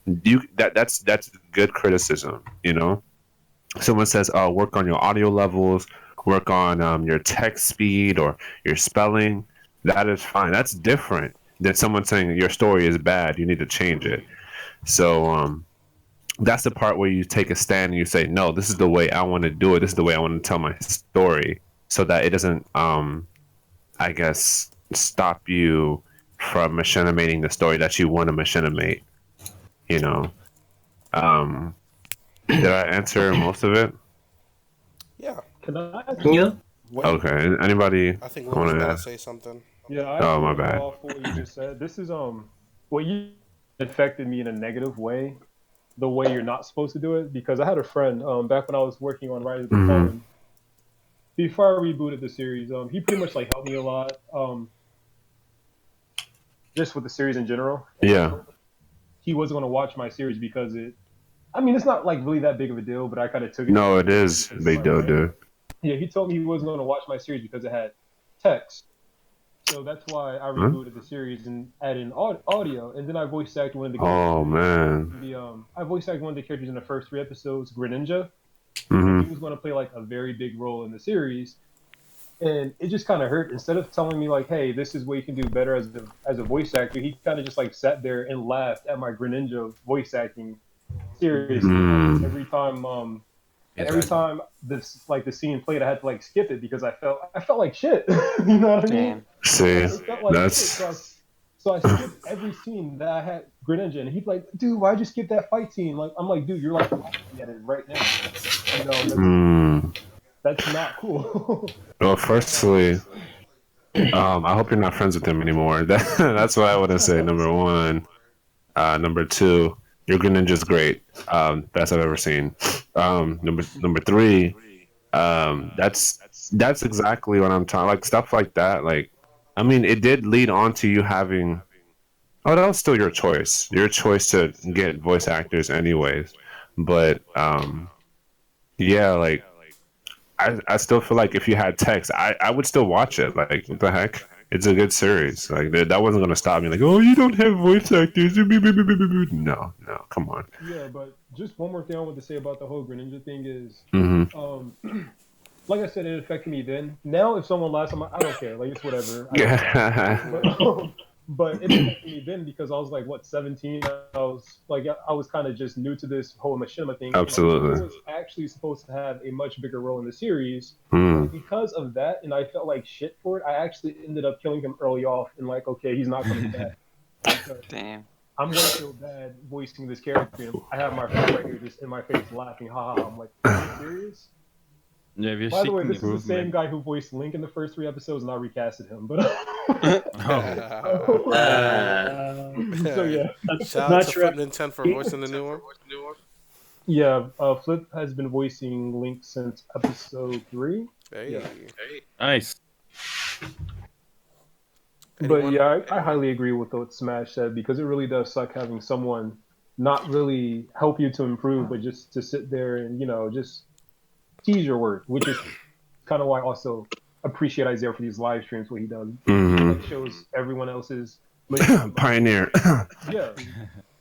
that's good criticism. Someone says, "Oh, work on your audio levels, work on your text speed or your spelling." That is fine. That's different than someone saying your story is bad. You need to change it. So that's the part where you take a stand and you say, "No, this is the way I want to do it. This is the way I want to tell my story," so that it doesn't, I guess, stop you from machinimating the story that you want to machinimate. You know. Did I answer most of it? Yeah. Can I ask? Yeah. Wait, Okay. Anybody I think want Luna's to about to ask? say something. Yeah, I Oh, actually my want to bad. go off what you just said. This is what you affected me in a negative way, the way you're not supposed to do it. Because I had a friend back when I was working on Rise of the Fallen. Before I rebooted the series, he pretty much like helped me a lot, just with the series in general. Yeah. He wasn't going to watch my series because I mean, it's not like really that big of a deal, but I kind of took it. No, it is big deal, dude. Yeah, he told me he wasn't going to watch my series because it had text. So that's why I rebooted the series and added in audio, and then I voice acted one of the Oh man. I voice acted one of the characters in the first 3 episodes, Greninja. Mm-hmm. He was going to play like a very big role in the series, and it just kind of hurt. Instead of telling me like, "Hey, this is what you can do better as a voice actor," he kind of just like sat there and laughed at my Greninja voice acting seriously. Every time this like the scene played, I had to like skip it because I felt like shit. You know what I mean? Damn. See, It felt like that's shit. So I skipped every scene that I had Greninja, and he'd like, "Dude, why'd you skip that fight scene?" Like, I'm like, "Dude, you're like laughing at it right now. That's not cool." Well, firstly, I hope you're not friends with him anymore. That's what I want to say. Number one. Number two, your Greninja's great. Best I've ever seen. Number three, that's exactly what I'm talking. Like stuff like that. Like, I mean, it did lead on to you having. Oh, that was still your choice. Your choice to get voice actors, anyways. But yeah, like I still feel like if you had text, I would still watch it. Like, what the heck? It's a good series. Like that wasn't gonna stop me. Like, oh, you don't have voice actors. No, come on. Yeah, but just one more thing I want to say about the whole Greninja thing is, Mm-hmm. like I said, it affected me then. Now, if someone laughs, I don't care. Like, it's whatever. But it affected me then because I was like, what, 17? I was kind of just new to this whole machinima thing. Absolutely. And I was actually supposed to have a much bigger role in the series. Mm. Because of that, and I felt like shit for it, I actually ended up killing him early off and like, okay, he's not coming back. Damn. I'm going to feel bad voicing this character. I have my friend right here just in my face laughing, haha. I'm like, are you serious? Yeah, if you're By the way, seeking this is the improvement. same guy who voiced Link in the first 3 episodes, and I recasted him. But so yeah, Shout out to Flip Nintendo for voicing the new one. yeah. Flip has been voicing Link since episode 3. Hey. Yeah. Nice. But yeah, I highly agree with what Smash said because it really does suck having someone not really help you to improve, but just to sit there and just tease your work, which is kind of why I also appreciate Isaiah for these live streams. What he does, Mm-hmm. he shows everyone else's Pioneer. Yeah,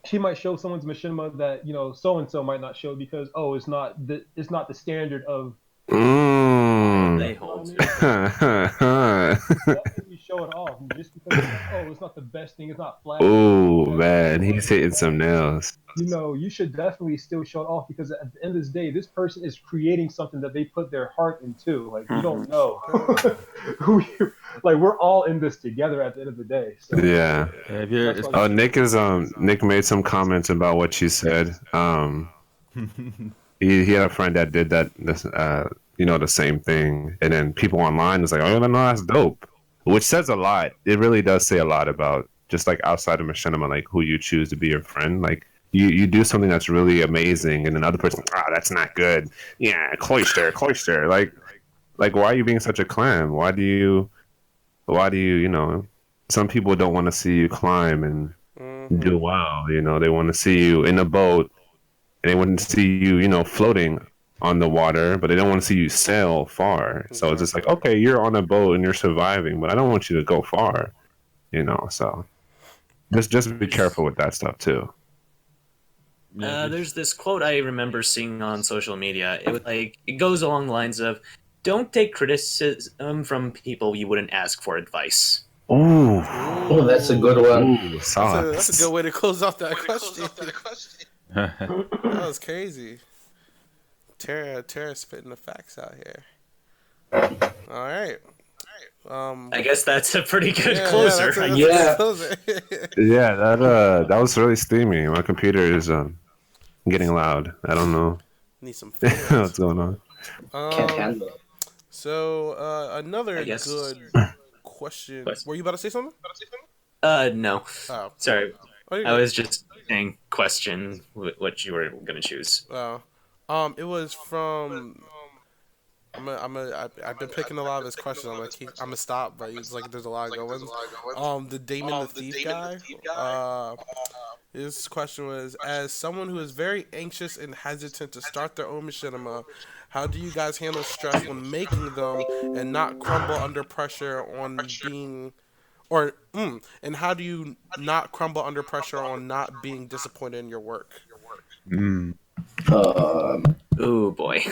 he might show someone's machinima that so and so might not show because it's not the standard of. They hold to. Definitely show it off just because it's not the best thing. It's not flat. Oh man, he's hitting some nails. You should definitely still show it off because at the end of the day, this person is creating something that they put their heart into. Like you don't know who you like. We're all in this together at the end of the day. So. Yeah. If you're, Oh, Nick made some comments about what you said. He had a friend that did that. The same thing, and then people online was like, "Oh, no, that's dope," which says a lot. It really does say a lot about just like outside of machinima, like who you choose to be your friend. Like you do something that's really amazing, and another person, that's not good. Yeah, cloister. Like why are you being such a clam? Why do you? Some people don't want to see you climb and do well. They want to see you in a boat, and they want to see you, floating on the water, but they don't want to see you sail far. So it's just like, okay, you're on a boat and you're surviving, but I don't want you to go far. So just be careful with that stuff too. There's this quote I remember seeing on social media. It goes along the lines of, "Don't take criticism from people you wouldn't ask for advice." Ooh. Oh, that's a good one. Ooh, That's a sauce. good way to close off that question. That was crazy. Tara spitting the facts out here. All right. I guess that's a pretty good Yeah, closer. that's a Yeah. good closer. Yeah, that was really steamy. My computer is getting loud. I don't know Need some what's fans. going on. Can't handle it. So another I guess- good question. Question. Were you about to say something? No. Oh, Sorry. oh, you're I good. was just saying question what you were going to choose. Oh, it was from. I've been picking a lot of his questions. I'm gonna stop, but it's like there's a lot of good ones. The Damon the Thief guy. His question was: as someone who is very anxious and hesitant to start their own machinima, how do you guys handle stress when making them and not crumble under pressure on being, and how do you not crumble under pressure on not being disappointed in your work? Mm. Oh boy.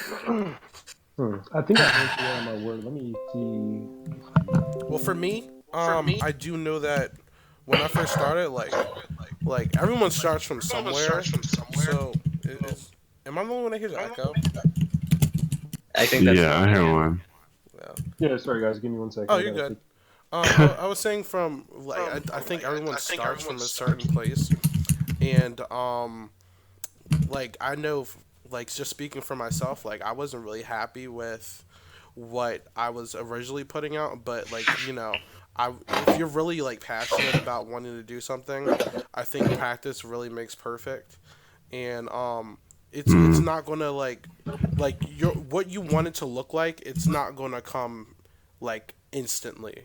I think I answered that on my word. Let me see. Well, for me, I do know that when I first started, like everyone starts from somewhere. So, am I the only one that hears echo? I think that's Yeah, I hear one. Yeah, sorry guys, give me 1 second. Oh, I you're gotta good. I was saying from I think everyone starts from a certain place, and like I know, like just speaking for myself, like I wasn't really happy with what I was originally putting out, but like if you're really like passionate about wanting to do something, I think practice really makes perfect, and it's not gonna like your what you want it to look like. It's not gonna come like instantly,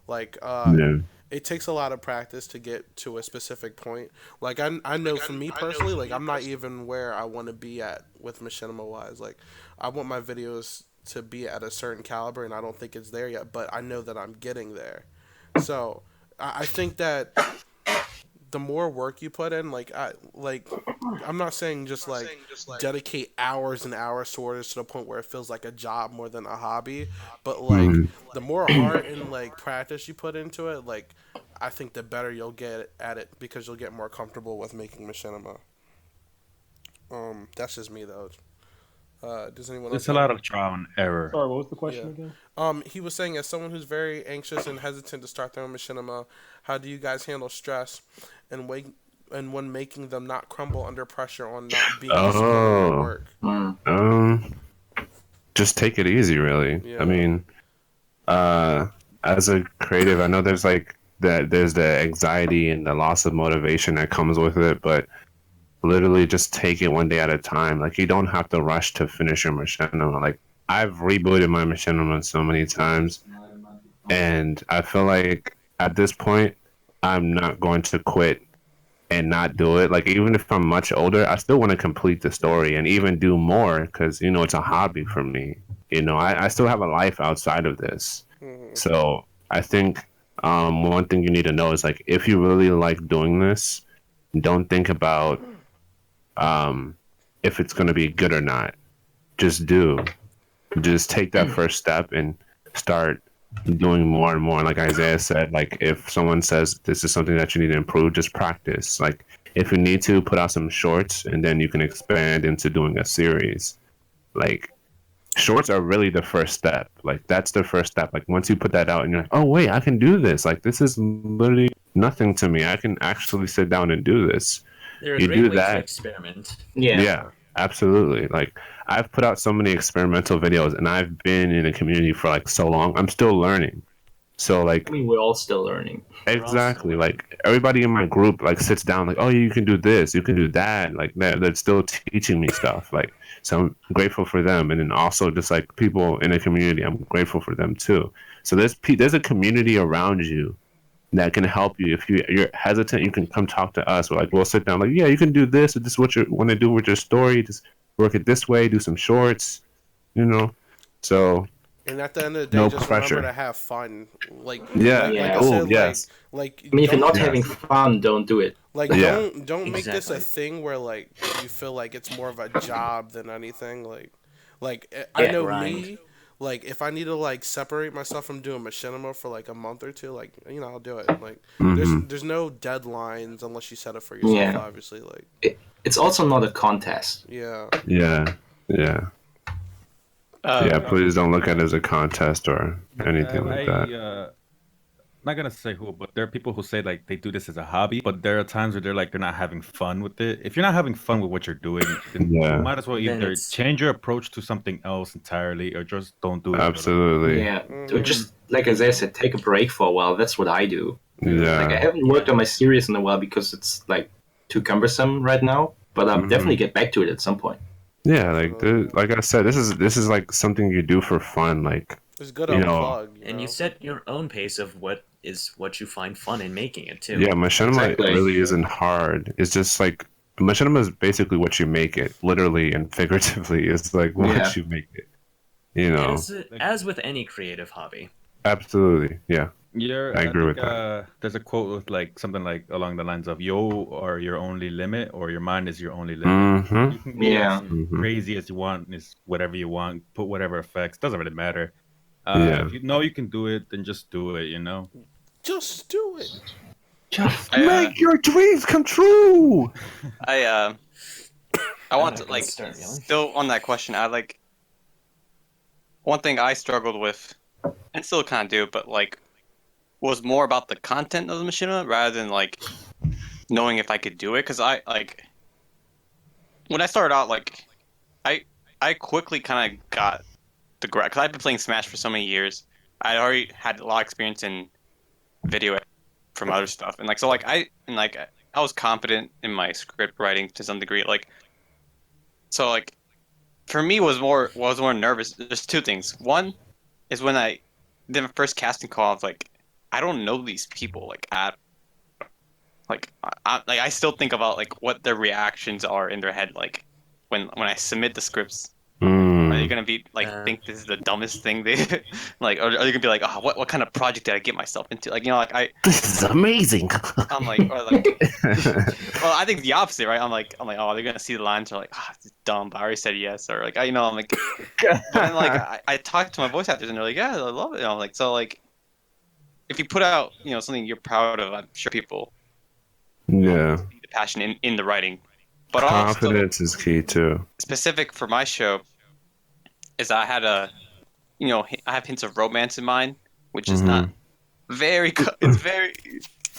like Yeah. it takes a lot of practice to get to a specific point. Like I know for me personally, like I'm not even where I want to be at with machinima wise. Like I want my videos to be at a certain caliber, and I don't think it's there yet. But I know that I'm getting there. So I think that the more work you put in, I'm not saying just like dedicate hours and hours towards it to the point where it feels like a job more than a hobby, but like the more heart and like practice you put into it, like I think the better you'll get at it because you'll get more comfortable with making machinima. That's just me though. Does anyone else? It's a lot of trial and error. Sorry, what was the question again? He was saying, as someone who's very anxious and hesitant to start their own machinima, how do you guys handle stress and when making them not crumble under pressure on not being disappointed in your work? Just take it easy, really. Yeah. I mean, as a creative, I know there's like there's the anxiety and the loss of motivation that comes with it, but literally just take it one day at a time. Like you don't have to rush to finish your machinima. Like I've rebooted my machinima so many times, and I feel like at this point I'm not going to quit and not do it. Like even if I'm much older, I still want to complete the story and even do more because it's a hobby for me. I still have a life outside of this. So I think one thing you need to know is like if you really like doing this, don't think about if it's going to be good or not. Just take that first step and start doing more and more. Like Isaiah said, like if someone says this is something that you need to improve, just practice. Like if you need to, put out some shorts and then you can expand into doing a series. Like shorts are really the first step. Like that's the first step. Like once you put that out and you're like, oh wait, I can do this. Like this is literally nothing to me. I can actually sit down and do this. They're a You great do way that. to experiment. Yeah, absolutely. Like I've put out so many experimental videos and I've been in a community for like so long. I'm still learning. So like I mean, we're all still learning. exactly, like everybody in my group like sits down like, oh, you can do this, you can do that. Like they're still teaching me stuff. Like so I'm grateful for them. And then also just like people in a community, I'm grateful for them too. So there's a community around you that can help you. If you're hesitant, you can come talk to us. We'll sit down like, yeah, you can do this. Or this is what you want to do with your story. Just work it this way. Do some shorts, So And at the end of the day, No just pressure. remember to have fun. Like, Yeah. like Yeah. I Oh, said, yes. like I mean, if you're not don't having fun, don't do it. like Yeah. don't make this a Exactly. thing where like you feel like it's more of a job than anything. I Yeah, know grind. me. Like if I need to like separate myself from doing machinima for like a month or two, like I'll do it. Like Hmm. there's no deadlines unless you set it for yourself. Yeah. Obviously, like It's also not a contest. yeah. Yeah. Yeah. Yeah. Please don't look at it as a contest or anything like that. Not gonna say who, but there are people who say like they do this as a hobby, but there are times where they're not having fun with it. If you're not having fun with what you're doing, then Yeah. you might as well Then either it's- change your approach to something else entirely, or just don't do it. Absolutely. Yeah. Mhm. Or just like as I said, take a break for a while. That's what I do. Yeah. Like I haven't worked on my series in a while because it's like too cumbersome right now. But I'll definitely get back to it at some point. Yeah, like I said, this is like something you do for fun. Like, It's good you to know, unplug. And you set your own pace of what you find fun in making it too. yeah, machinima Exactly. really isn't hard. It's just like machinima is basically what you make it, literally and figuratively. It's like what Yeah. you make it. You know, As with any creative hobby. absolutely. Yeah, I agree with think, that. There's a quote with like something like along the lines of "You are your only limit, or your mind is your only limit." Mm-hmm. You can be Yeah. as crazy as you want, is whatever you want, put whatever effects, doesn't really matter. Yeah. If you know you can do it, then just do it. You know. Just do it. Make your dreams come true. I want to gonna like start yelling. still on that question. I like one thing I struggled with, and still kind of do, but like was more about the content of the machinima rather than like knowing if I could do it. Because I like when I started out, like I quickly kind of got the grab because I've been playing Smash for so many years. I already had a lot of experience in video from other stuff, and like so like I was confident in my script writing to some degree. Like so like for me was more nervous. There's two things. One is when I did my first casting call. I was like, I don't know these people like at like I still think about like what their reactions are in their head like when I submit the scripts. Are they gonna be like think this is the dumbest thing they like, or are they gonna be like, oh, what kind of project did I get myself into? Like This is amazing. I'm like, or like, well, I think the opposite, right? I'm like, oh, they're gonna see the lines, or like, ah, oh, it's dumb, but I already said yes, or like, I'm like, but then like I talked to my voice actors and they're like, yeah, I love it. And I'm like, so like, if you put out something you're proud of, I'm sure people Yeah. see the passion in the writing. But Confidence is key too. Specific for my show is I had I have hints of romance in mind, which is not very good. It's very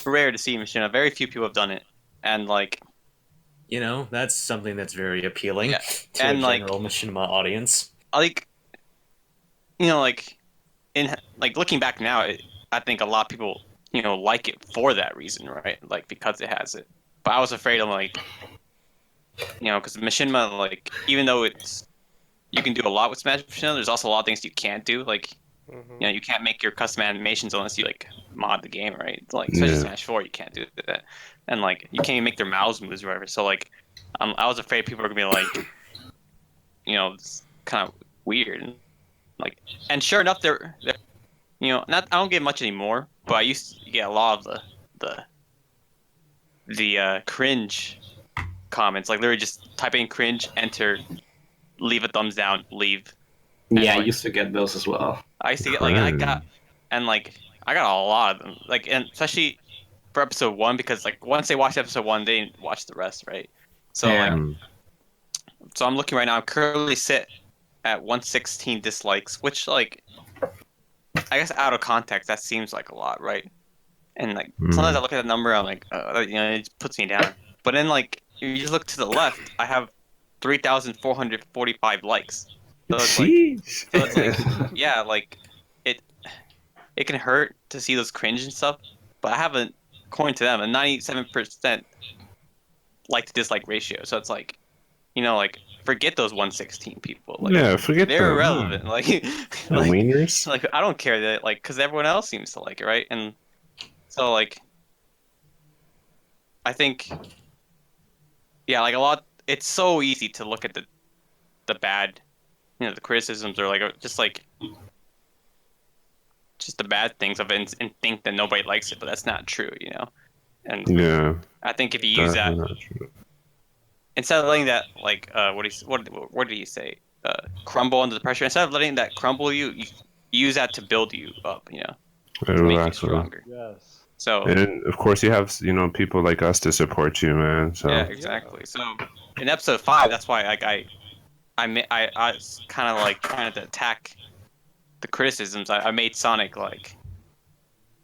rare to see in Machinima. Very few people have done it, and like that's something that's very appealing to and a like general machinima audience. like like in like looking back now, I think a lot of people like it for that reason, right? Like because it has it. But I was afraid of like because Machinima, like even though you can do a lot with Smash Machinima, there's also a lot of things you can't do. Like you can't make your custom animations unless you like mod the game, right? Like especially Smash 4, you can't do that, and like you can't even make their mouths moves or whatever. So like I was afraid people were gonna be like it's kind of weird, and like and sure enough they're not I don't get much anymore, but I used to get a lot of the cringe comments, like literally just type in cringe, enter, leave a thumbs down, leave. Yeah, I used to get those as well. I used to get I got a lot of them, like, and especially for episode 1, because like once they watched episode 1, they didn't watch the rest, right? So so I'm looking right now. I'm currently sit at 116 dislikes, which like I guess out of context that seems like a lot, right? And like sometimes I look at the number, I'm like, it just puts me down. But then like you just look to the left, I have 3,445 likes. So it's like yeah, like it can hurt to see those cringe and stuff, but I have according to them, a 97% like to dislike ratio. So it's like, like forget those 116 people. Like, forget they're them. irrelevant. Like, wieners. Like I don't care that because everyone else seems to like it, right? And so like, I think, yeah, like a lot. It's so easy to look at the bad, the criticisms, or like just like just the bad things of it and think that nobody likes it, but that's not true, you know. And Yeah, I think if you use that definitely not true. instead of letting that like what did he say? Crumble under the pressure. Instead of letting that crumble you use that to build you up, you know, to make you Exactly. stronger. Yes. So And of course, you have people like us to support you, man. So yeah, exactly. So in episode 5, that's why like I was kind of like trying to attack the criticisms. I made Sonic like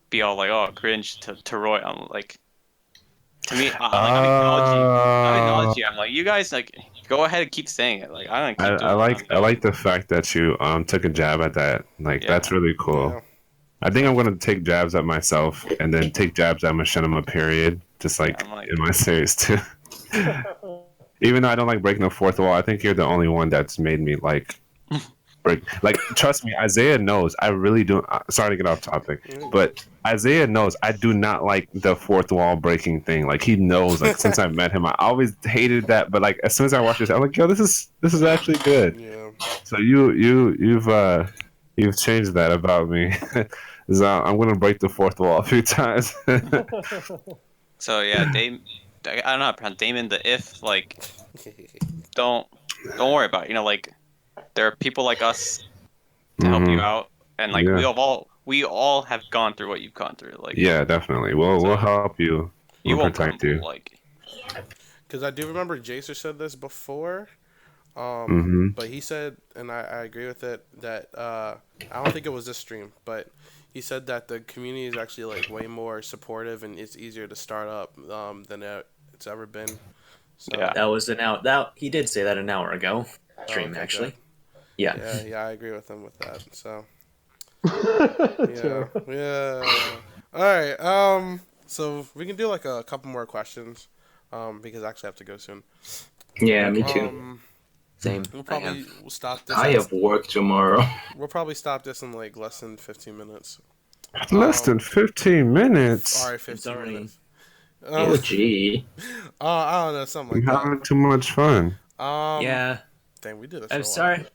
be all like, oh, cringe to Roy. I'm like, to me, I'm acknowledging. I'm like, you guys like go ahead and keep saying it. Like I don't keep doing it. I like the fact that you took a jab at that. Like Yeah. that's really cool. Yeah. I think I'm gonna take jabs at myself and then take jabs at Machinima. Period. Just like, I'm like- in my series too. Even though I don't like breaking the fourth wall, I think you're the only one that's made me like break. Like, trust me, Isaiah knows. I really do. Sorry to get off topic, but Isaiah knows I do not like the fourth wall breaking thing. Like, he knows. Like, since I met him, I always hated that. But like, as soon as I watched this, I'm like, yo, this is actually good. Yeah. So you've changed that about me. So I'm gonna break the fourth wall a few times. So yeah, I don't know how to pronounce Damon. The if like don't worry about it. You know, like there are people like us to help you out, and like Yeah. we all have gone through what you've gone through. Like Yeah, definitely. We'll help you. you We'll won't protect crumble. you. Like Because I do remember Jacer said this before, Mhm. but he said, and I agree with it, that I don't think it was this stream, but he said that the community is actually like way more supportive and it's easier to start up than it's ever been. So, Yeah. That was he did say that an hour ago. Stream okay, actually. good. Yeah. Yeah, I agree with him with that. So, True. yeah. All right. So we can do like a couple more questions, because I actually have to go soon. Yeah, me too. Same. We'll probably stop this. I have work tomorrow. We'll probably stop this in like less than 15 minutes. Less than 15 minutes. All right, 15 already- minutes. Oh, gee. I don't know, something I'm like that. having too much fun. Yeah. Dang, we did this. I'm sorry.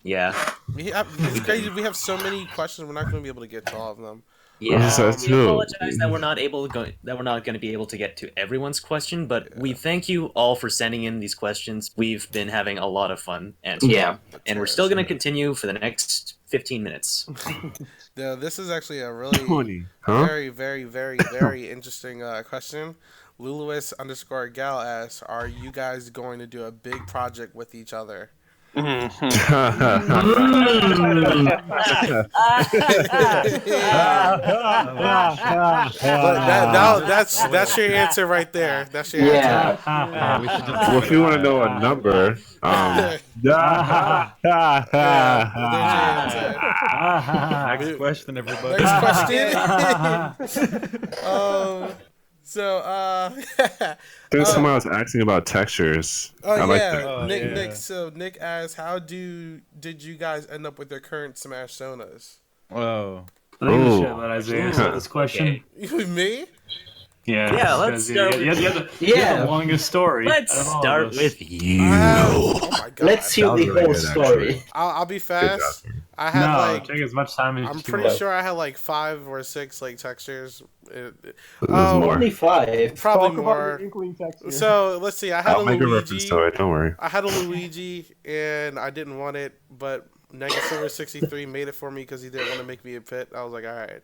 Yeah. It's crazy. We have so many questions. We're not going to be able to get to all of them. Yeah. That's We true. apologize that we're not going to be able to get to everyone's question, but we thank you all for sending in these questions. We've been having a lot of fun answering Yeah. them, and we're still going to continue for the next 15 minutes. Yeah, this is actually a really 20. Huh? very, very, very, very interesting question. Luluis_Gal asks, "Are you guys going to do a big project with each other?" But that's your answer right there. That's your answer. Yeah, we should just Well, if you want to know a number, There's your answer. Next question, everybody. Next question. So Then someone was asking about textures. oh I like yeah, that. Nick. So Nick asks, "How did you guys end up with your current Smash Sonas?" Whoa. I think we Ooh. should let Isaiah answer this question. Me? Yeah. Yeah, let's because start you have the longest story. Let's out of all of start us. with you. Oh my god. Let's hear That was the really whole good, story. I'll be fast. job. I had No, like take as much time as I'm you pretty want. sure I had like 5 or 6 like textures. There's more. Only 5. Probably Talk about more. your inkling texture. So let's see. I had I'll a make a reference Luigi. to it. Don't worry. I had a Luigi, and I didn't want it, but Negasilver63 made it for me because he didn't want to make me a pit. I was like, all right.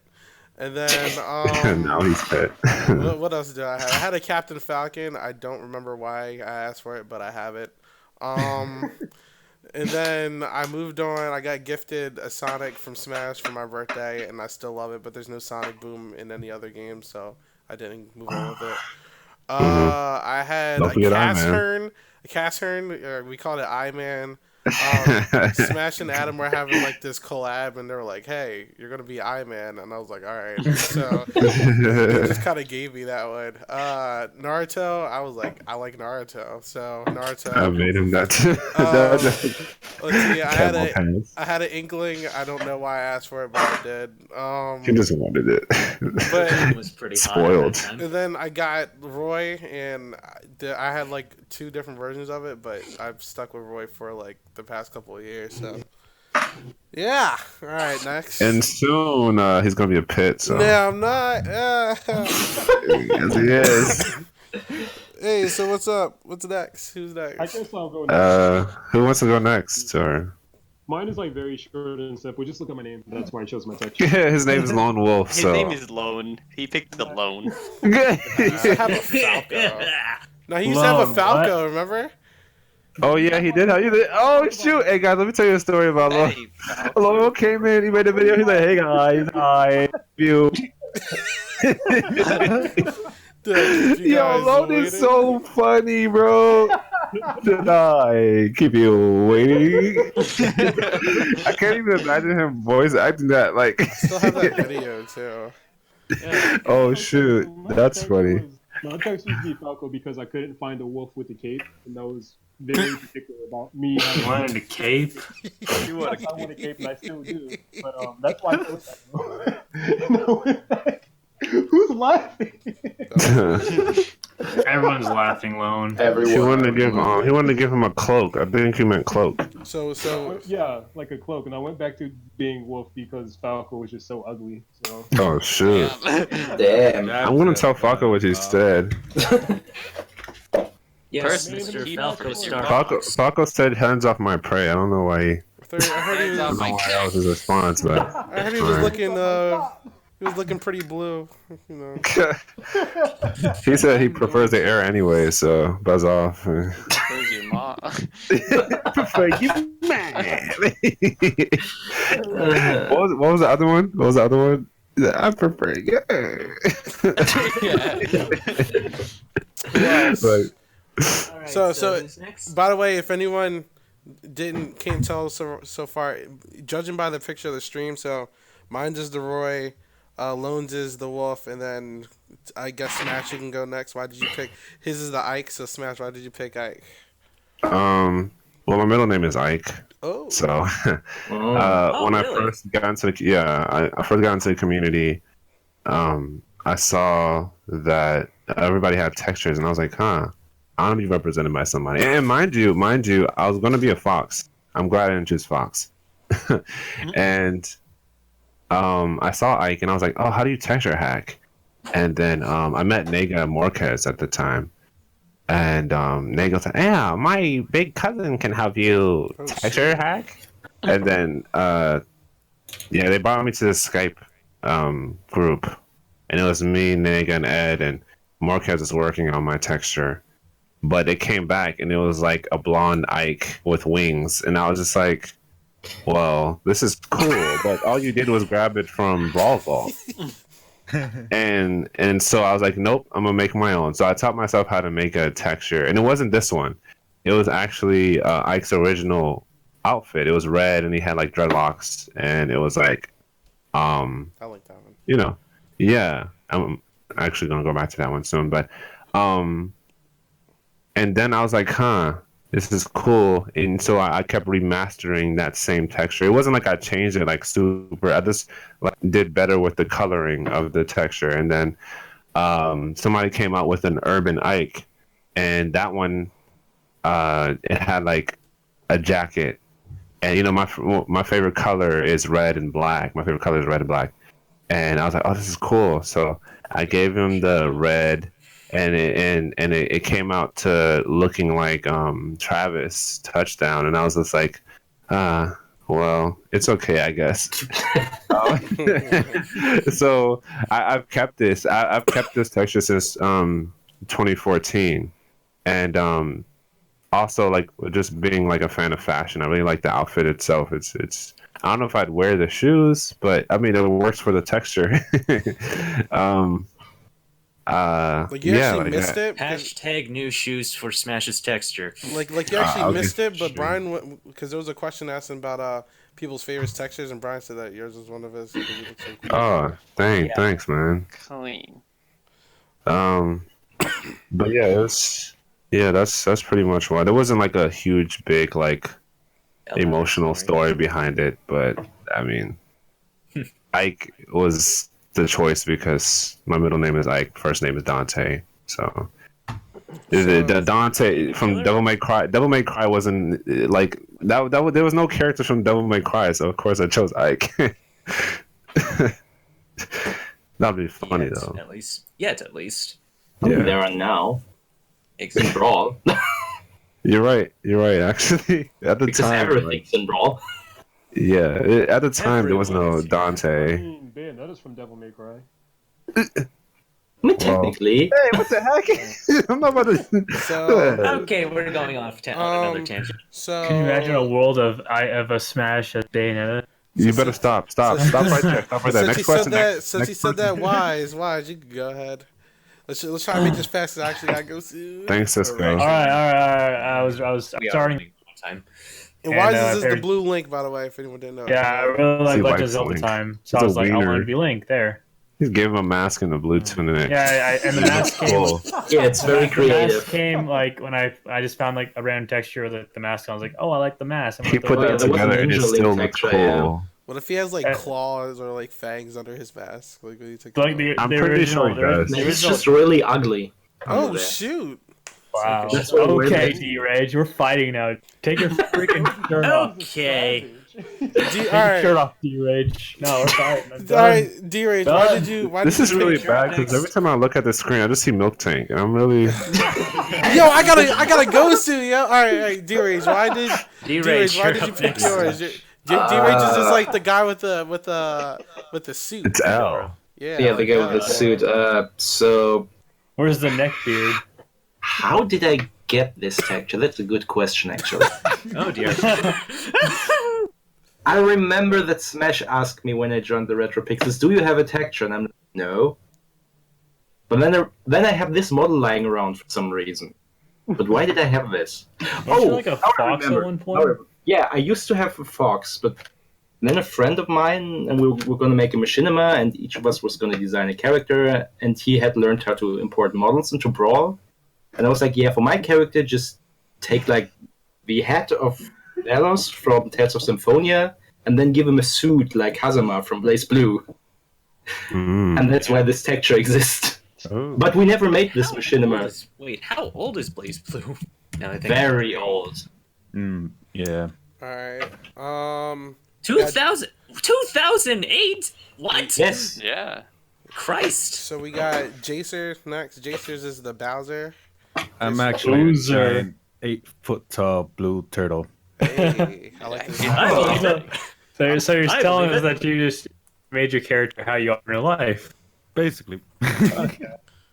And then Now he's pet. what else did I have? I had a Captain Falcon. I don't remember why I asked for it, but I have it. And then I moved on. I got gifted a Sonic from Smash for my birthday, and I still love it. But there's no Sonic Boom in any other game, so I didn't move on with it. I had Don't a forget Iron Cast Hern. We called it I-Man. Smash and Adam were having like this collab, and they were like, "Hey, you're gonna be I-Man," and I was like, "All right." So they just kind of gave me that one. Naruto, I was like, I like Naruto, so Naruto. I made him that. Let's see, I Camel pants. had an inkling. I don't know why I asked for it, but I did. He just wanted it. But It was pretty hot at Spoiled. that time. and then I got Roy, and I had like 2 different versions of it, but I've stuck with Roy for like the past couple of years. So Yeah. All right, next. And soon he's gonna be a pit. So No, I'm not. yes, he is. Hey, so what's up? What's next? Who's next? I guess I'll go next. Who wants to go next? Or Mine is like very short and simple. Just look at my name. That's why I chose my texture. his name is Lone Wolf. His so name is Lone. He picked the Lone. He used to have a Falco. No, he used to have a Lone, Falco. Remember? Oh yeah, he did. How you did? Oh shoot! Hey guys, let me tell you a story about Lone. Hey, Lone came in. He made a video. He's like, "Hey guys, hi, you." Dude, you Yo, guys Lone is waiting? so funny, bro. Did I keep you waiting? I can't even imagine him voice acting that. Like, Still have that video too. oh shoot, that's funny. My text used to be Falco because I couldn't find a wolf with a cape, and that was very particular about me. You wanted a cape? You want I want a cape, and I still do. But that's why I chose that. Who's laughing? Everyone's laughing, Lone. He Everyone. wanted to give him a cloak. I think he meant cloak. So Yeah, like a cloak, and I went back to being wolf because Falco was just so ugly. So Oh shoot! Damn. I'm gonna tell Falco what he said. Yes, Person, Mr. keep Falco your Star. Falco said, "Hands off my prey." I don't know why. I heard he I don't was. know why that was his response, but I heard he was looking. He was looking pretty blue. You know. he said he prefers the air anyway. So buzz off. Where's your mom? Prefer you, man. What was the other one? What was the other one? I prefer you. But All right, So, who's next? by the way, if anyone can't tell so far, judging by the picture of the stream, so mine's is the Roy, Lone's is the Wolf, and then I guess Smash you can go next. Why did you pick his is the Ike? So Smash, why did you pick Ike? well, my middle name is Ike. Oh, So Oh. when I really? first got into I first got into the community, I saw that everybody had textures, and I was like, huh, I want to be represented by somebody. And mind you, I was going to be a fox. I'm glad I didn't choose fox. And I saw Ike, and I was like, oh, how do you texture hack? And then I met Nega Morquez at the time. And Nagel said, "Yeah, my big cousin can help you texture hack." And then, they brought me to the Skype group, and it was me, Nega, and Ed, and Marquez was working on my texture. But it came back, and it was like a blonde Ike with wings, and I was just like, "Well, this is cool." But all you did was grab it from Brawl Vault. and so I was like, nope, I'm gonna make my own. So I taught myself how to make a texture, and it wasn't this one. It was actually Ike's original outfit. It was red, and he had like dreadlocks, and it was like, I like that one. yeah. I'm actually gonna go back to that one soon, but and then I was like, huh, this is cool. And so I kept remastering that same texture. It wasn't like I changed it like super. I just like did better with the coloring of the texture. And then somebody came out with an urban Ike, and that one it had like a jacket. And my favorite color is red and black. My favorite color is red and black. And I was like, oh, this is cool. So I gave him the red, and it came out to looking like Travis touchdown, and I was just like, well, it's okay, I guess. So I've kept this. I've kept this texture since 2014, and also like just being like a fan of fashion. I really like the outfit itself. It's. I don't know if I'd wear the shoes, but I mean it works for the texture. Like you actually missed it. Hashtag new shoes for Smash's texture. Like you actually okay. missed it, but Brian, because there was a question asking about people's favorite textures, and Brian said that yours was one of his. Because you look so cool. Oh, thanks, man. Clean. But yeah, that's pretty much why. There wasn't like a huge, big like emotional story behind it, but I mean, Ike was the choice because my middle name is Ike, first name is Dante. So the Dante from Devil May Cry. Devil May Cry wasn't like There was no characters from Devil May Cry, so of course I chose Ike. That'd be funny though. At least. Yet, at least. Yeah. There are now. Exactly. In Brawl. You're right. Actually, at the Because time, everything's in Brawl. at the time there was no Everyone's I Dante. mean, Bayonetta's from Devil May Cry. I mean, technically. Hey, what the heck? I'm not about to. So Okay, we're going off on another tangent. so Can you imagine a world of a Smash as Bayonetta? You better stop right there. Stop right there. Since Next he question. said that, next since he said that, question. wise, you can go ahead. Let's try to make this fast. 'Cause I actually gotta go soon. Thanks, Cisco. All right. I was We are starting. running out of time. And And, wise I is the figured- blue link, by the way, if anyone didn't know. Yeah, I really like See, Legend of Like's Zelda Link. time, so He's I a was like, I wiener. want to be Link there. He gave him a mask and a blue tunic. Yeah, and the mask came. Cool. Yeah, it's very The mask creative. came like when I just found like a random texture of the mask. And I was like, oh, I like the mask. I'm He gonna put throw that there was together an and it angel still link looks texture, yeah. cool. What if he has like Uh, claws or like fangs under his mask? Like when you take Like it off? the I'm pretty original. sure he does. The It's original. just really ugly. Oh under there. shoot! Wow. That's what we're Okay, doing. D-Rage, we're fighting now. Take your freaking shirt off. Okay. All Take your right, shirt off, D-Rage. No, we're fighting. I'm all done. right, D-Rage. Why Done. did you? Why This did is you really pick- bad because every time I look at the screen, I just see Milk Tank, and I'm really. Yo, I gotta go soon, yo. All right, D-Rage. Why did D-Rage, Why you're did you up pick next. yours? D-Rage is just like the guy with the suit. It's L. Yeah, Yeah, the like guy with that. the suit. So, Where's the neck beard? how did I get this texture? That's a good question, actually. Oh dear. I remember that Smash asked me when I joined the RetroPixels, do you have a texture? And I'm like, no. But then I have this model lying around for some reason. But why did I have this? Wasn't you like a now I fox at remember. one point? Yeah, I used to have a fox, but then a friend of mine, and we were going to make a machinima, and each of us was going to design a character, and he had learned how to import models into Brawl. And I was like, yeah, for my character, just take like the hat of Delos from Tales of Symphonia, and then give him a suit like Hazama from Blaze Blue. And that's why this texture exists. Oh. But we never made this machinima. Wait, how old is Blaze Blue? Now I think Very old. Yeah. All right. 2000 2008? What? Yes. Yeah. Christ. So we got Jacer next. Jacer's is the Bowser. I'm actually a Loser. giant 8-foot tall blue turtle. Hey, I like this. I believe it. So you're I telling believe us it. that you just made your character how you are in real life. Basically.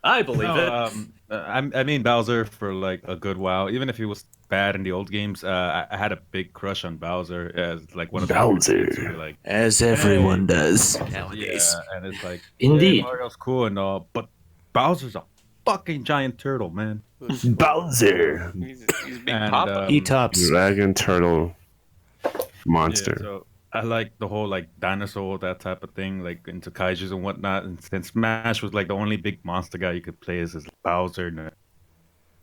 I believe it. I mean Bowser for like a good while. Even if he was bad in the old games, I had a big crush on Bowser as like one of the Bowser. kids who were, like, As everyone does nowadays. yeah, and it's like Indeed. yeah, Mario's cool and all, but Bowser's a fucking giant turtle, man. Bowser, He's big And, papa. tops. dragon turtle Yeah, monster. so I like the whole like dinosaur, that type of thing, like into kaijus and whatnot. And since Smash was like the only big monster guy you could play as Bowser, and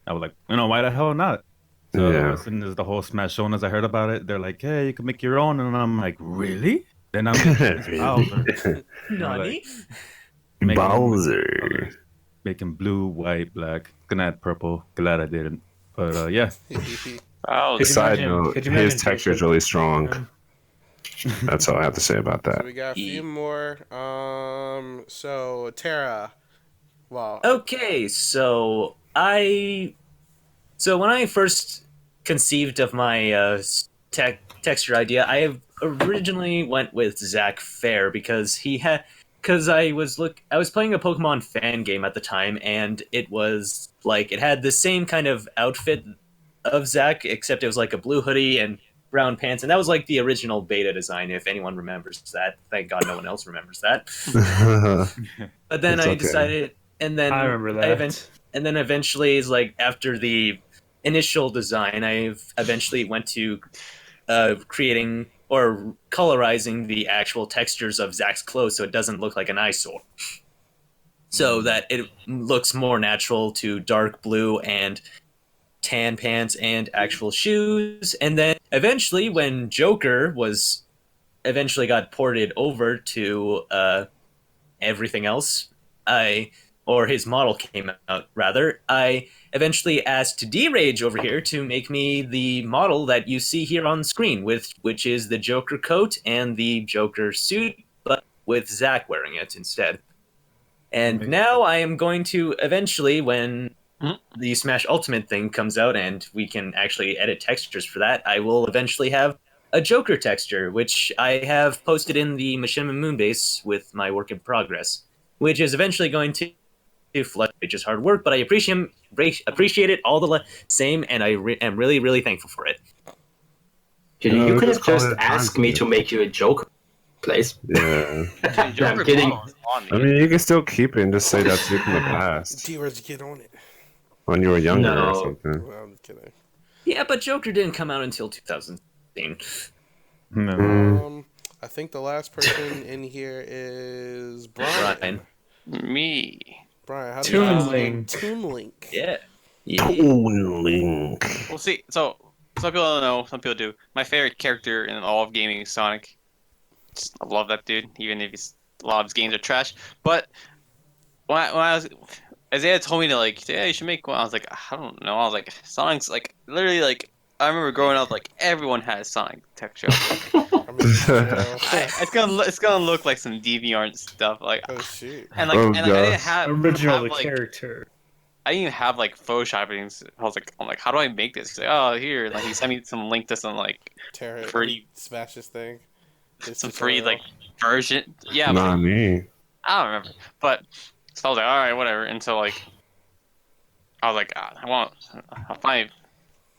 I was like, why the hell not? So Yeah. as soon as the whole Smash owners I heard about it, they're like, hey, you can make your own, and I'm like, really? Then I'm making Bowser. Nani? Making- Bowser. making blue, white, black. Gonna add purple. Glad I didn't. But yeah. Oh, Could you Side imagine- note, could you his imagine texture is Jason- really strong. That's all I have to say about So that. we got a few more. So Tara. Wow. Okay, so when I first conceived of my texture idea, I originally went with Zach Fair because I was playing a Pokemon fan game at the time, and it was like it had the same kind of outfit of Zach, except it was like a blue hoodie and brown pants, and that was like the original beta design. If anyone remembers that, thank God no one else remembers that. But then It's I okay. decided, and then I remember that. and then eventually, is like after the initial design, I eventually went to creating or colorizing the actual textures of Zach's clothes so it doesn't look like an eyesore. So that it looks more natural to dark blue and tan pants and actual shoes. And then eventually, when Joker was eventually got ported over to everything else, I or his model came out, rather, I eventually asked D-Rage over here to make me the model that you see here on screen, which is the Joker coat and the Joker suit, but with Zack wearing it instead. And now I am going to eventually, when the Smash Ultimate thing comes out and we can actually edit textures for that, I will eventually have a Joker texture, which I have posted in the Machinima Moonbase with my work in progress, which is eventually going to Fletcher's hard work, but I appreciate it all the same, and I am really, really thankful for it. You could just have call just it asked me to make you a Joker place. Yeah. Dude, Yeah, I'm Joker kidding. model is on I me. mean, you can still keep it and just say that's it from the past. D-Rage, get on it. When you were younger or No. something. Well, I'm kidding. Yeah, but Joker didn't come out until 2016. No. I think the last person in here is Brian. Brian. Me. Brian, how do you Toon spell Link. Toon Link? Yeah. Toon Link. Well, see, so some people don't know, some people do. My favorite character in all of gaming is Sonic. Just, I love that dude, even if a lot of his games are trash. But when I was, Isaiah told me to like, yeah, you should make one. I was like, I don't know. I was like, Sonic's like literally like. I remember growing up, like everyone had Sonic texture. I mean, yeah. It's gonna look like some DeviantArt stuff, like. Oh shoot. And like, Oh, and I gosh. didn't have Original like, character. I didn't even have like Photoshopping. I'm like, how do I make this? He's like, oh, here. Like he sent me some link to some like Tear it. free, Smash this thing. some free like version. Yeah, Not but me. I don't remember. But so I was like, all right, whatever. Until like, I was like, I'll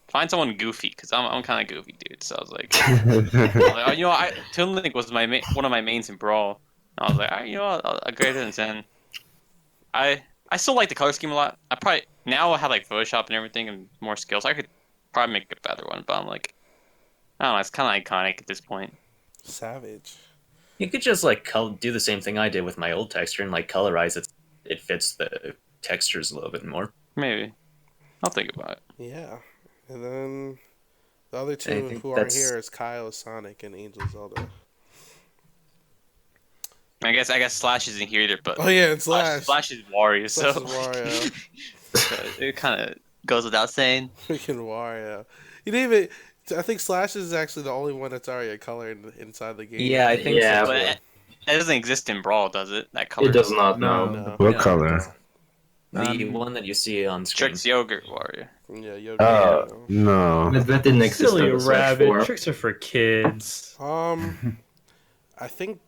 find someone goofy because I'm kind of goofy, dude. So I was like, you know, Toon Link was one of my mains in Brawl. And I was like, all right, you know, I'll grade it and Zen. I still like the color scheme a lot. I probably now I have like Photoshop and everything and more skills. I could probably make a better one, but I'm like, I don't know. It's kind of iconic at this point. Savage. You could just like do the same thing I did with my old texture and like colorize it. It fits the textures a little bit more. Maybe I'll think about it. Yeah. And then the other I two think who aren't that's- here is Kyle, Sonic, and Angel Zelda. I guess Slash isn't here either, but Oh yeah, it's Slash. Slash is Wario, Slash so, is Wario. so it kind of goes without saying. Freaking Wario. You didn't even. I think Slash is actually the only one that's already a color inside the game. Yeah, I think Yeah, so. But too. it doesn't exist in Brawl, does it? That color. It does not, No. no. What Yeah. color? The one that you see on screen. Tricks Yogurt Wario. Yeah, yo. No. That didn't exist Silly on the Smash rabbit. 4. Tricks are for kids. I think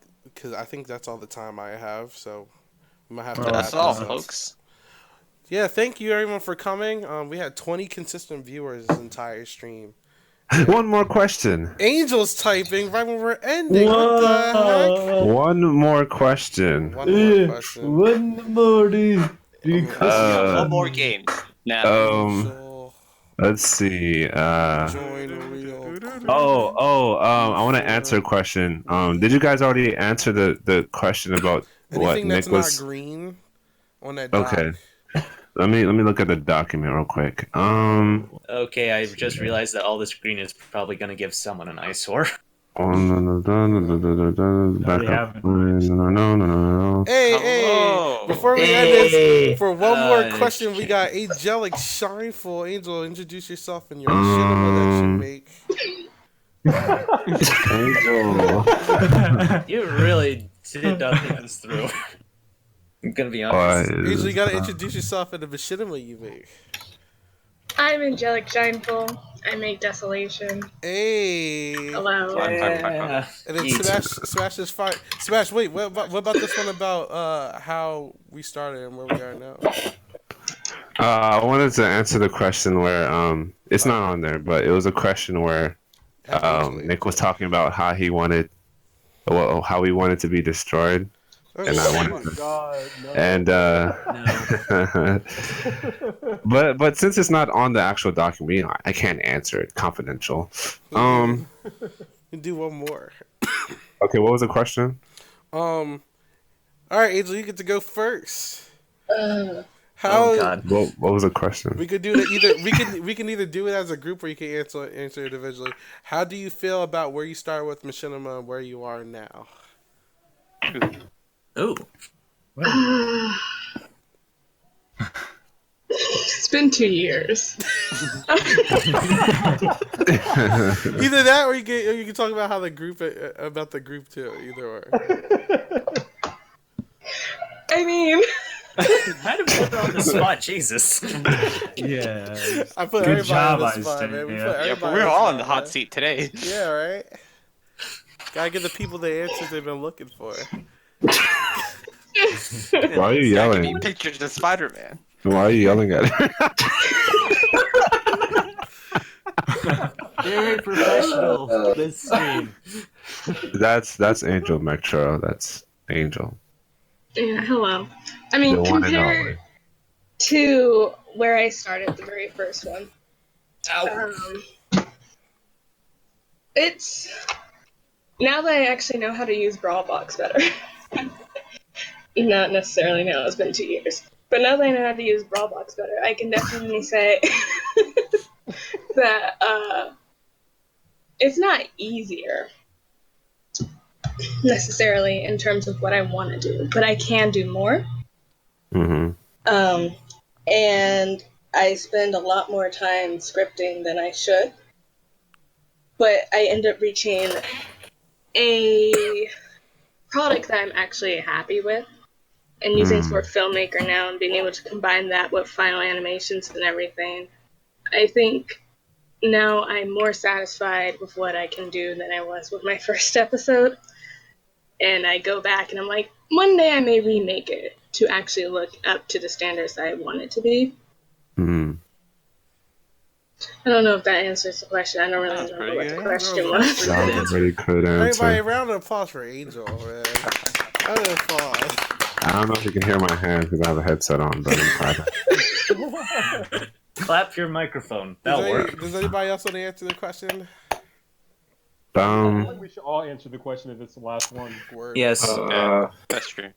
that's all the time I have, so we might have to. Well, wrap That's all, this up. folks. Yeah, thank you everyone for coming. We had 20 consistent viewers this entire stream. One more question. Angel's typing right when we're ending. What the heck? One more question. One more question. One more No more games. Now. Angel, Let's see. join real. I want to answer a question. Did you guys already answer the question about what Anything Nick that's was? not green on that doc. Okay. Let me look at the document real quick. Okay, I just realized that all this green is probably going to give someone an eyesore. Back up. No. Hey, Hello. before we end Hey. this, for one more Nice. question, we got Angelic Shineful. Angel, introduce yourself and your cinema that you make. Angel. You really did not think this through. I'm going to be honest. Angel, you gotta introduce yourself and the machinima you make. I'm Angelic Shineful. I make Desolation. Hey. Hello. Yeah. And then Eat. Smash is fine. Smash, wait, what about this one about how we started and where we are now? I wanted to answer the question where it's not on there, but it was a question where Nick was talking about how he wanted to be destroyed. And I wanted to, God, no. and but since it's not on the actual document, I can't answer it. Confidential. You do one more. Okay, what was the question? All right, Angel, you get to go first. Oh How God. What was the question? we could do it either we can either do it as a group or you can answer it individually. How do you feel about where you started with Machinima and where you are now? Ooh. been 2 years. Either that, or you can talk about how the group too. Either or. I mean, Kind of put her on the spot, Jesus. Yeah. I put Good everybody job, on the spot, man. We put Isaiah. Yeah, everybody but we're on all in the the spot, hot man. seat today. Yeah, right. Gotta give the people the answers they've been looking for. Why are you Yeah, give me yelling? pictures of Spider-Man. Why are you yelling at her? Very professional. This stream. That's Angel Metro. That's Angel. yeah, hello. I mean, The one and compared only. to where I started, the very first one, it's now that I actually know how to use Brawlbox better. Not necessarily now, it's been 2 years. But now that I know how to use Brawlbox better, I can definitely say that it's not easier necessarily in terms of what I want to do, but I can do more. Mm-hmm. And I spend a lot more time scripting than I should. But I end up reaching a product that I'm actually happy with and using for Filmmaker now and being able to combine that with final animations and everything. I think now I'm more satisfied with what I can do than I was with my first episode. And I go back and I'm like, one day I may remake it to actually look up to the standards that I want it to be. Mm-hmm. I don't know if that answers the question. I don't really That's remember pretty what the good. question That was was. pretty That was a pretty good Everybody, answer. round of applause for Angel, man. Round of applause. I don't know if you can hear my hands because I have a headset on, but I'm clapping. Clap your microphone. That'll work. Does anybody else want to answer the question? I think we should all answer the question if it's the last one. Word. Yes. Yeah, that's true.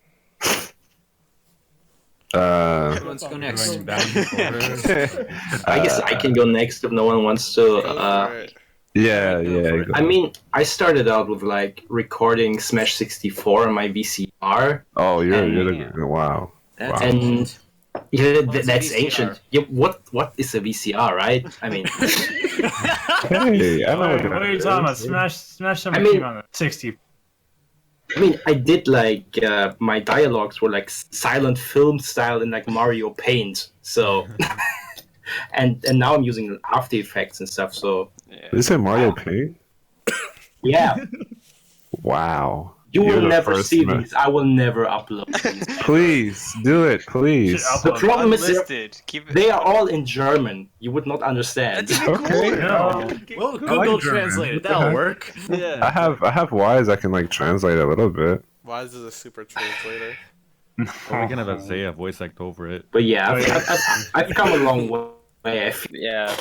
Let's go next. Going down the order. I guess I can go next if no one wants to. Go for it. Yeah. I mean, I started out with like recording Smash 64 on my VCR, Oh, you're and- the wow. That's Wow. and yeah, What's a that's VCR? ancient. Yeah, what is a VCR, right? I mean, Hey, I know What what are you talking about? Smash I mean- came on the 60. I did like my dialogues were like silent film style in like Mario Paint. So, and now I'm using After Effects and stuff. So Yeah. Did you say Mario Paint? yeah, Wow. you You're will the never first see man. these. I will never upload these. Please do it, please. Should The upload problem is Unlisted. Keep it. they are all in German. You would not understand. That's even Okay. cooler. No. Well, I Google like German. Translate it. What the That'll heck? work. I have Y's I can like translate a little bit. Why is this a super translator? Or we can have Isaiah voice act over it. But yeah, I've come a long way. I feel. Yeah.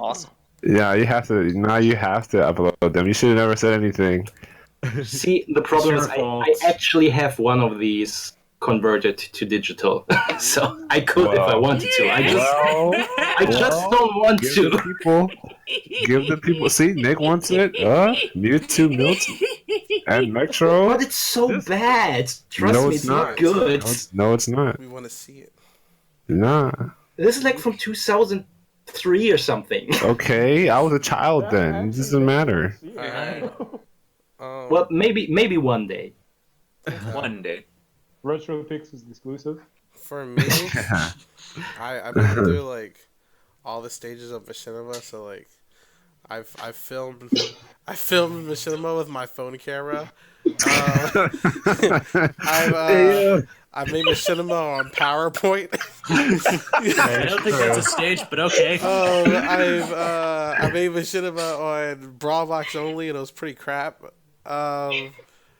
Awesome. Yeah, you have to upload them. You should have never said anything. See, the problem It's is your fault. I actually have one of these converted to digital, so I could if I Wow. wanted to. I just Well, don't want give to. the people. See, Nick wants it. Mewtwo, and Metro. But it's so bad. Trust No, me, it's it's not not. good. No, it's not. We want to see it. Nah. This is like from 2003 or something. Okay, I was a child then. It doesn't matter. Alright. Well, maybe one day. One day. RetroPixels exclusive. For me, I've been through like all the stages of machinima. So like, I've filmed machinima with my phone camera. I've made machinima on PowerPoint. I don't think that's a stage, but okay. I made machinima on Brawlbox only, and it was pretty crap.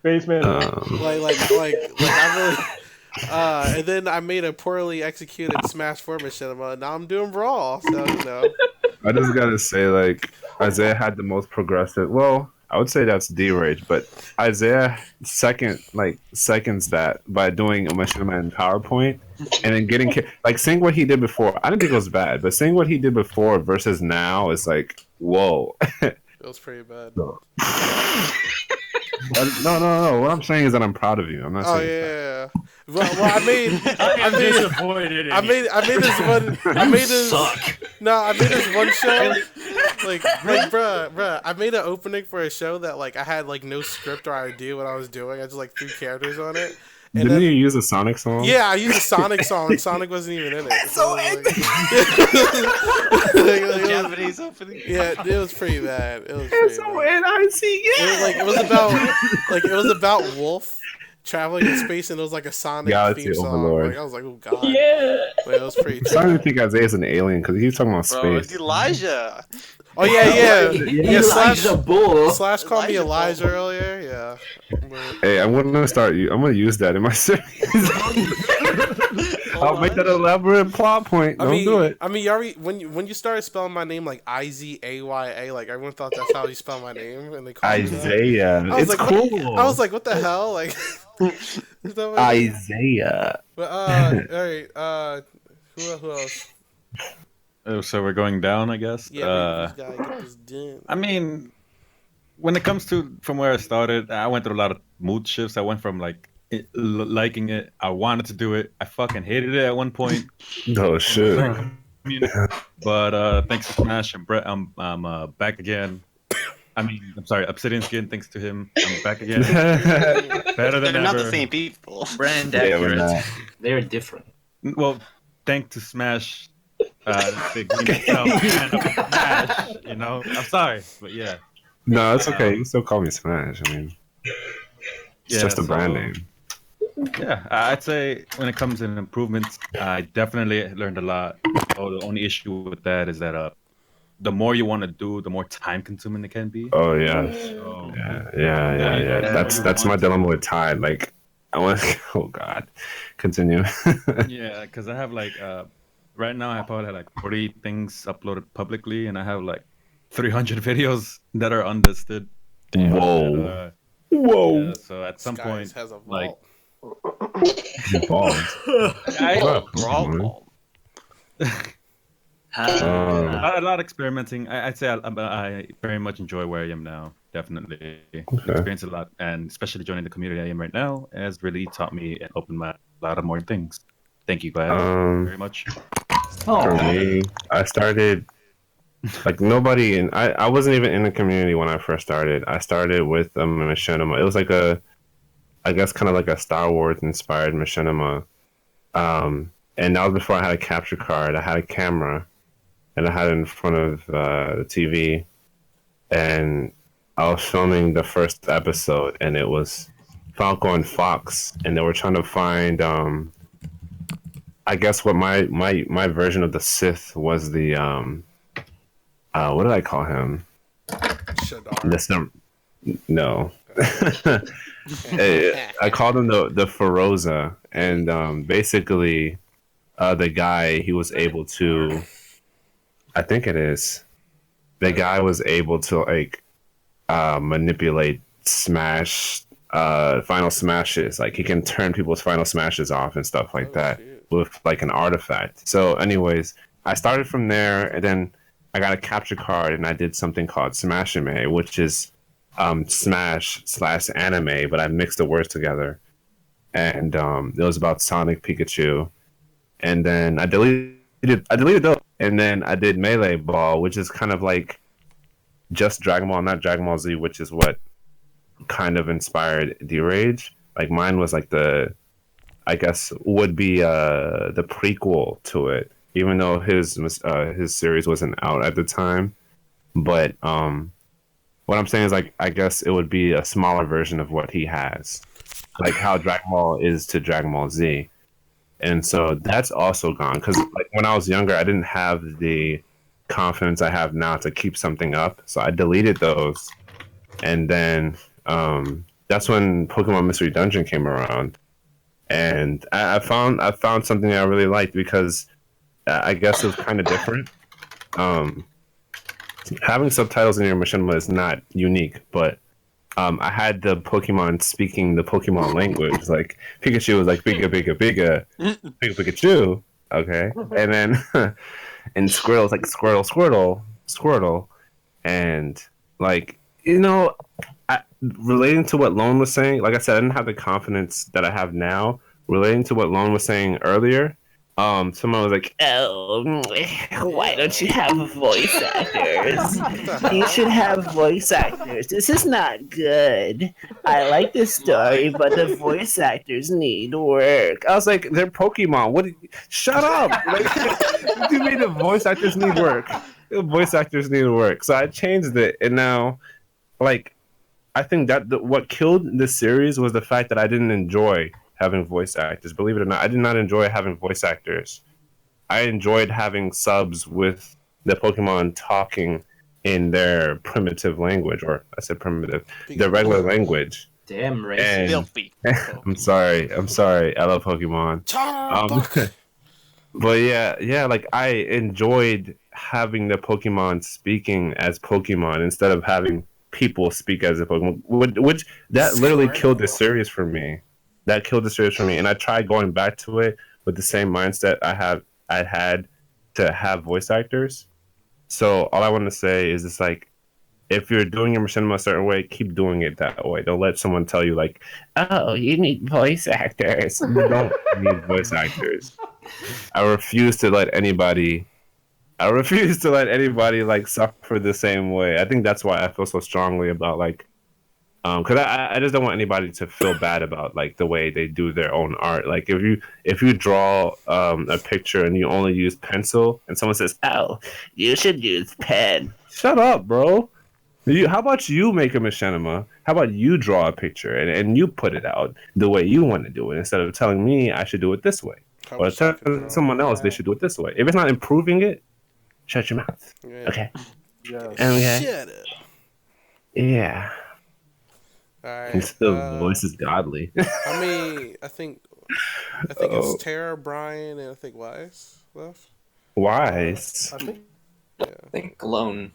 Spaceman. I really. And then I made a poorly executed Smash 4 machinima, and now I'm doing Brawl. So you know. I just gotta say, like, Isaiah had the most progressive. Well, I would say that's D-Rage, but Isaiah seconds that by doing a machinima in PowerPoint, and then getting like seeing what he did before. I didn't think it was bad, but seeing what he did before versus now is like, whoa. It was pretty bad. No. What I'm saying is that I'm proud of you. I'm not Oh saying. yeah. I made disappointed. I made this one. I made this. I made this one show. Like, bruh. I made an opening for a show that like I had like no script or idea what I was doing. I just like threw characters on it. And Didn't then, you use a Sonic song? Yeah, I used a Sonic song, and Sonic wasn't even in it. So Japanese opening. Yeah, it was pretty bad. It was pretty bad. S-O-N-I-C, It was about Wolf traveling in space, and it was like a Sonic Galaxy theme song. Overlord. Like, I was like, oh god. Yeah. Like, it was pretty. I'm starting to think Isaiah's an alien because he's talking about Bro, it's space. Elijah. Oh yeah. Elijah Bull. Slash called me Elijah Elijah earlier. Yeah. Hey, I'm gonna use that in my series. I'll make that elaborate plot point. Don't do it. I mean, you already, when you started spelling my name like Izaya, like everyone thought that's how you spell my name, and they called me that. Isaiah. I was It's like, cool. I was like, what the hell? Like, is that what it is? Isaiah. But all right. Who else? Oh, so we're going down, I guess. Yeah, we just gotta get this done. I mean, when it comes to from where I started, I went through a lot of mood shifts. I went from like liking it, I wanted to do it, I fucking hated it at one point. Oh shit! But thanks to Smash and Brett, I'm back again. I mean, I'm sorry, Obsidian Skin. Thanks to him, I'm back again. Better than They're ever. not the same people. Brand Yeah, we're accurate. not. They're different. Well, thanks to Smash. Big fan of Smash, you know. I'm sorry, but yeah. No, it's okay. You can still call me Smash. I mean, it's just a brand name. Yeah, I'd say when it comes to improvements, I definitely learned a lot. Oh, the only issue with that is that the more you want to do, the more time consuming it can be. Oh yeah, So, yeah. That's my dilemma with Tide. Like, I want. Oh God, continue. yeah, because I have like right now I probably have like 40 things uploaded publicly, and I have like 300 videos that are unlisted. Whoa. Whoa. Yeah, so at some Skies point, has a like, vault. a lot of experimenting. I'd say I very much enjoy where I am now. Definitely experienced a lot, and especially joining the community I am right now has really taught me and opened my a lot of more things. Thank you, guys, very much. For me, I started like nobody, and I wasn't even in the community when I first started. I started with machinima. It was like I guess kind of like a Star Wars inspired machinima. And that was before I had a capture card. I had a camera, and I had it in front of the TV, and I was filming the first episode, and it was Falco and Fox, and they were trying to find I guess what my version of the Sith was the what did I call him? Shadar. No. I called him the Feroza, and basically the guy, he was able to, I think it is, the guy was able to like manipulate smash final smashes. Like he can turn people's final smashes off and stuff like that with like an artifact. So anyways, I started from there, and then I got a capture card, and I did something called Smash Anime, which is Smash/anime, but I mixed the words together. And it was about Sonic, Pikachu. And then I deleted those. And then I did Melee Ball, which is kind of like just Dragon Ball, not Dragon Ball Z, which is what kind of inspired D-Rage. Like mine was like I guess would be the prequel to it, even though his series wasn't out at the time. But what I'm saying is, like, I guess it would be a smaller version of what he has, like how Dragon Ball is to Dragon Ball Z. And so that's also gone, because like when I was younger, I didn't have the confidence I have now to keep something up, so I deleted those. And then that's when Pokemon Mystery Dungeon came around, and I found something I really liked, because I guess it was kind of different. Having subtitles in your machinima is not unique, but I had the Pokemon speaking the Pokemon language. Like Pikachu was like Pika Pika Pika, Pika Pikachu. Okay, and then and Squirtle's like Squirtle Squirtle Squirtle, and like, you know, relating to what Lone was saying, like I said, I didn't have the confidence that I have now relating to what Lon was saying earlier, someone was like, "Oh, why don't you have voice actors? What the You hell? should have voice actors. This is not good. I like this story, but the voice actors need work." I was like, "They're Pokemon. What? Shut up! Like, what do you mean the voice actors need work? The voice actors need work." So I changed it, and now, like, I think that what killed this series was the fact that I didn't enjoy having voice actors. Believe it or not, I did not enjoy having voice actors. I enjoyed having subs with the Pokemon talking in their primitive language, or I said primitive, their regular language. Damn racist. And Filthy. I'm sorry. I love Pokemon. But yeah, like I enjoyed having the Pokemon speaking as Pokemon instead of having people speak as a Pokemon, which that literally killed the series for me. That killed the series for me, and I tried going back to it with the same mindset I had to have voice actors. So all I want to say is, it's like, if you're doing your machinima a certain way, keep doing it that way. Don't let someone tell you like, "Oh, you need voice actors." You don't need voice actors. I refuse to let anybody. I refuse to let anybody like suffer the same way. I think that's why I feel so strongly about like, because I just don't want anybody to feel bad about like the way they do their own art. Like if you draw a picture and you only use pencil, and someone says, "Oh, you should use pen." Shut up, bro. How about you make a machinima? How about you draw a picture and you put it out the way you want to do it, instead of telling me I should do it this way, I or wish I could telling draw. someone else they should do it this way. If it's not improving it, shut your mouth. Yeah. Okay. Yeah. Okay. Shut up. Yeah. All right. And still, voice is godly. I mean, I think Oh. it's Tara, Brian, and I think Wise left. Wise. I think Yeah. I think Lone.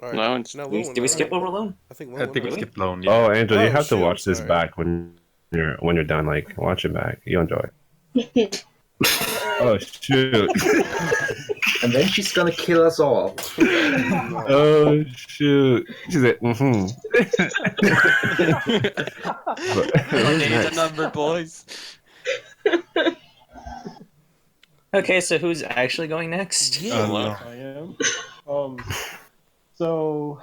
All right. No, it's- No, Did Lou we, went did we skip already. over Lone? I think Lou I went think we already. skipped Lone. Oh, Yeah. Angel, you Oh, have to shoot, watch this sorry. back when you're done. Like, watch it back. You'll enjoy it. Oh shoot. And then she's gonna kill us all. Oh shoot. She said, mm-hmm. Our days are Next. numbered, boys. Okay, so who's actually going next? Yeah. No. I am. So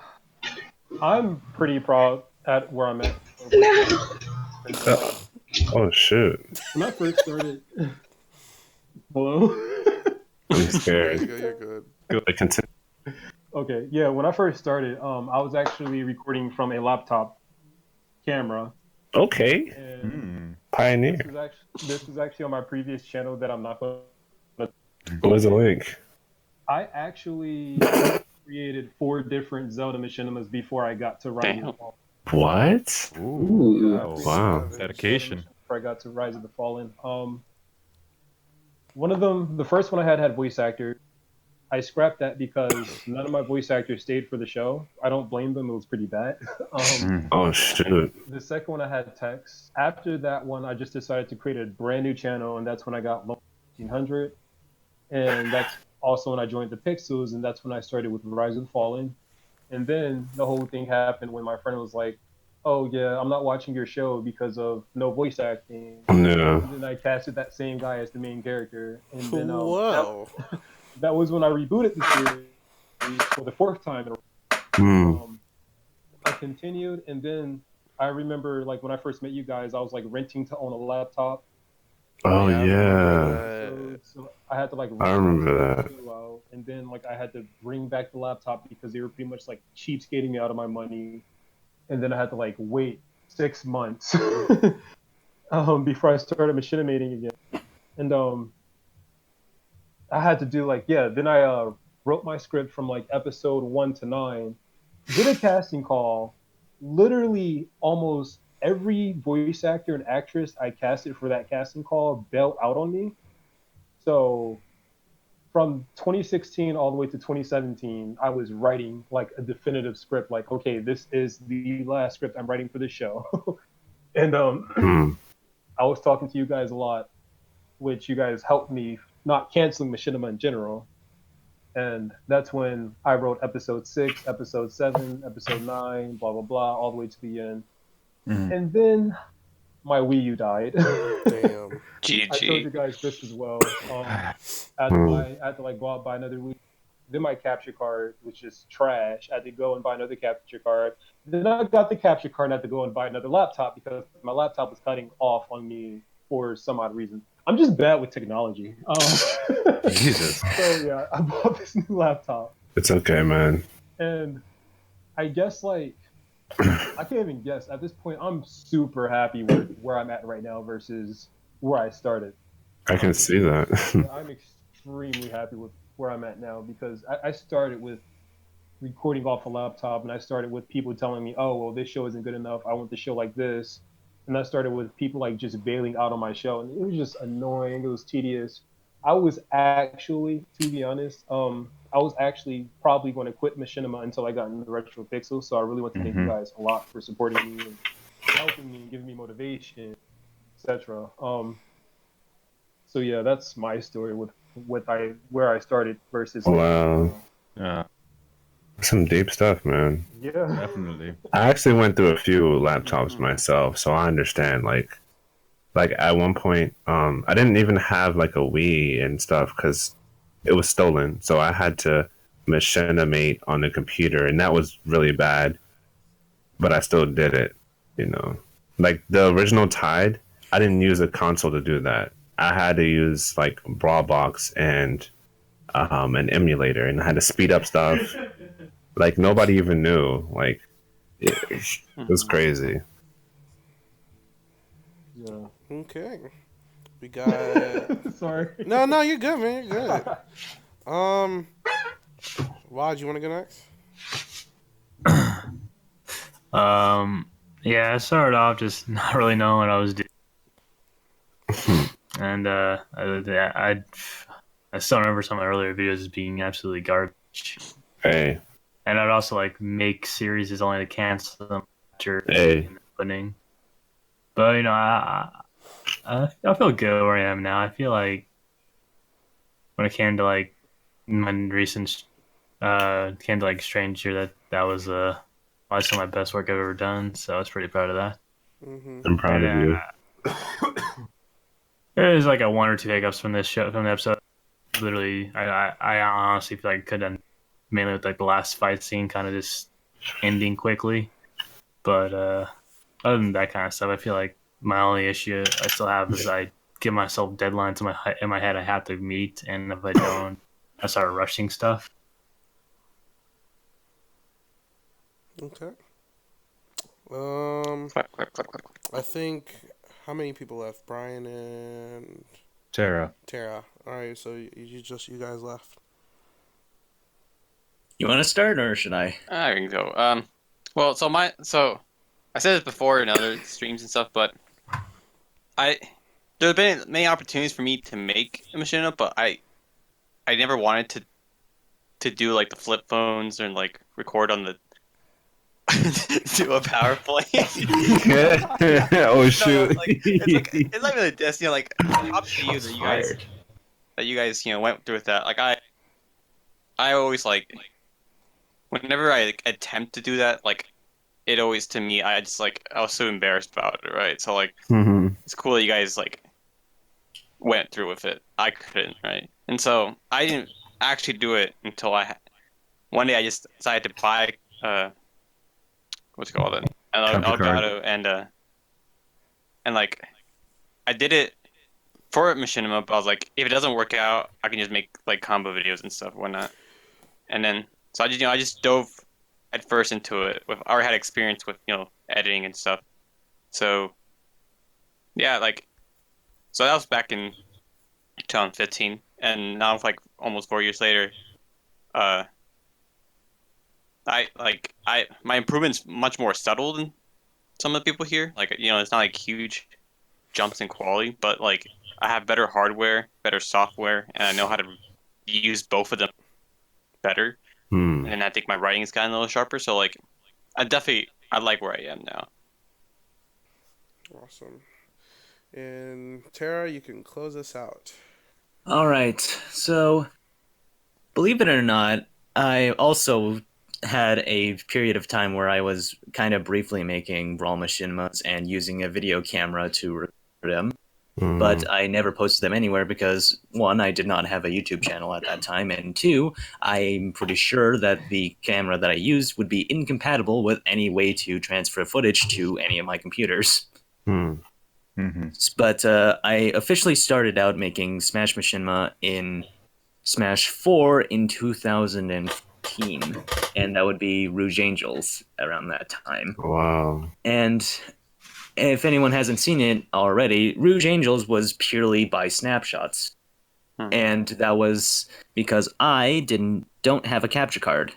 I'm pretty proud at where I'm at. Oh shoot. When I first started, hello. I'm There scared. you go. You're good. Like, continue. Okay, yeah. When I first started, I was actually recording from a laptop camera, Okay. and Pioneer. this was actually on my previous channel that I'm not going. Where's the link? I actually created 4 different Zelda machinimas before I got to Rise of the Fallen. What? Ooh. Wow. Dedication. Before I got to Rise of the Fallen. One of them, the first one I had voice actors. I scrapped that because none of my voice actors stayed for the show. I don't blame them; it was pretty bad. Oh shoot. The second one I had text. After that one, I just decided to create a brand new channel, and that's when I got 1500. And that's also when I joined the Pixels, and that's when I started with Rise of the Fallen. And then the whole thing happened when my friend was like, "Oh yeah, I'm not watching your show because of no voice acting." Yeah. And then I casted that same guy as the main character, and then Whoa. that was when I rebooted the series for the 4th time. I continued, and then I remember like when I first met you guys, I was like renting to own a laptop. Oh Yeah, I remember yeah. So I had to like I remember that. out, and then like I had to bring back the laptop because they were pretty much like cheapskating me out of my money, and then I had to like wait 6 months before I started machinimating again, and I had to do like then I wrote my script from like episode 1 to 9, did a casting call, literally almost every voice actor and actress I casted for that casting call bailed out on me. So from 2016 all the way to 2017, I was writing like a definitive script, like, okay, this is the last script I'm writing for this show. And I was talking to you guys a lot, which you guys helped me not canceling machinima in general. And that's when I wrote episode 6, episode 7, episode 9, blah, blah, blah, all the way to the end. And then my Wii U died. Damn. I told you GG. guys this as well. I had to like go out and buy another Wii. Then my capture card was just trash. I had to go and buy another capture card. Then I got the capture card and had to go and buy another laptop because my laptop was cutting off on me for some odd reason. I'm just bad with technology. Jesus. So yeah, I bought this new laptop, It's okay, man. and I guess like I can't even guess at this point. I'm super happy with where I'm at right now versus where I started. I can see that. I'm extremely happy with where I'm at now because I started with recording off a laptop and I started with people telling me, oh, well, this show isn't good enough. I want the show like this. And I started with people like just bailing out on my show. And it was just annoying. It was tedious. I was actually, to be honest, I was actually probably going to quit Machinima until I got into RetroPixels. So I really want to thank you guys a lot for supporting me and helping me and giving me motivation, etc. So yeah, that's my story with where I started versus Wow. Yeah, Some deep stuff, man. yeah. definitely. I actually went through a few laptops myself, so I understand. Like at one point, I didn't even have like a Wii and stuff because it was stolen. So I had to machinimate on the computer, and that was really bad. But I still did it, you know. Like the original Tide, I didn't use a console to do that. I had to use like Brawlbox and an emulator, and I had to speed up stuff. Like nobody even knew. Like it was crazy. Yeah. Okay. We got. Sorry. No, you're good, man. You're good. Wad, you want to go next? Yeah, I started off just not really knowing what I was doing, and I still remember some of the earlier videos as being absolutely garbage. Hey, And I'd also like make series only to cancel them after hey. opening. But you know, I feel good where I am now. I feel like when it came to like my recent came to like Strange Year, that was probably some of my best work I've ever done. So I was pretty proud of that. I'm proud of you. There's like a one or two hiccups from this show from the episode. Literally, I honestly feel like I could have done mainly with like the last fight scene kind of just ending quickly. But other than that kind of stuff, I feel like my only issue I still have is I give myself deadlines in my head I have to meet, and if I don't, I start rushing stuff. Okay. I think how many people left? Brian and Tara. Tara. All right, so you guys left. You want to start, or should I? I can go. Well, so I said this before in other streams and stuff, but there have been many opportunities for me to make a machinima, but I never wanted to do like the flip phones and like record on the do a PowerPoint. Oh shoot! No, like, it's not even a diss, you know. Like, up to you that you guys went through with that. Like I always like whenever I like, attempt to do that, like it always to me I just like I was so embarrassed about it, right? So like it's cool that you guys like went through with it. I couldn't, right? And so I didn't actually do it until one day I just decided to buy what's it called, an Elgato, and like I did it for Machinima, but I was like, if it doesn't work out, I can just make like combo videos and stuff, whatnot. And then so I just dove at first into it. I already had experience with editing and stuff. So yeah, like so that was back in 2015, and now like almost 4 years later, my improvement's much more subtle than some of the people here. Like it's not like huge jumps in quality, but like I have better hardware, better software, and I know how to use both of them better. And I think my writing has gotten a little sharper. So like, I like where I am now. Awesome. And Tara, you can close us out. All right. So, believe it or not, I also had a period of time where I was kind of briefly making Brawl Machinimas and using a video camera to record them. But I never posted them anywhere because, one, I did not have a YouTube channel at that time, and two, I'm pretty sure that the camera that I used would be incompatible with any way to transfer footage to any of my computers. But I officially started out making Smash Machinima in Smash 4 in 2015, and that would be Rouge Angels around that time. Wow. And if anyone hasn't seen it already, Rouge Angels was purely by snapshots. And that was because I don't have a capture card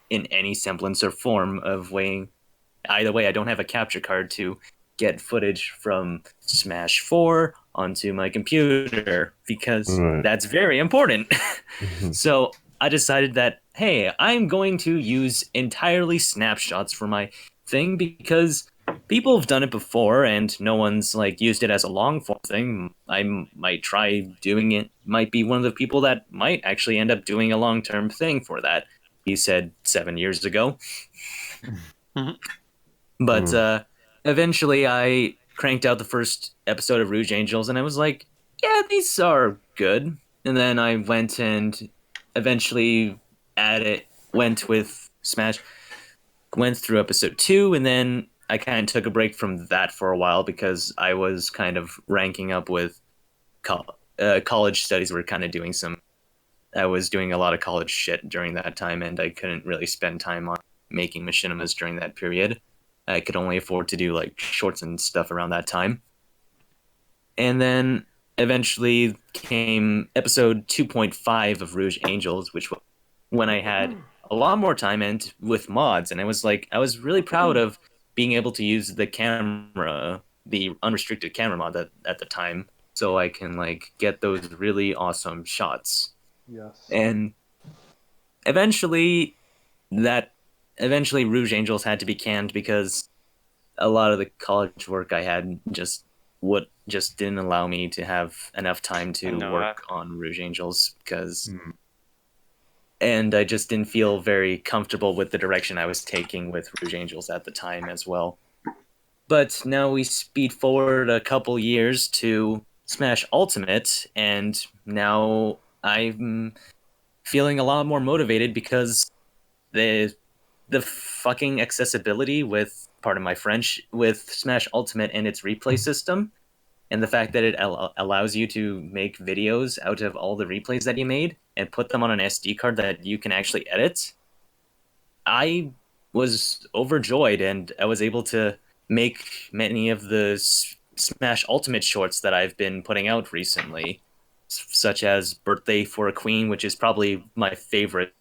in any semblance or form of weighing. Either way, I don't have a capture card to get footage from Smash 4 onto my computer because that's very important. So I decided that, hey, I'm going to use entirely snapshots for my thing because people have done it before and no one's like used it as a long form thing. I might try doing it. Might be one of the people that might actually end up doing a long-term thing for that. He said 7 years ago. But eventually I cranked out the first episode of Rouge Angels and I was like, yeah, these are good. And then I went and eventually went through episode 2, and then I kind of took a break from that for a while because I was kind of ranking up with college studies. Were kind of I was doing a lot of college shit during that time, and I couldn't really spend time on making machinimas during that period. I could only afford to do like shorts and stuff around that time. And then eventually came episode 2.5 of Rouge Angels, which was when I had a lot more time and with mods, and I was really proud of being able to use the camera, the unrestricted camera mod at the time, so I can like get those really awesome shots. Yes. And eventually Rouge Angels had to be canned because a lot of the college work I had just didn't allow me to have enough time to work on Rouge Angels and I just didn't feel very comfortable with the direction I was taking with Rouge Angels at the time as well. But now we speed forward a couple years to Smash Ultimate, and now I'm feeling a lot more motivated because the fucking accessibility with, pardon my French, with Smash Ultimate and its replay system, and the fact that it allows you to make videos out of all the replays that you made and put them on an SD card that you can actually edit, I was overjoyed, and I was able to make many of the Smash Ultimate shorts that I've been putting out recently, such as Birthday for a Queen, which is probably my favorite,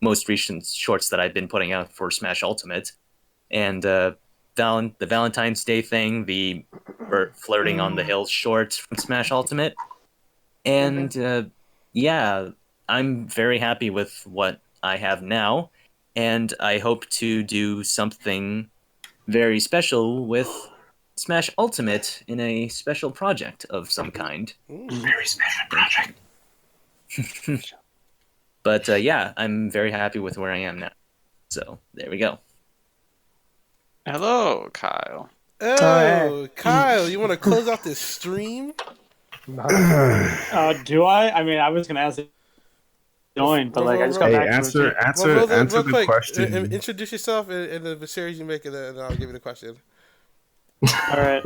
most recent shorts that I've been putting out for Smash Ultimate, and the Valentine's Day thing, the Flirting on the Hills short from Smash Ultimate, and yeah, I'm very happy with what I have now, and I hope to do something very special with Smash Ultimate in a special project of some kind. Very special project. But yeah, I'm very happy with where I am now. So there we go. Hello, Kyle. Oh, Kyle, you want to close out this stream? Do I? I mean, I was gonna ask join, but like I just got back answer the question. Introduce yourself and the series you make, and then I'll give you the question. All right.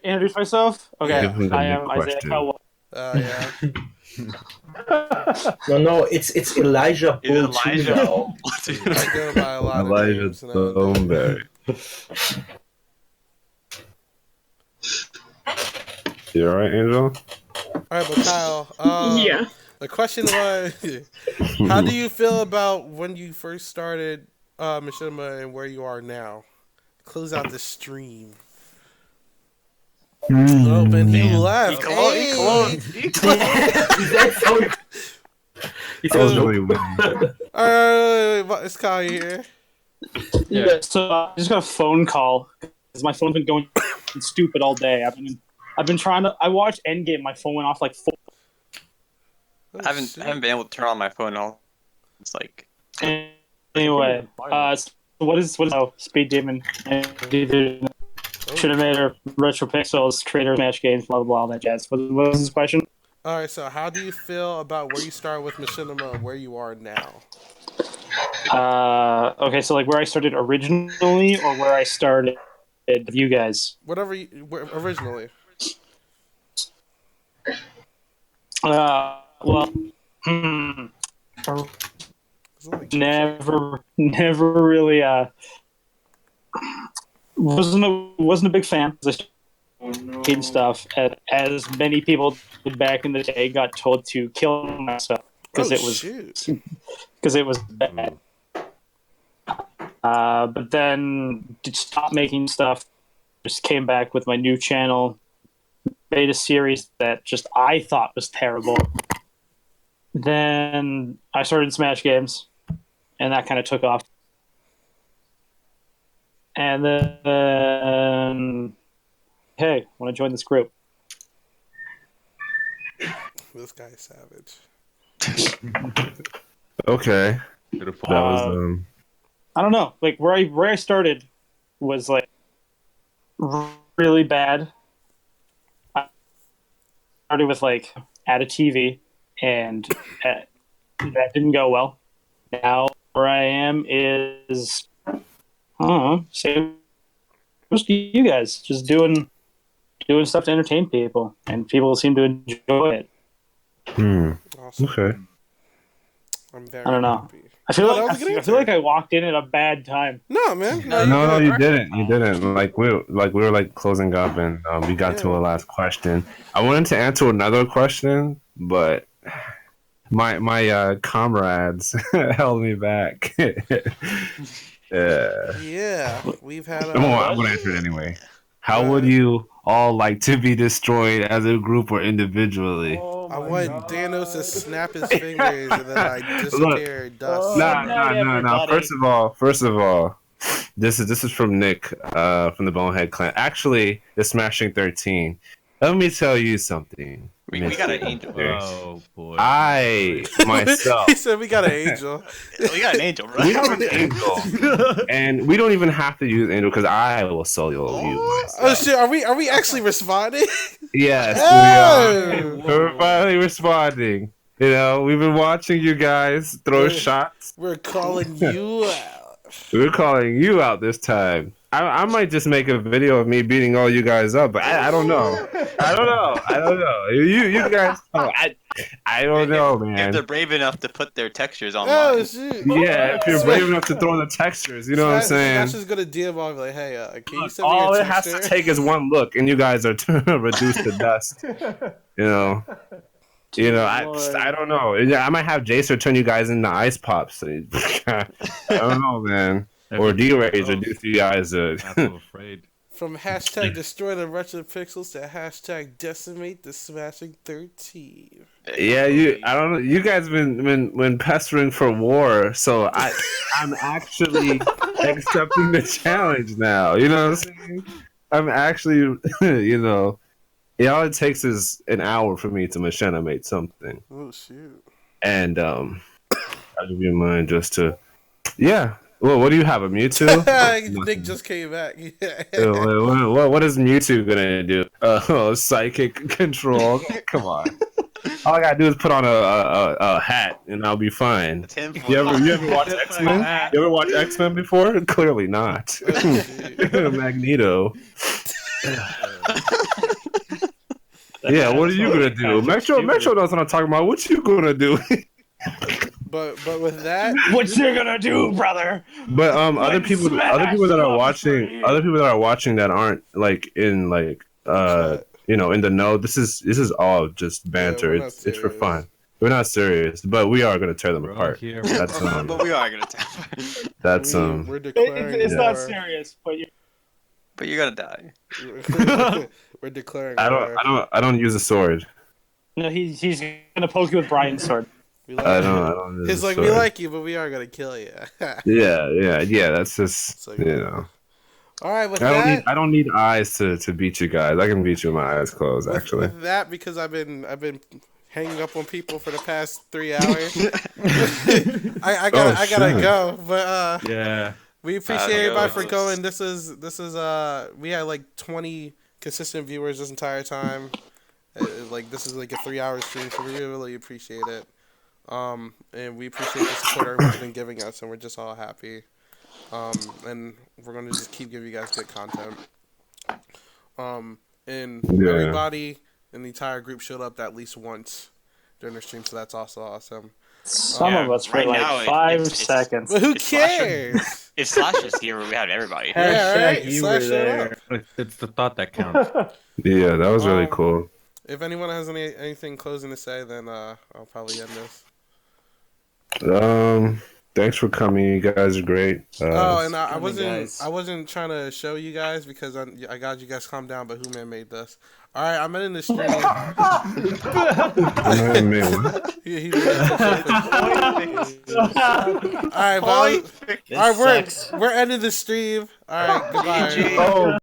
Introduce myself. Okay, I am Isaiah Kyle. Yeah. No, it's Elijah Bull Elijah. now. I go by a lot of Elijah names now. Thornberry. You alright, Angel? Alright, but Kyle, Yeah. the question was, how do you feel about when you first started Machinima and where you are now? Close out the stream. Oh, Ben, he left. He closed. I was really winning. Alright, it's Kyle here. Yeah. So I just got a phone call because my phone's been going stupid all day. I've been trying to. I watched Endgame. My phone went off like 4. I haven't been able to turn on my phone all It's like Anyway, so what is Speed Demon and Division? Should have made her RetroPixels, creator of Smash games, blah blah blah, all that jazz. What was his question? All right, so how do you feel about where you started with Machinima and where you are now? Okay, so like where I started originally, or where I started with you guys. Whatever originally. Well, never really wasn't a big fan of game stuff. As many people did back in the day, got told to kill myself because it was bad. But then stopped making stuff. Just came back with my new channel, made a series that just I thought was terrible. Then I started Smash games, and that kind of took off. And then, hey, want to join this group? This guy's savage. Okay. That was I don't know. Like where I started was like really bad. I started with like at a TV, and that didn't go well. Now where I am is, I don't know, same as you guys, just doing stuff to entertain people, and people seem to enjoy it. Awesome. Okay. I'm very I don't know. happy. I feel like I walked in at a bad time. No, man. No, you didn't. You didn't. Like we were like closing up, and we got to a last question. I wanted to answer another question, but my comrades held me back. Yeah, we've had. I'm gonna answer it anyway. How would you all like to be destroyed as a group or individually? I want Thanos to snap his fingers and then I disappear. Dust. Nah. First of all, this is from Nick from the Bonehead Clan. Actually, the Smashing 13. Let me tell you something. We got an angel. Oh boy. I myself. He said we got an angel. We got an angel, bro. We have an angel, and we don't even have to use angel because I will solo you. Myself. Oh shit! Are we actually responding? Yes, we are. We're finally responding. You know, we've been watching you guys throw shots. We're calling you out. We're calling you out this time. I might just make a video of me beating all you guys up, but I don't know. I don't know. You guys, I don't know, man. If they're brave enough to put their textures online. Oh shit! Yeah, if you're brave enough to throw the textures, you know what I'm saying? Smash is gonna DM on like, hey, can you send me All a it has texture? to take is one look, and you guys are reduced to dust. You know. I don't know. I might have Jacer turn you guys into ice pops. I don't know, man. Or D-Rage reduce you guys. I'm so afraid. From hashtag destroy the RetroPixels to hashtag decimate the Smashing 13. Yeah, I don't know. You guys been pestering for war, so I'm actually accepting the challenge now. You know what I'm saying? I'm actually, all it takes is an hour for me to machinimate something. Oh shoot! And I'll give you mine just to, yeah. Well, what do you have, a Mewtwo? Nick just came back. What is Mewtwo gonna do? Psychic control. Come on. All I gotta do is put on a hat and I'll be fine. You ever watch X-Men? You ever watch X-Men before? Clearly not. Magneto. Yeah, what are you gonna do? Metro knows what I'm talking about. What you gonna do? But with that, what you gonna do, brother? But other people that are watching that aren't like in like in the know. This is all just banter. Yeah, it's for fun. We're not serious, but we are gonna tear them apart. That's but we are gonna tear. That's we're declaring. It's not serious, but you're gonna die. We're declaring. I don't use a sword. No, he's gonna poke you with Brian's sword. I don't. It's like, we like you, but we are gonna kill you. yeah. That's just like, All right, with I don't need eyes to beat you guys. I can beat you with my eyes closed. Actually, with that, because I've been hanging up on people for the past 3 hours. I gotta go. But Yeah. we appreciate Adios. everybody for going. This is we had like 20 consistent viewers this entire time. Like this is like a 3-hour stream, so we really appreciate it. And we appreciate the support everyone's been giving us, and we're just all happy. And we're gonna just keep giving you guys good content. And everybody in the entire group showed up at least once during the stream, so that's also awesome. Some of us for right like now, 5 seconds. But who It's Slasher. cares? If Slash is here, we have everybody. Yeah, right. You Slash were showed there. up. It's the thought that counts. Yeah, that was really cool. If anyone has anything closing to say, then I'll probably end this. Thanks for coming. You guys are great. And I coming, guys. wasn't trying to show you guys because I got you guys calm down. But who man made this? All right, I'm ending the stream. He made it. All right, we're ending the stream. All right, goodbye.